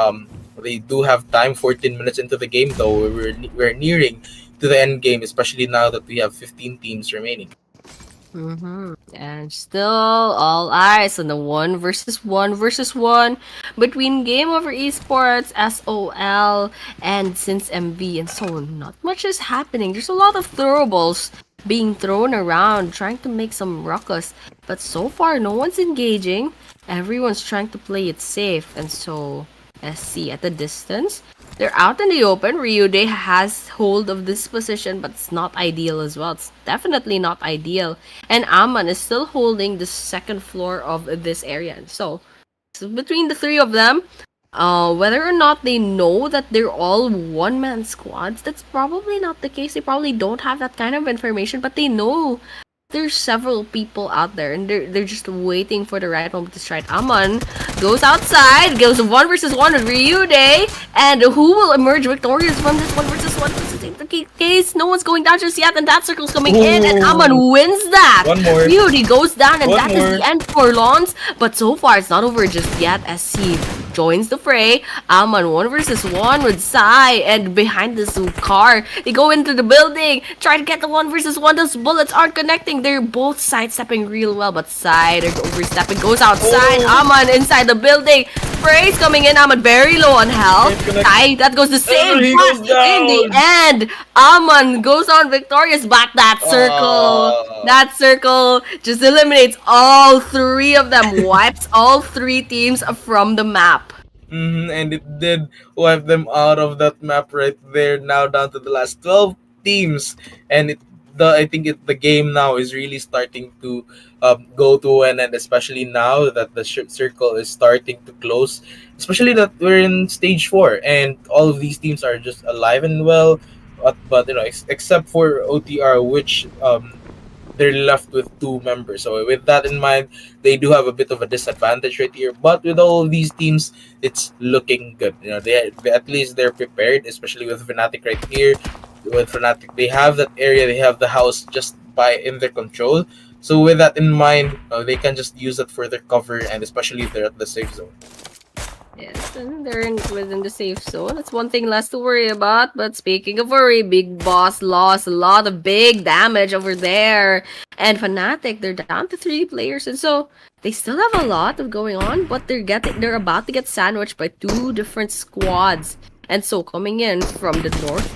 they do have time. 14 minutes into the game, though, we're nearing to the end game, especially now that we have 15 teams remaining. And still all eyes on the one versus one between Game Over Esports, SOL, and Since MV, and so not much is happening. There's a lot of throwables being thrown around, trying to make some ruckus, but so far no one's engaging. Everyone's trying to play it safe, and so SC at the distance. They're out in the open. Ryude has hold of this position, but it's not ideal as well. It's definitely not ideal. And Aman is still holding the second floor of this area. So between the three of them, whether or not they know that they're all one-man squads, that's probably not the case. They probably don't have that kind of information, but they know there's several people out there, and they're just waiting for the right moment to strike. Aman goes outside, goes one versus one with Ryude, and who will emerge victorious from this one versus one? This is the case. No one's going down just yet, and that circle's coming in, and Aman wins that. One more. Ryude goes down, and One that more. is the end for Lons. But so far, it's not over just yet as he joins the fray. Aman one versus one with Sai, and behind this car, they go into the building, try to get the one versus one. Those bullets aren't connecting. They're both sidestepping real well, but Sai, they're overstepping, goes outside. Aman inside the building. Fray's coming in. Aman very low on health. Sai, that goes the same. He But goes down. in the end, Aman goes on victorious. But that circle just eliminates all three of them, wipes all three teams from the map. And it did wipe them out of that map right there. Now down to the last 12 teams, and I think the game now is really starting to go to an end, especially now that the circle is starting to close. Especially that we're in stage 4, and all of these teams are just alive and well. But except for OTR, which they're left with 2 members. So with that in mind, they do have a bit of a disadvantage right here. But with all of these teams, it's looking good. They at least they're prepared, especially with Fnatic right here. With Fnatic, they have that area, they have the house just by in their control. So with that in mind, they can just use it for their cover, and especially if they're at the safe zone. Yes, and they're within the safe zone. That's one thing less to worry about. But speaking of worry, Big Boss lost a lot of big damage over there. And Fnatic, they're down to 3 players, and so they still have a lot of going on. But they're about to get sandwiched by 2 different squads. And so coming in from the north,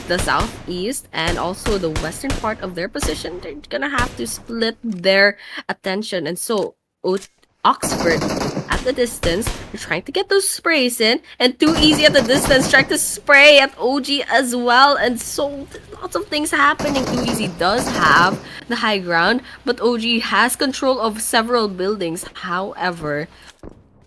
the southeast, and also the western part of their position, they're gonna have to split their attention. And so Oxford at the distance, they're trying to get those sprays in, and Too Easy at the distance trying to spray at OG as well. And so lots of things happening. Too Easy does have the high ground, but OG has control of several buildings. However,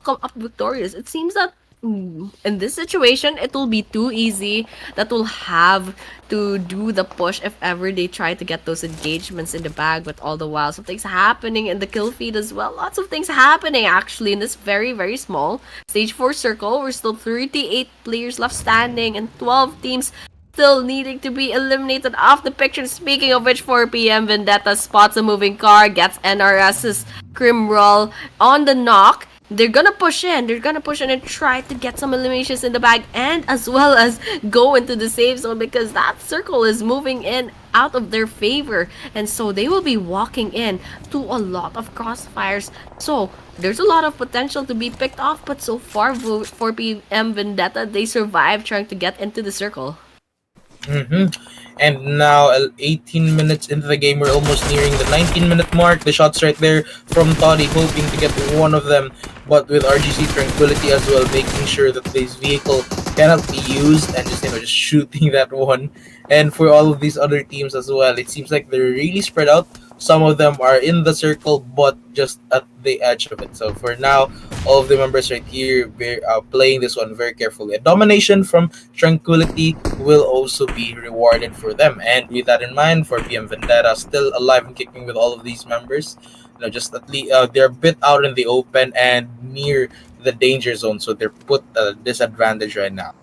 come up victorious. It seems that in this situation, it will be Too Easy that will have to do the push if ever they try to get those engagements in the bag. But all the while, something's happening in the kill feed as well. Lots of things happening actually in this very, very small stage 4 circle. We're still 38 players left standing, and 12 teams still needing to be eliminated off the picture. Speaking of which, 4 p.m. Vendetta spots a moving car, gets NRS's Crim Roll on the knock. They're gonna push in and try to get some eliminations in the bag, and as well as go into the safe zone, because that circle is moving in out of their favor, and so they will be walking in to a lot of crossfires. So there's a lot of potential to be picked off, but so far 4 p.m. Vendetta, they survived trying to get into the circle. And now 18 minutes into the game, we're almost nearing the 19-minute mark. The shots right there from Toddy, hoping to get one of them, but with RGC Tranquility as well, making sure that this vehicle cannot be used, and just shooting that one. And for all of these other teams as well, it seems like they're really spread out. Some of them are in the circle, but just at the edge of it. So for now, all of the members right here, we're playing this one very carefully. A domination from Tranquility will also be rewarded for them. And with that in mind, for PM Vendetta still alive and kicking with all of these members. just at least they're a bit out in the open and near the danger zone, so they're put at a disadvantage right now.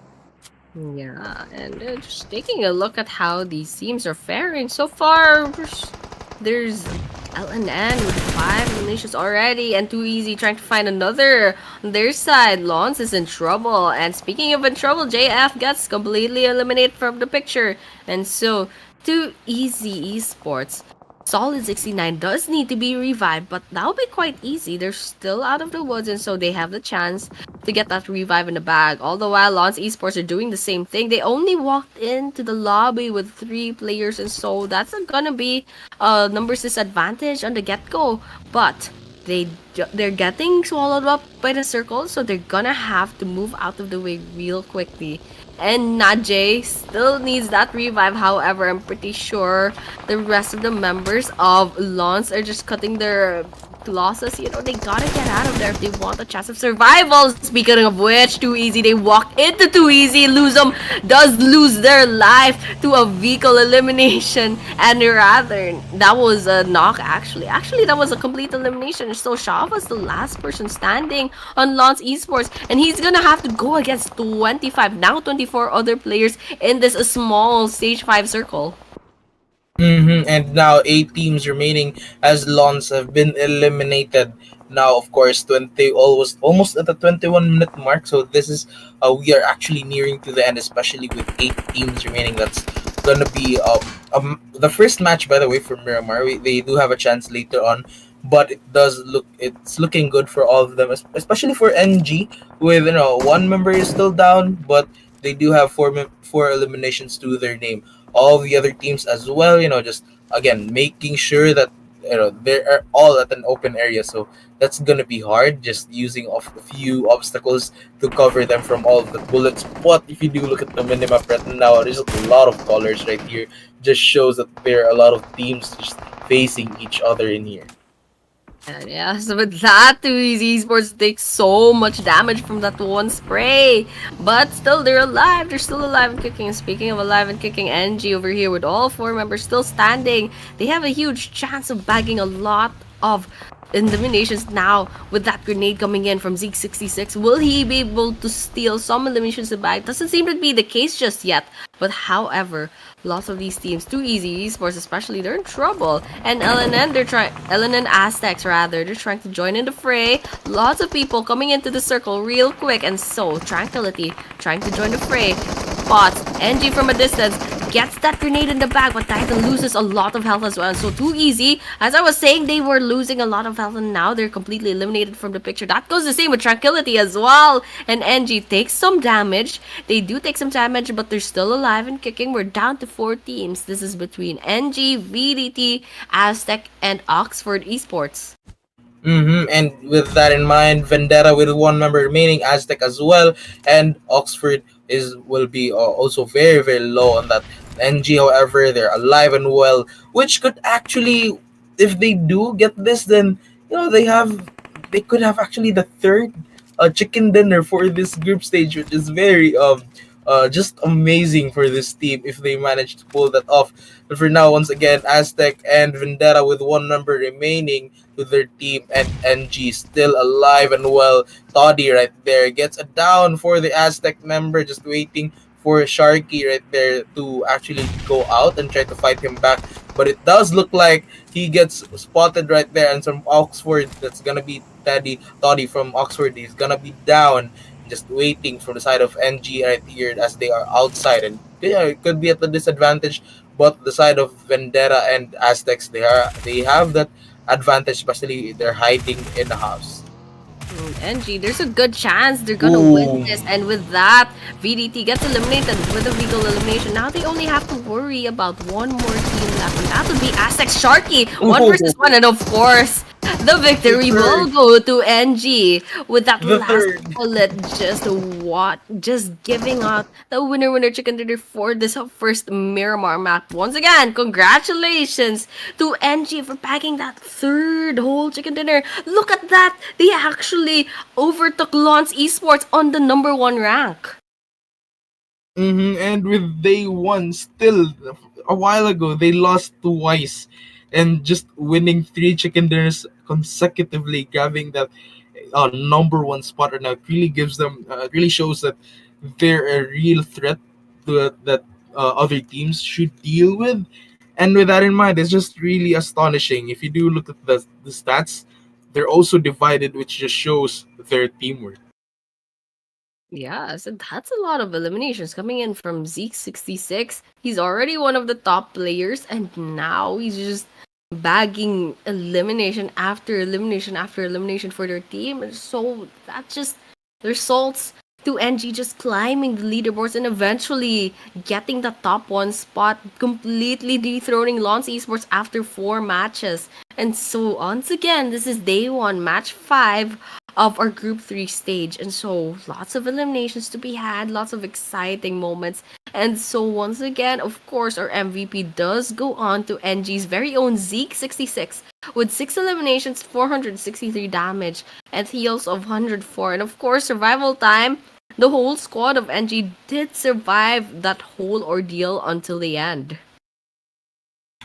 Yeah, and just taking a look at how these teams are faring so far, there's LNN with 5 eliminations already, and Too Easy trying to find another on their side. Lawns is in trouble, and speaking of in trouble, JF gets completely eliminated from the picture, and so Too Easy Esports. Solid 69 does need to be revived, but that'll be quite easy. They're still out of the woods, and so they have the chance to get that revive in the bag. All the while, Lance Esports are doing the same thing. They only walked into the lobby with 3 players, and so that's gonna be a numbers disadvantage on the get go. But they're getting swallowed up by the circle, so they're gonna have to move out of the way real quickly. And Najee still needs that revive. However, I'm pretty sure the rest of the members of Lance are just cutting their losses. They gotta get out of there if they want a chance of survival. Speaking of which, Too Easy, they walk into Too Easy, lose them, does lose their life to a vehicle elimination. And rather, that was a knock actually. Actually, that was a complete elimination. So Shava's the last person standing on Lance Esports, and he's gonna have to go against 25, now 24 other players in this small stage 5 circle. And now 8 teams remaining as Lons have been eliminated. Now, of course, 20 almost at the 21-minute mark. So this is we are actually nearing to the end, especially with 8 teams remaining. That's gonna be the first match, by the way, for Miramar. They do have a chance later on, but it's looking good for all of them, especially for NG, with one member is still down, but they do have four eliminations to their name. All the other teams as well, just again making sure that they are all at an open area, so that's gonna be hard, just using of a few obstacles to cover them from all of the bullets. But if you do look at the minimap right now, there's a lot of colors right here, just shows that there are a lot of teams just facing each other in here. And yeah, so with that, Too Easy Esports takes so much damage from that one spray. But still, they're alive. They're still alive and kicking. And speaking of alive and kicking, NG over here with all 4 members still standing. They have a huge chance of bagging a lot of eliminations now with that grenade coming in from Zeke66. Will he be able to steal some eliminations back? Doesn't seem to be the case just yet. But however, lots of these teams, Too Easy Esports especially, they're in trouble. And LNN, LNN Aztecs rather, they're trying to join in the fray. Lots of people coming into the circle real quick, and so Tranquility trying to join the fray. Spots NG from a distance, gets that grenade in the back, but Titan loses a lot of health as well. So Too Easy, as I was saying, they were losing a lot of health, and now they're completely eliminated from the picture. That goes the same with Tranquility as well. And NG takes some damage. They do take some damage, but they're still alive and kicking. We're down to 4 teams. This is between NG, VDT, Aztec, and Oxford Esports. And with that in mind, Vendetta with one member remaining, Aztec as well, and Oxford is will be also very very low on that. NG, however, they're alive and well, which could actually, if they do get this, then they could have actually the third chicken dinner for this group stage, which is very just amazing for this team if they manage to pull that off. But for now, once again, Aztec and Vendetta with one member remaining to their team, and NG still alive and well. Toddy right there gets a down for the Aztec member, just waiting for Sharky right there to actually go out and try to fight him back. But it does look like he gets spotted right there, and from Oxford, that's gonna be Toddy from Oxford. He's gonna be down, just waiting from the side of NG right here as they are outside, and yeah, it could be at the disadvantage. But the side of Vendetta and Aztecs, they have that advantage, especially they're hiding in the house. NG, there's a good chance they're gonna win Ooh. this, and with that, VDT gets eliminated with a legal elimination. Now they only have to worry about one more team left, and that would be Aztec Sharky, 1 versus 1, and of course, the The victory will third. go to NG with that The last third. bullet. Just giving out the winner chicken dinner for this first Miramar map. Once again, congratulations to NG for packing that third whole chicken dinner. Look at that! They actually overtook Lance Esports on the number 1 rank. And with day one, still a while ago, they lost twice. and just winning three chicken dinners consecutively, grabbing that number one spot right now. It really gives them, really shows that they're a real threat that other teams should deal with. And with that in mind, it's just really astonishing. If you do look at the stats, they're also divided, which just shows their teamwork. Yeah, so that's a lot of eliminations coming in from Zeke 66. He's already one of the top players, and now he's just bagging elimination after elimination after elimination for their team. And so that just results to NG just climbing the leaderboards and eventually getting the top one spot, completely dethroning Lons Esports after 4 matches. And so once again, this is day one, match 5 of our group 3 stage. And so lots of eliminations to be had, lots of exciting moments. And so once again, of course, our MVP does go on to NG's very own Zeke 66 with 6 eliminations, 463 damage, and heals of 104. And of course, survival time. The whole squad of NG did survive that whole ordeal until the end.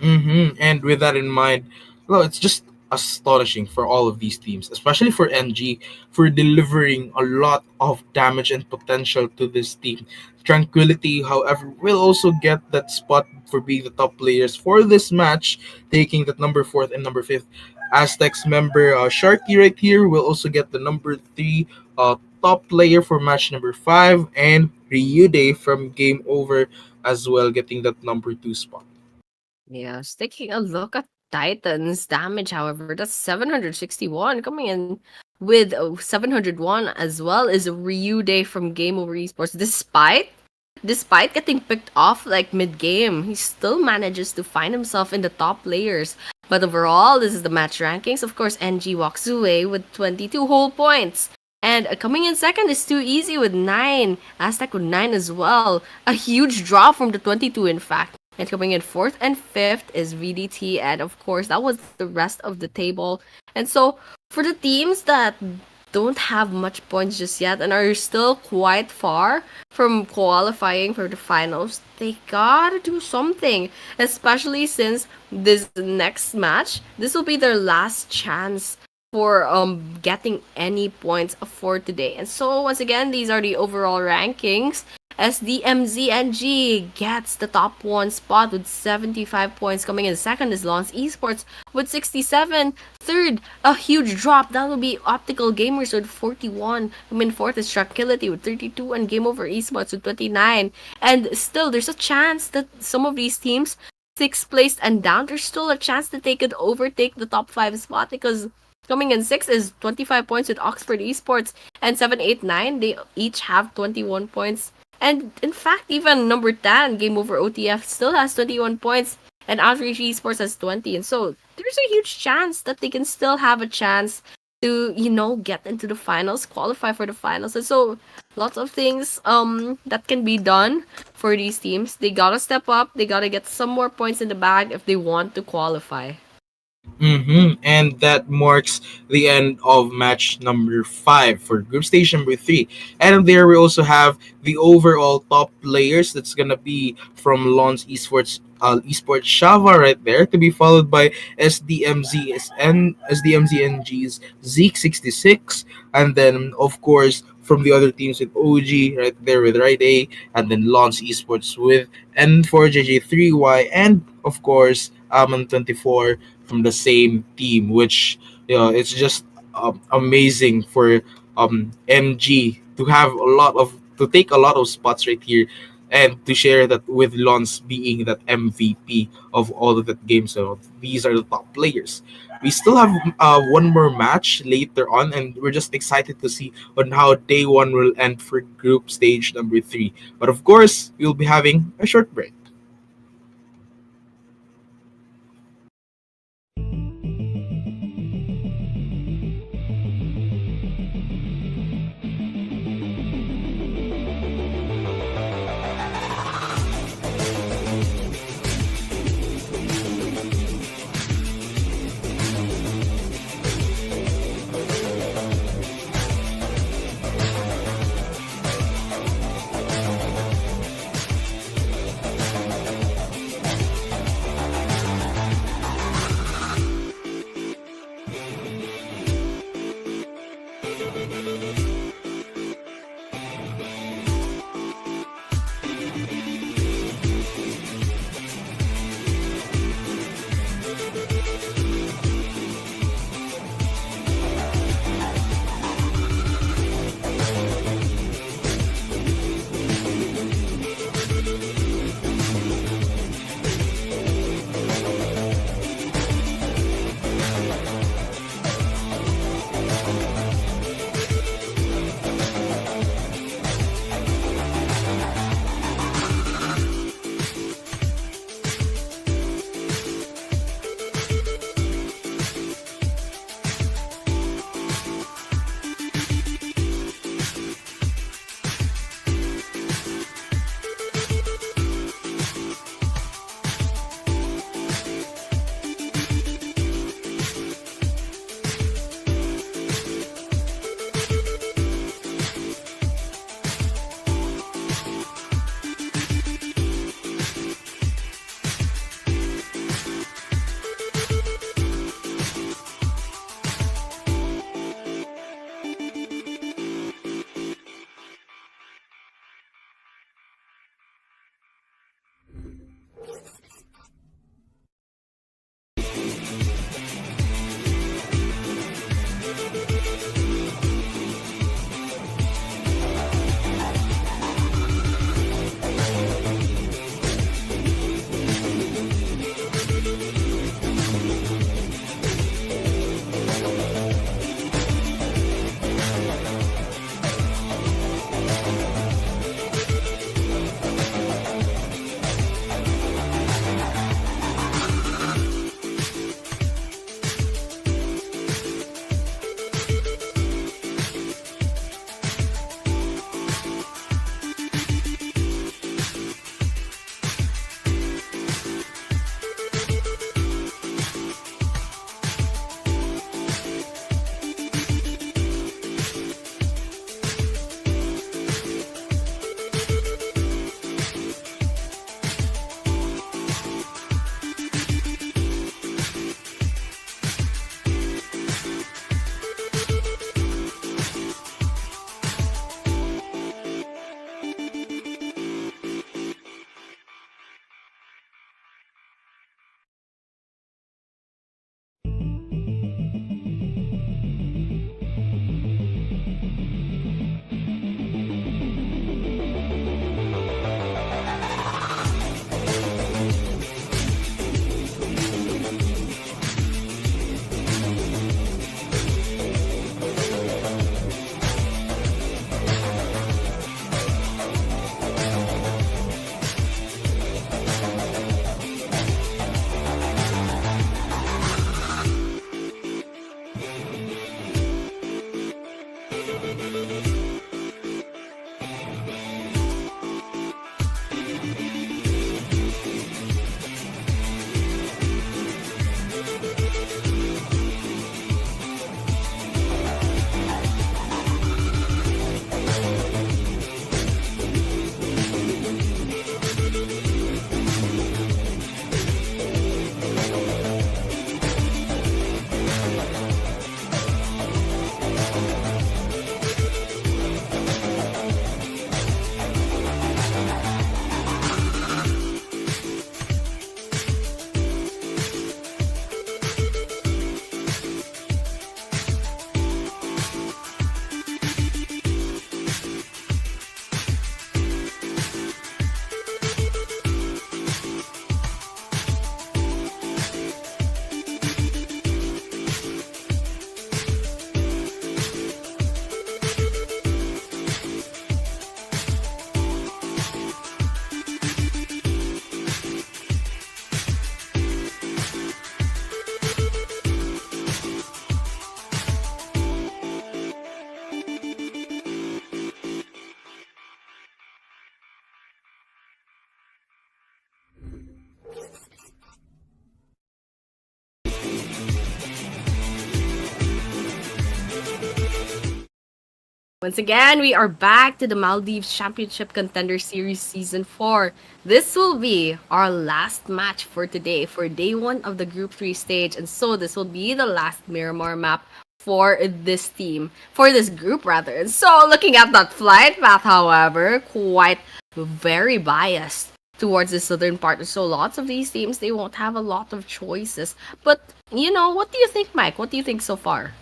And with that in mind, well, it's just astonishing for all of these teams, especially for NG, for delivering a lot of damage and potential to this team. Tranquility, however, will also get that spot for being the top players for this match, taking that number fourth and number fifth. Aztecs member Sharky right here will also get the number three top player for match number 5, and Ryude from Game Over as well getting that number 2 spot. Yes, taking a look at Titan's damage, however, that's 761 coming in with 701 as well is Ryu Day from Game Over Esports. Despite getting picked off like mid game, he still manages to find himself in the top players. But overall, this is the match rankings. Of course, NG walks away with 22 whole points. And coming in second is Too Easy with 9. Aztec with 9 as well. A huge drop from the 22, in fact. And coming in fourth and fifth is VDT. And of course, that was the rest of the table. And so, for the teams that don't have much points just yet and are still quite far from qualifying for the finals, they gotta do something. Especially since this next match, this will be their last chance for getting any points for today. And so once again, these are the overall rankings. SDMZNG gets the top one spot with 75 points. Coming in second is Lons Esports with 67. Third, a huge drop. That will be Optical Gamers with 41. Coming in fourth is Tranquility with 32 and Game Over Esports with 29. And still, there's a chance that some of these teams, sixth place and down, there's still a chance that they could overtake the top 5 spot because coming in 6 is 25 points with Oxford Esports, and 7, 8, 9, they each have 21 points. And in fact, even number 10, Game Over OTF, still has 21 points, and Outreach Esports has 20. And so there's a huge chance that they can still have a chance to, get into the finals, qualify for the finals. And so lots of things that can be done for these teams. They gotta step up, they gotta get some more points in the bag if they want to qualify. And that marks the end of match number 5 for group stage number 3. And there we also have the overall top players. That's gonna be from Lons Esports, Esports Shava right there, to be followed by SDMZNG's Zeke 66, and then of course from the other teams with OG right there with Right A, and then Lons Esports with N4JJ3Y, and of course Amon 24 from the same team, which it's just amazing for MG to have a lot of to take a lot of spots right here and to share that with Lons being that MVP of all of that game. So these are the top players. We still have one more match later on, and we're just excited to see on how day one will end for group stage number 3. But of course, we'll be having a short break. Once again, we are back to the Maldives Championship Contender Series Season 4. This will be our last match for today, for day 1 of the Group 3 stage. And so this will be the last Miramar map for this team, for this group rather. And so looking at that flight path, however, quite very biased towards the southern part. So lots of these teams, they won't have a lot of choices. But, what do you think, Mike? What do you think so far?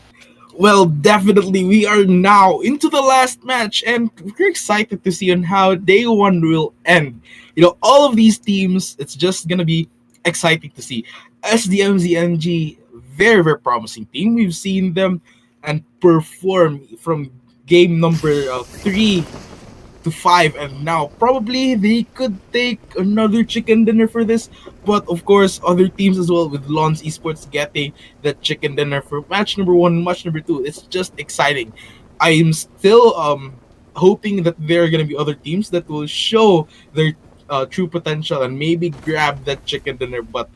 Well, definitely, we are now into the last match, and we're excited to see on how day one will end. All of these teams, it's just gonna be exciting to see. SDMZNG, very, very promising team. We've seen them and perform from game number 3 to 5, and now probably they could take another chicken dinner for this. But of course, other teams as well, with Lons Esports getting that chicken dinner for match number 1, match number 2. It's just exciting. I am still hoping that there are gonna be other teams that will show their true potential and maybe grab that chicken dinner. But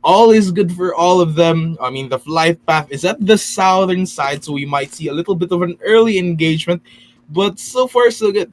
all is good for all of them. I mean, the flight path is at the southern side, so we might see a little bit of an early engagement. But so far, so good.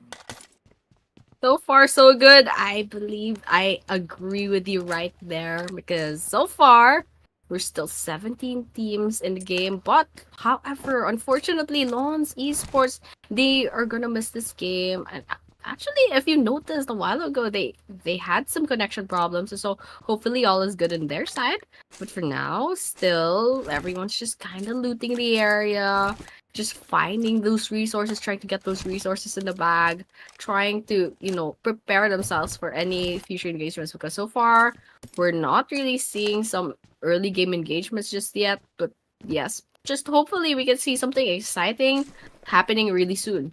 So far, so good. I believe I agree with you right there because so far, we're still 17 teams in the game. But, however, unfortunately, Lons Esports, they are gonna miss this game. And actually, if you noticed a while ago, they had some connection problems. So hopefully all is good on their side. But for now, still, everyone's just kind of looting the area, just finding those resources, trying to get those resources in the bag, trying to, prepare themselves for any future engagements. Because so far, we're not really seeing some early game engagements just yet. But yes, just hopefully we can see something exciting happening really soon.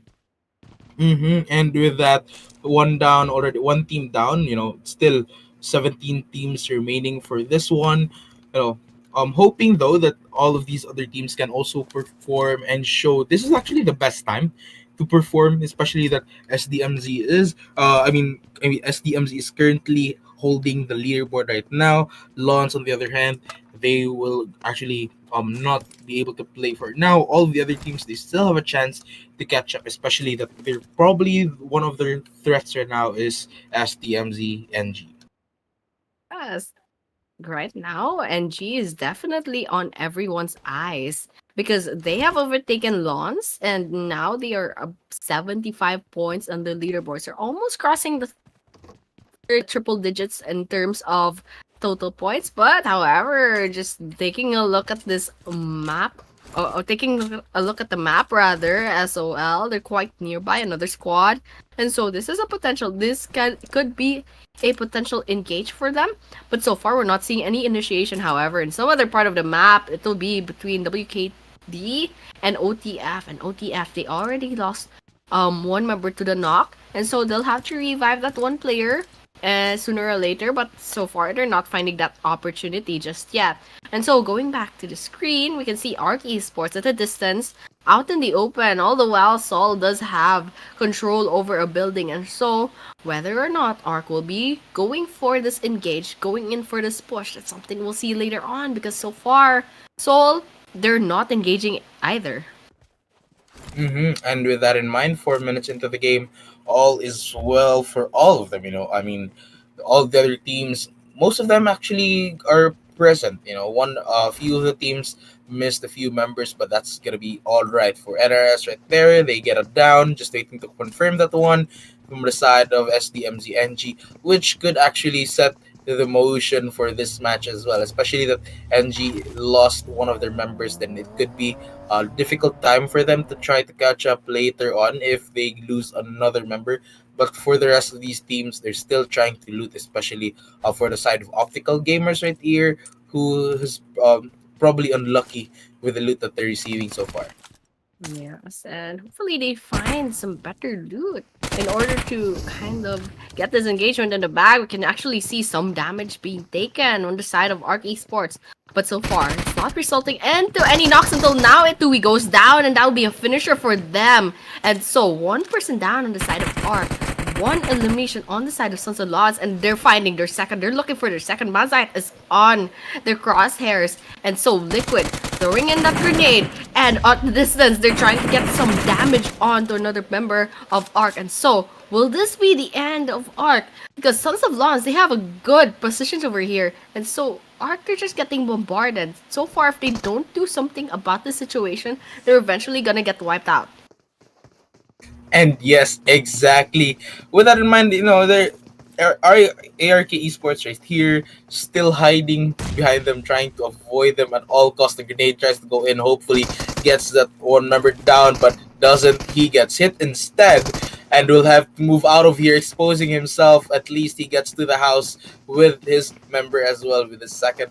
And with that, one down already, one team down. Still 17 teams remaining for this one. You know, I'm hoping though that all of these other teams can also perform and show this is actually the best time to perform, especially that SDMZ is. I mean, SDMZ is currently holding the leaderboard right now. Lawns, on the other hand, they will actually not be able to play for now. All the other teams, they still have a chance to catch up, especially that they're probably one of their threats right now is SDMZ NG. Yes, right now, NG is definitely on everyone's eyes because they have overtaken Lons and now they are 75 points on the leaderboards. They're almost crossing the triple digits in terms of total points. But however, just taking a look at this map, or taking a look at the map rather, SOL, they're quite nearby another squad, and so this is a potential. This could be a potential engage for them. But so far, we're not seeing any initiation. However, in some other part of the map, it will be between WKD and OTF. And OTF, they already lost one member to the knock, and so they'll have to revive that one player sooner or later, but so far they're not finding that opportunity just yet. And so going back to the screen, we can see Arc Esports at a distance, out in the open. All the while, Sol does have control over a building, and so whether or not Arc will be going for this engage, going in for this push, that's something we'll see later on. Because so far, Sol, they're not engaging either. And with that in mind, 4 minutes into the game, all is well for all of them. I mean, all the other teams, most of them actually are present. One, few of the teams missed a few members, but that's gonna be all right for NRS right there. They get it down, just waiting to confirm that one from the side of SDMZ which could actually set the motion for this match as well. Especially that NG lost one of their members, then it could be a difficult time for them to try to catch up later on if they lose another member. But for the rest of these teams, they're still trying to loot, especially for the side of Optical Gamers right here, who is probably unlucky with the loot that they're receiving so far. Yes, and hopefully they find some better loot in order to kind of get this engagement in the bag. We can actually see some damage being taken on the side of Arc Esports. But so far, it's not resulting into any knocks until now. Itui goes down, and that will be a finisher for them. And so, one person down on the side of Arc. One elimination on the side of Sons of Laws, and they're finding their second. They're looking for their second. Mazite is on their crosshairs, and so Liquid throwing in that grenade, and at the distance, they're trying to get some damage onto another member of Arc. And so, will this be the end of Arc? Because Sons of Laws, they have a good positions over here, and so Arc, they're just getting bombarded. So far, if they don't do something about the situation, they're eventually gonna get wiped out. And yes, exactly. With that in mind, there are ARK Esports right here, still hiding behind them, trying to avoid them at all costs. The grenade tries to go in, hopefully gets that one member down, but doesn't. He gets hit instead, and will have to move out of here, exposing himself. At least he gets to the house with his member as well, with his second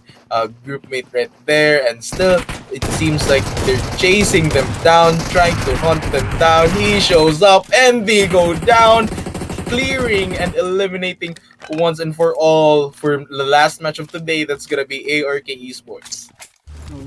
group mate right there, and still it seems like they're chasing them down, trying to hunt them down. He shows up and they go down, clearing and eliminating once and for all for the last match of today. That's gonna be ARK Esports.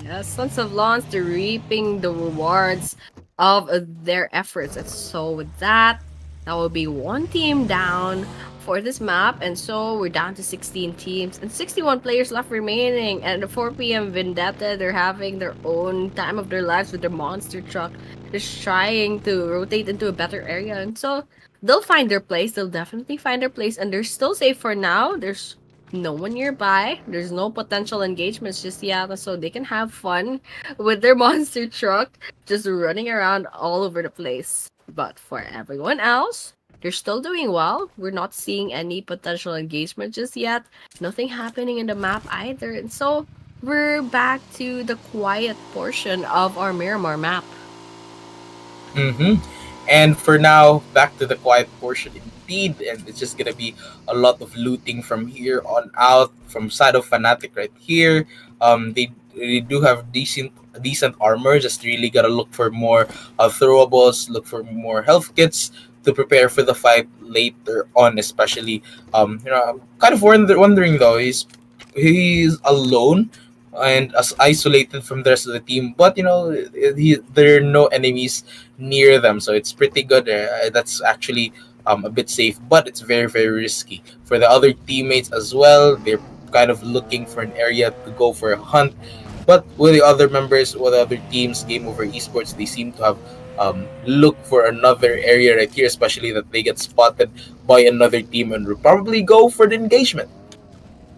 Yes, Sons of Lawns, they're reaping the rewards of their efforts. And so with that, that will be one team down for this map. And so we're down to 16 teams and 61 players left remaining. And the 4 p.m. Vendetta, they're having their own time of their lives with their monster truck. Just trying to rotate into a better area. And so they'll find their place. They'll definitely find their place. And they're still safe for now. There's no one nearby. There's no potential engagements just yet, so they can have fun with their monster truck just running around all over the place. But for everyone else, they're still doing well. We're not seeing any potential engagement just yet. Nothing happening in the map either. And so we're back to the quiet portion of our Miramar map. Mm-hmm. And for now, back to the quiet portion indeed, and it's just gonna be a lot of looting from here on out. From side of Fnatic right here, they do have decent armor. Just really gotta look for more throwables, look for more health kits to prepare for the fight later on. Especially, I'm kind of wondering though. He's alone and as isolated from the rest of the team. But there are no enemies near them, so it's pretty good. That's actually a bit safe, but it's very very risky for the other teammates as well. They're kind of looking for an area to go for a hunt. But with the other members, with the other teams, Game Over Esports, they seem to have look for another area right here, especially that they get spotted by another team and will probably go for the engagement.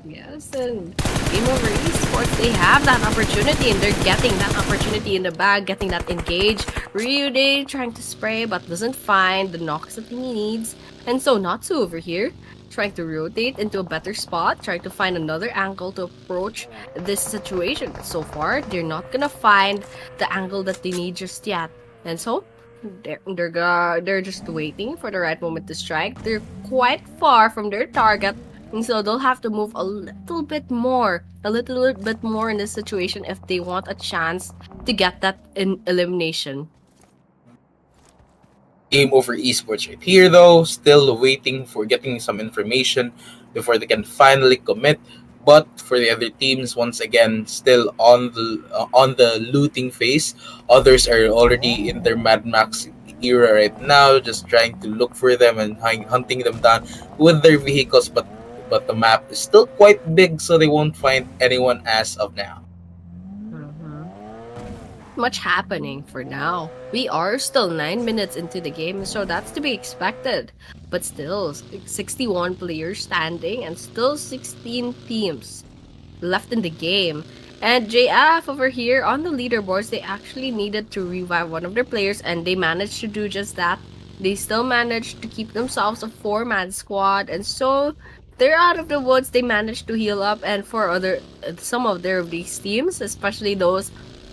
Yes, and Game Over Esports, they have that opportunity and they're getting that opportunity in the bag, getting that engage. Ryude trying to spray but doesn't find the knocks that he needs. And so Natsu over here, trying to rotate into a better spot, trying to find another angle to approach this situation. But so far, they're not gonna find the angle that they need just yet. And so they're just waiting for the right moment to strike. They're quite far from their target, and so they'll have to move a little bit more in this situation if they want a chance to get that in elimination. Game Over Esports right here, though, still waiting for getting some information before they can finally commit. But for the other teams, once again, still on the looting phase. Others are already in their Mad Max era right now, just trying to look for them and hunting them down with their vehicles. But the map is still quite big, so they won't find anyone as of now. Mhm. Much happening for now. We are still 9 minutes into the game, so that's to be expected. But still, 61 players standing and still 16 teams left in the game. And JF over here on the leaderboards, they actually needed to revive one of their players, and they managed to do just that. They still managed to keep themselves a four-man squad, and so they're out of the woods. They managed to heal up, and for other some of their these teams, especially those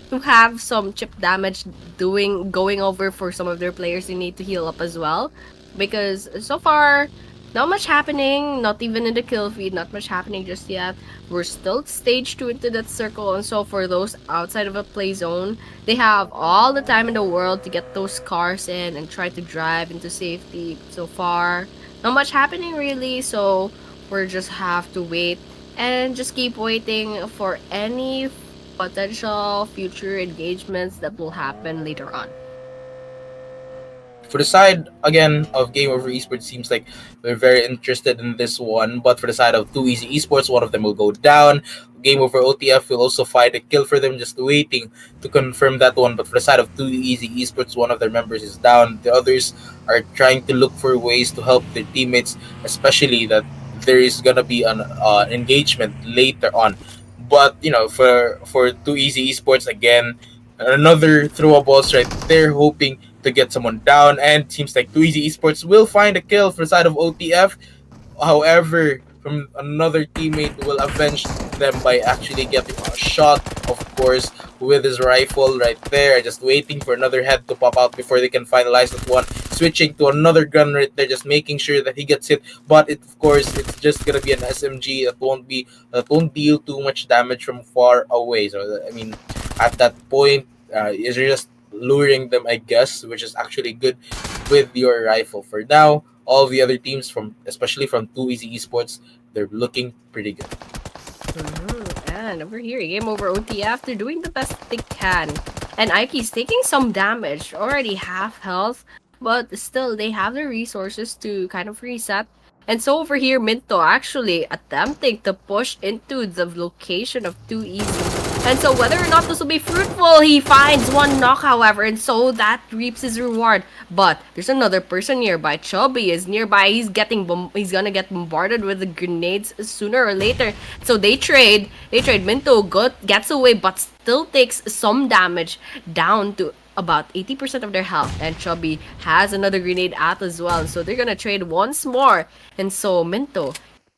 who have some chip damage going over for some of their players, they need to heal up as well. Because so far, not much happening, not even in the kill feed, not much happening just yet. We're still stage 2 into that circle, and so for those outside of a play zone, they have all the time in the world to get those cars in and try to drive into safety. So far, not much happening really, so we're just have to wait and just keep waiting for any potential future engagements that will happen later on. For the side again of Game Over Esports, seems like they're very interested in this one. But for the side of Too Easy Esports, one of them will go down. Game Over OTF will also find a kill for them, just waiting to confirm that one. But for the side of Too Easy Esports, one of their members is down. The others are trying to look for ways to help their teammates, especially that there is gonna be an engagement later on. But for Too Easy Esports again, another throwables right there, hoping to get someone down, and seems like Too Easy Esports will find a kill for the side of OTF. However, from another teammate will avenge them by actually getting a shot, of course, with his rifle right there, just waiting for another head to pop out before they can finalize that one. Switching to another gun right there, just making sure that he gets hit. But of course, it's just gonna be an SMG that won't deal too much damage from far away. So I mean, at that point, you're just luring them, I guess, which is actually good with your rifle. For now, all the other teams from, especially from Too Easy Esports, they're looking pretty good. And over here, game over OTF, they're doing the best they can. And Ike's taking some damage, already half health, but still they have the resources to kind of reset. And so over here, Minto actually attempting to push into the location of Too Easy. And so whether or not this will be fruitful, he finds one knock, however, and so that reaps his reward. But there's another person nearby. Chubby is nearby. He's gonna get bombarded with the grenades sooner or later. So they trade. Minto gets away, but still takes some damage, down to about 80% of their health. And Chubby has another grenade out as well. So they're gonna trade once more. And so Minto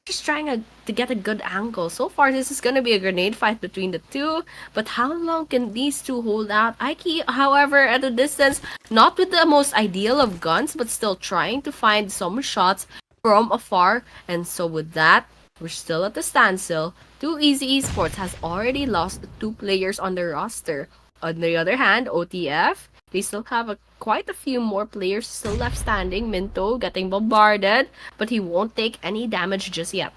just trying to get a good angle. So far, this is gonna be a grenade fight between the two. But how long can these two hold out? Ike, however, at a distance, not with the most ideal of guns, but still trying to find some shots from afar. And so with that, we're still at the standstill. Too Easy Esports has already lost two players on their roster. On the other hand, OTF, they still have quite a few more players still left standing. Minto getting bombarded, but he won't take any damage just yet.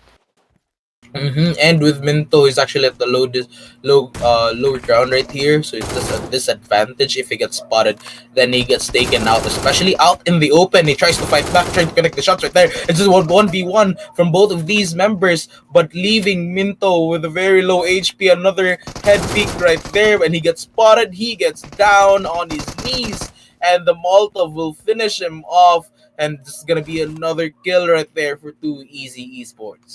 And with Minto, he's actually at the lower ground right here, so it's just a disadvantage if he gets spotted. Then he gets taken out, especially out in the open. He tries to fight back, trying to connect the shots right there. It's just 1v1 from both of these members, but leaving Minto with a very low HP. Another head peek right there. When he gets spotted, he gets down on his knees, and the Molotov will finish him off. And this is gonna be another kill right there for Too Easy Esports.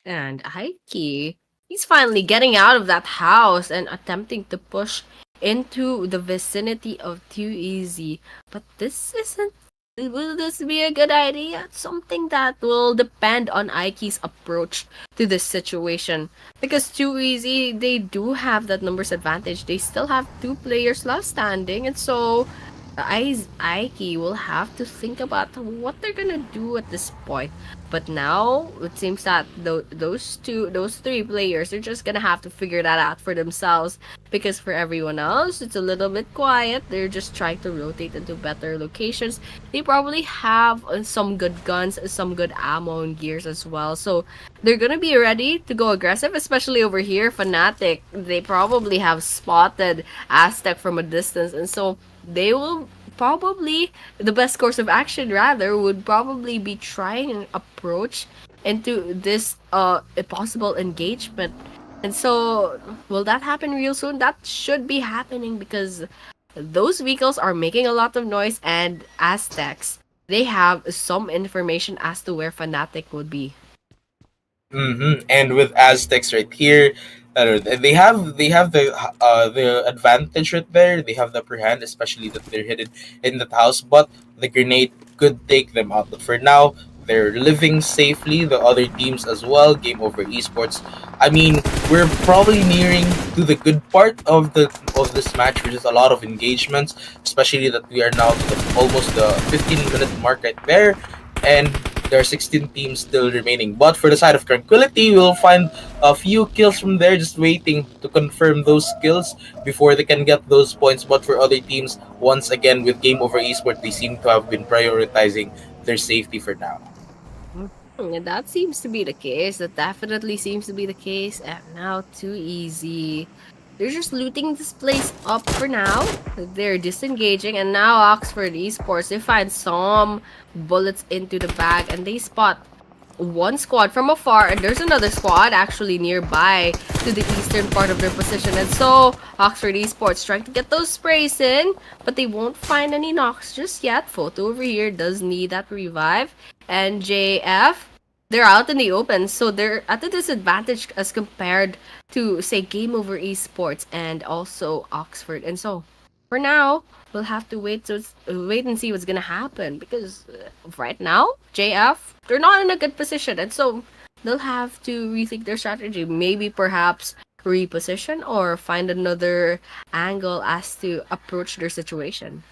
And Heike, he's finally getting out of that house and attempting to push into the vicinity of Too Easy. But this isn't. Will this be a good idea? It's something that will depend on Ike's approach to this situation. Because Too Easy, they do have that numbers advantage. They still have two players left standing, and so Aiki will have to think about what they're gonna do at this point. But now it seems that those three players are just gonna have to figure that out for themselves. Because for everyone else, it's a little bit quiet. They're just trying to rotate into better locations. They probably have some good guns, some good ammo and gears as well. So they're gonna be ready to go aggressive, especially over here. Fnatic, they probably have spotted Aztec from a distance, and so they will probably the best course of action rather would probably be trying an approach into this a possible engagement. And so will that happen real soon? That should be happening because those vehicles are making a lot of noise, and Aztecs, they have some information as to where Fnatic would be. And with Aztecs right here, they have the advantage right there. They have the upper hand, especially that they're hidden in that house. But the grenade could take them out. But for now, they're living safely. The other teams as well. Game over esports. I mean, we're probably nearing to the good part of this match, which is a lot of engagements. Especially that we are now to almost the 15-minute mark right there, and there are 16 teams still remaining. But for the side of Tranquility, we'll find a few kills from there, just waiting to confirm those kills before they can get those points. But for other teams, once again, with Game Over Esports, they seem to have been prioritizing their safety for now. And that seems to be the case. That definitely seems to be the case. And now, too easy. They're just looting this place up for now. They're disengaging. And now, Oxford Esports, they find some bullets into the bag. And they spot one squad from afar. And there's another squad actually nearby to the eastern part of their position. And so, Oxford Esports trying to get those sprays in. But they won't find any knocks just yet. Photo over here does need that revive. And JF, they're out in the open, so they're at a disadvantage as compared to, say, Game Over Esports and also Oxford. And so, for now, we'll have to wait and see what's gonna happen because right now, JF, they're not in a good position, and so they'll have to rethink their strategy. Maybe, perhaps, reposition or find another angle as to approach their situation.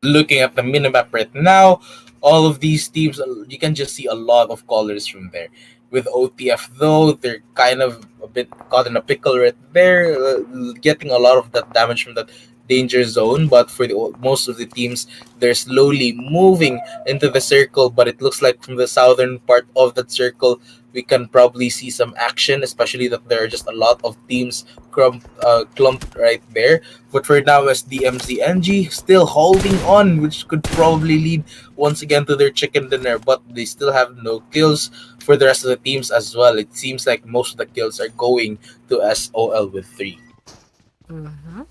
Looking at the minimap right now, all of these teams, you can just see a lot of colors from there. With OTF though, they're kind of a bit caught in a pickle right there, getting a lot of that damage from that danger zone. But for most of the teams, they're slowly moving into the circle. But it looks like from the southern part of that circle, we can probably see some action, especially that there are just a lot of teams clumped right there. But for now, as DMZNG still holding on, which could probably lead once again to their chicken dinner. But they still have no kills for the rest of the teams as well. It seems like most of the kills are going to SOL with three. Mm-hmm.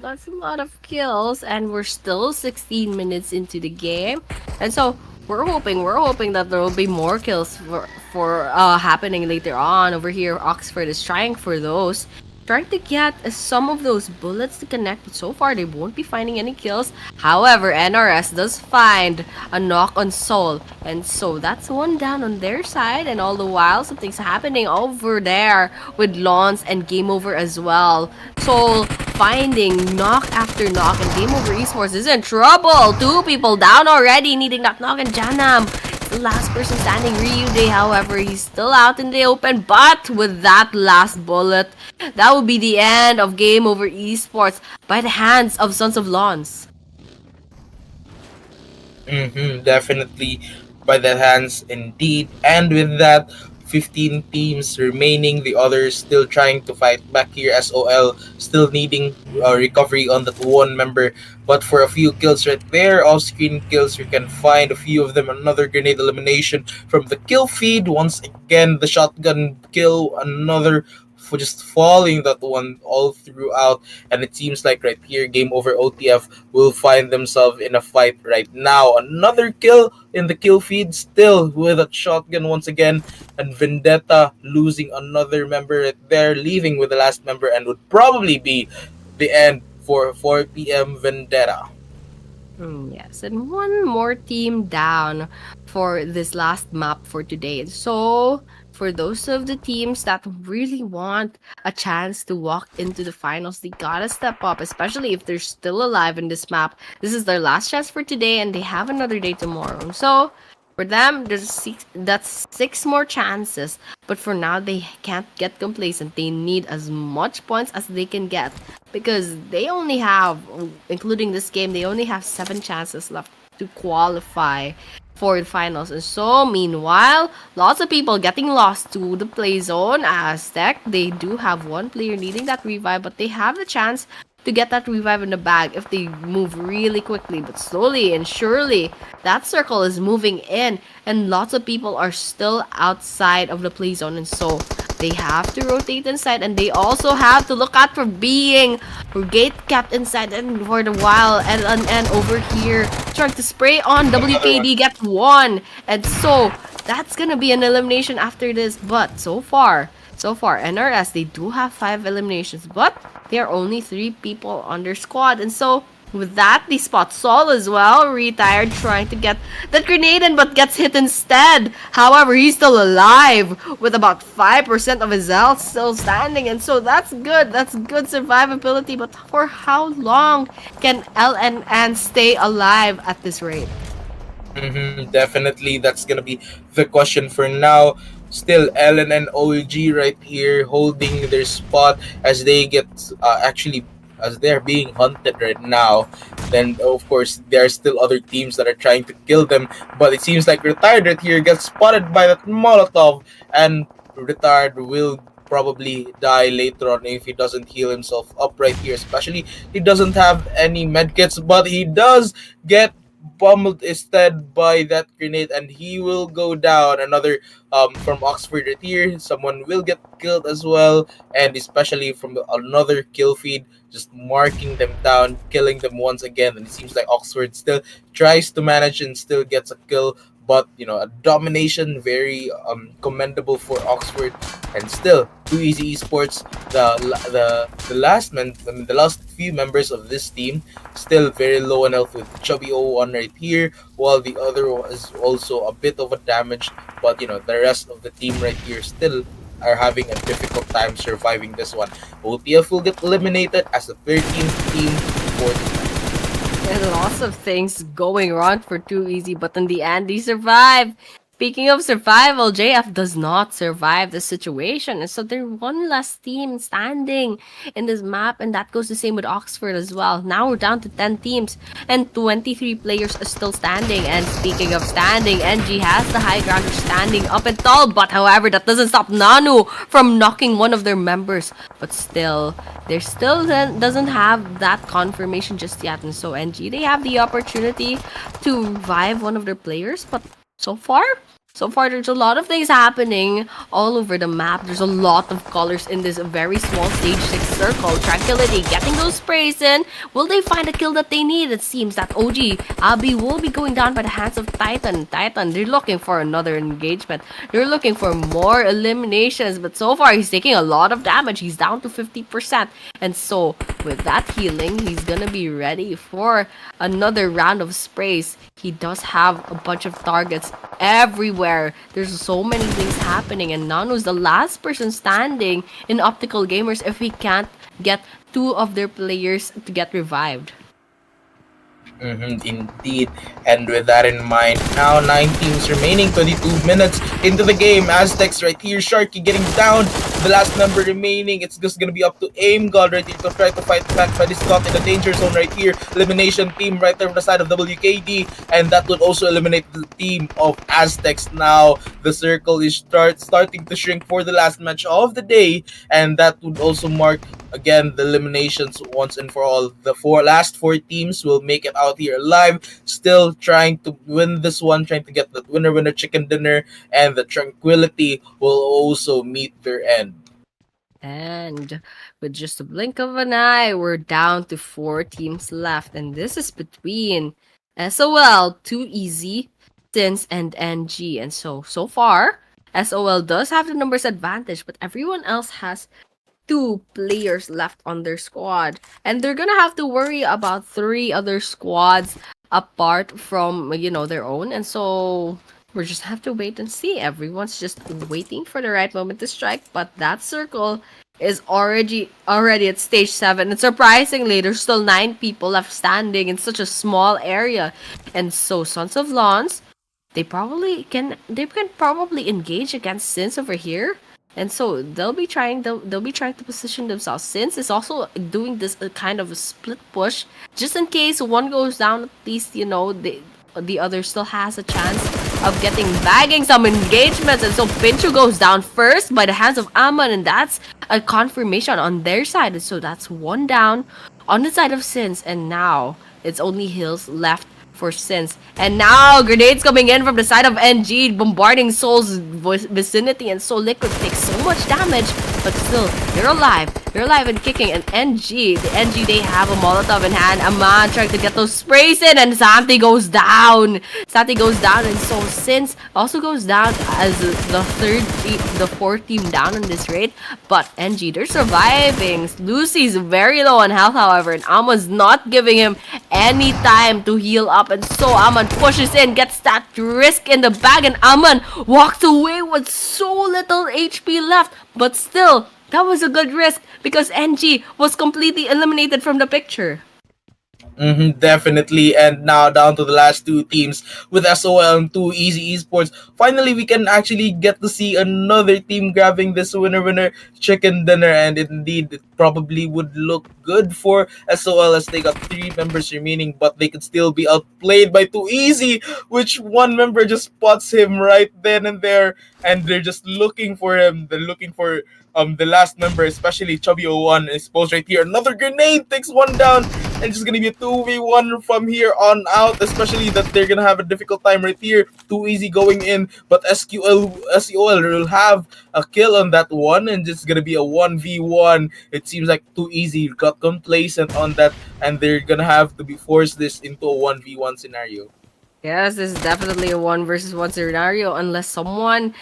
That's a lot of kills, and we're still 16 minutes into the game, and so we're hoping that there will be more kills for happening later on. Over here, Oxford is trying for those, trying to get some of those bullets to connect, but so far they won't be finding any kills. However, NRS does find a knock on Soul, and so that's one down on their side, and all the while something's happening over there with Lawns and Game Over as well. Soul finding knock after knock, and Game Over Esports is in trouble. Two people down already, needing that knock, and Janam, the last person standing, Ryude, however, he's still out in the open, but with that last bullet, that would be the end of Game Over Esports by the hands of Sons of Lawns. Definitely by the hands indeed. And with that, 15 teams remaining, the others still trying to fight back here. SOL still needing recovery on that one member. But for a few kills right there, off screen kills, we can find a few of them. Another grenade elimination from the kill feed. Once again, the shotgun kill, another for just falling that one all throughout. And it seems like right here, Game Over OTF will find themselves in a fight right now. Another kill in the kill feed, still with a shotgun once again. And Vendetta losing another member right there, leaving with the last member, and would probably be the end for 4 p.m. Vendetta. Yes, and one more team down for this last map for today. So for those of the teams that really want a chance to walk into the finals, they gotta step up, especially if they're still alive in this map. This is their last chance for today, and they have another day tomorrow. So for them, that's six more chances. But for now, they can't get complacent. They need as much points as they can get because they only have, including this game, they only have seven chances left to qualify for the finals. And so, meanwhile, lots of people getting lost to the play zone. Aztec, they do have one player needing that revive, but they have the chance to get that revive in the bag if they move really quickly. But slowly and surely, that circle is moving in, and lots of people are still outside of the play zone. And so, they have to rotate inside, and they also have to look out for being gate kept inside and for the while. And over here, trying to spray on Another one. WKD, get one. And so, that's gonna be an elimination after this. But so far, NRS, they do have five eliminations, but there are only three people on their squad. And so, with that, they spot Sol as well, retired, trying to get that grenade in, but gets hit instead. However, he's still alive with about 5% of his health still standing. And so, that's good. That's good survivability. But for how long can LNN stay alive at this rate? Definitely, that's gonna be the question for now. Still, Ellen and OG right here holding their spot as they get actually as they're being hunted right now. Then of course there are still other teams that are trying to kill them, but it seems like Retired right here gets spotted by that Molotov, and Retired will probably die later on if he doesn't heal himself up right here. Especially he doesn't have any medkits, but he does get pummeled instead by that grenade, and he will go down. Another from Oxford right here, someone will get killed as well, and especially from another kill feed, just marking them down, killing them once again. And it seems like Oxford still tries to manage and still gets a kill, but a domination, very commendable for Oxford. And still, Too Easy Esports, the last the last few members of this team still very low on health with Chubby O1 right here, while the other one is also a bit of a damage. But the rest of the team right here still are having a difficult time surviving this one. OTF will get eliminated as the 13th team for the And lots of things going wrong for Too Easy, but in the end, they survive. Speaking of survival, JF does not survive the situation. And so they're one less team standing in this map, and that goes the same with Oxford as well. Now we're down to 10 teams, and 23 players are still standing. And speaking of standing, NG has the high grounder standing up and tall, but however, that doesn't stop Nanu from knocking one of their members. But still, they still doesn't have that confirmation just yet. And so NG, they have the opportunity to revive one of their players, but so far, there's a lot of things happening all over the map. There's a lot of colors in this very small stage 6 circle. Tranquility getting those sprays in. Will they find a kill that they need? It seems that OG Abby will be going down by the hands of Titan. They're looking for another engagement. They're looking for more eliminations. But so far, he's taking a lot of damage. He's down to 50%. And so, with that healing, he's gonna be ready for another round of sprays. He does have a bunch of targets everywhere. There's so many things happening, and Nanu's the last person standing in Optical Gamers if he can't get two of their players to get revived. Indeed. And with that in mind, now 9 teams remaining, 22 minutes into the game. Aztecs right here, Sharky getting down. The last member remaining, it's just gonna be up to Aim God right here to try to fight back, but he's caught in the danger zone right here. Elimination team right there on the side of WKD, and that would also eliminate the team of Aztecs. Now the circle is starting to shrink for the last match of the day, and that would also mark again the eliminations once and for all. The last four teams will make it out here alive, still trying to win this one, trying to get that winner chicken dinner, and the Tranquility will also meet their end. And with just a blink of an eye, we're down to four teams left. And this is between SOL, Too Easy, Sins, and NG. And so far, SOL does have the numbers advantage, but everyone else has two players left on their squad. And they're gonna have to worry about three other squads apart from, their own. And so we just have to wait and see. Everyone's just waiting for the right moment to strike, but that circle is already at stage 7. And surprisingly, there's still 9 people left standing in such a small area. And so Sons of Lawns, they can probably engage against Sins over here. And so they'll be trying to position themselves. Sins is also doing this kind of a split push, just in case one goes down. At least the other still has a chance of bagging some engagements. And so Pinchu goes down first by the hands of Aman, and that's a confirmation on their side. And so that's one down on the side of Sins, and now it's only Hills left for Sins. And now grenades coming in from the side of NG, bombarding Soul's vicinity, and so Liquid takes so much damage, but still they're alive. They're alive and kicking. And the NG, they have a Molotov in hand. Aman trying to get those sprays in, and Santi goes down. And so Sins also goes down as the fourth team down in this raid. But NG, they're surviving. Lucy's very low on health, however, and Aman's not giving him any time to heal up. And so Aman pushes in, gets that risk in the bag, and Aman walks away with so little HP left. But still, that was a good risk because NG was completely eliminated from the picture. Definitely. And now down to the last two teams with SOL and 2 Easy Esports. Finally, we can actually get to see another team grabbing this winner chicken dinner. And indeed, it probably would look good for SOL as they got 3 members remaining, but they could still be outplayed by 2 Easy, which one member just spots him right then and there. And they're just looking for him. They're looking for the last member, especially Chubby01, exposed right here. Another grenade takes one down, and it's just gonna be a 2v1 from here on out, especially that they're gonna have a difficult time right here. Too Easy going in, but SEOL will have a kill on that one, and it's gonna be a 1v1. It seems like Too Easy got complacent on that, and they're gonna have to be forced this into a 1v1 scenario. Yes, this is definitely a one versus one scenario unless someone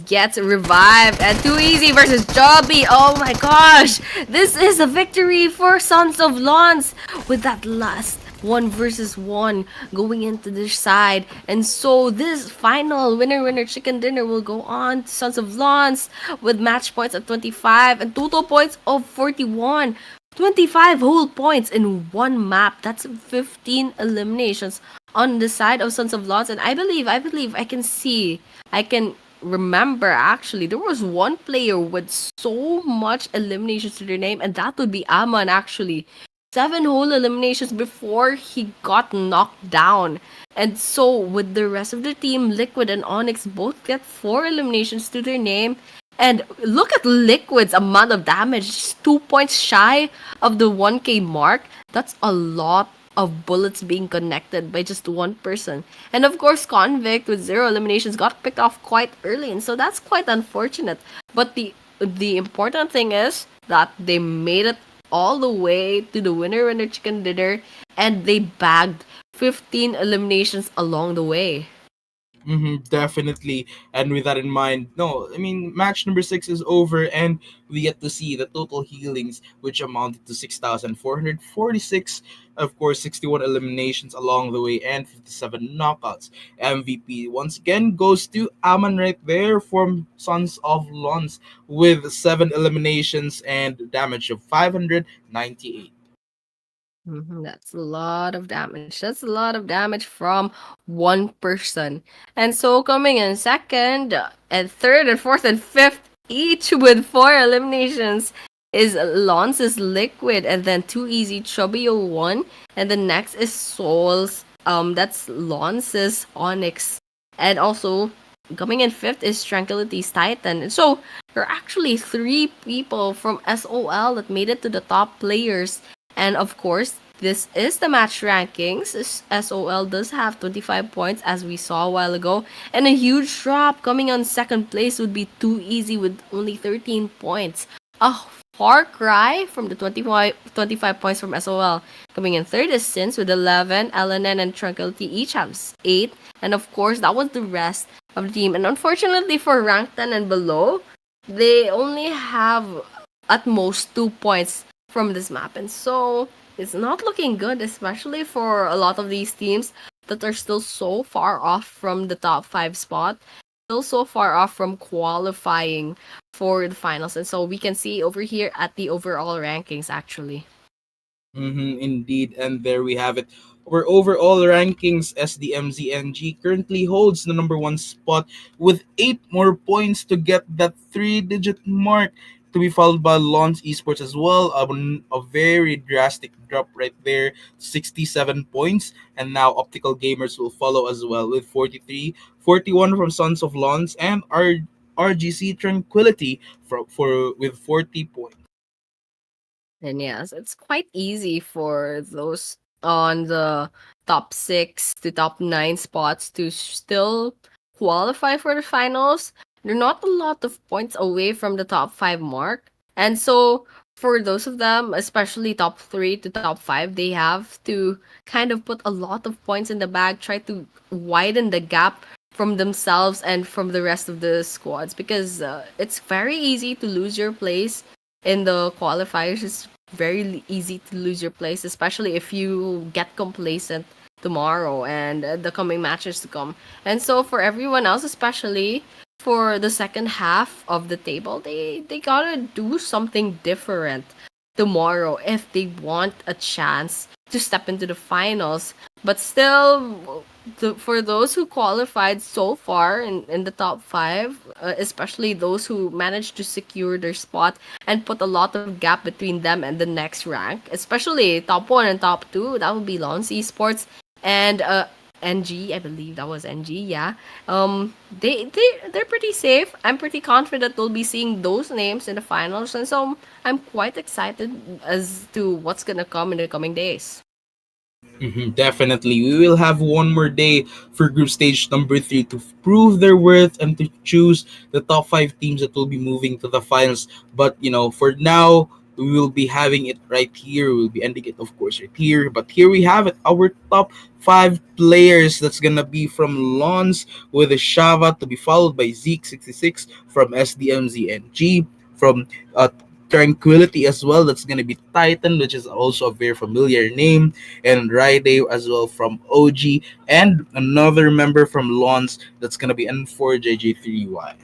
gets revived. And Too Easy versus Jobby. Oh my gosh! This is a victory for Sons of Lawns with that last one versus one going into their side. And so this final winner chicken dinner will go on to Sons of Lawns with match points at 25 and total points of 41. 25 whole points in one map. That's 15 eliminations on the side of Sons of Lawns. And I believe I can remember actually there was one player with so much eliminations to their name, and that would be Aman actually. 7 whole eliminations before he got knocked down. And so with the rest of the team, Liquid and Onyx both get 4 eliminations to their name. And look at Liquid's amount of damage, just 2 points shy of the 1K mark. That's a lot of bullets being connected by just one person. And of course, Convict with 0 eliminations got picked off quite early, and so that's quite unfortunate. But the important thing is that they made it all the way to the winner chicken dinner, and they bagged 15 eliminations along the way. Definitely. And with that in mind, no, I mean, match number 6 is over, and we get to see the total healings, which amounted to 6,446. Of course, 61 eliminations along the way and 57 knockouts. MVP once again goes to Aman right there from Sons of Lons with 7 eliminations and damage of 598. That's a lot of damage. That's a lot of damage from one person. And so coming in second, and third, and fourth, and fifth, each with 4 eliminations, is Lance's Liquid, and then Too Easy Chubby01, and the next is Soul's. That's Lance's Onyx, and also coming in fifth is Tranquility's Titan. And so there are actually 3 people from SOL that made it to the top players. And of course, this is the match rankings. SOL does have 25 points, as we saw a while ago. And a huge drop coming on second place would be Too Easy with only 13 points. A far cry from the 25 points from SOL. Coming in third is Sins with 11. LNN and Tranquility each have 8. And of course, that was the rest of the team. And unfortunately for rank 10 and below, they only have at most 2 points from this map. And so it's not looking good, especially for a lot of these teams. that are still so far off from the top five spot, still so far off from qualifying for the finals. And so we can see over here at the overall rankings actually. Indeed, and there we have it. Our overall rankings, SDMZNG currently holds the number one spot with 8 more points to get that three-digit mark. To be followed by Lons Esports as well. A very drastic drop right there, 67 points. And now Optical Gamers will follow as well with 43, 41 from Sons of Lons, and RGC Tranquility for with 40 points. And yes, it's quite easy for those on the top six to top nine spots to still qualify for the finals. They're not a lot of points away from the top five mark. And so, for those of them, especially top three to top five, they have to kind of put a lot of points in the bag, try to widen the gap from themselves and from the rest of the squads because it's very easy to lose your place in the qualifiers. It's very easy to lose your place, especially if you get complacent tomorrow and the coming matches to come. And so for everyone else, especially for the second half of the table, they gotta do something different tomorrow if they want a chance to step into the finals. But still, for those who qualified so far in the top five, especially those who managed to secure their spot and put a lot of gap between them and the next rank, especially top one and top two, that would be Lons Esports and NG, I believe that was NG, yeah. They're pretty safe. I'm pretty confident we'll be seeing those names in the finals, and so I'm quite excited as to what's gonna come in the coming days. Definitely. We will have one more day for group stage number three to prove their worth and to choose the top five teams that will be moving to the finals. But, for now, we will be having it right here. We'll be ending it, of course, right here. But here we have it. Our top five players. That's going to be from Lons with a Shava to be followed by Zeke66 from SDMZNG, from Tranquility as well. That's going to be Titan, which is also a very familiar name, and Ride as well from OG, and another member from Lons that's gonna be N4JJ3Y.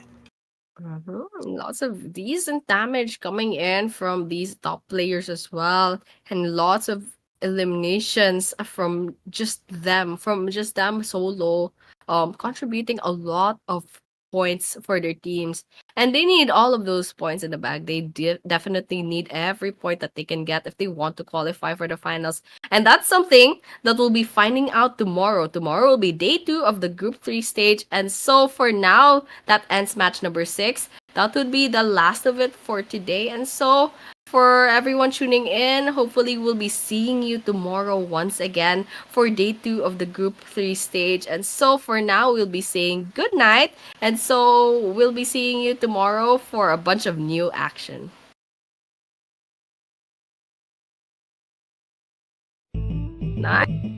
Lots of decent damage coming in from these top players as well, and lots of eliminations from just them solo, contributing a lot of points for their teams. And they need all of those points in the bag. They definitely need every point that they can get if they want to qualify for the finals. And that's something that we'll be finding out tomorrow. Tomorrow will be day two of the Group 3 stage. And so for now, that ends match number 6. That would be the last of it for today. And so for everyone tuning in, hopefully we'll be seeing you tomorrow once again for day 2 of the Group 3 stage. And so for now, we'll be saying good night. And so we'll be seeing you tomorrow for a bunch of new action. Night.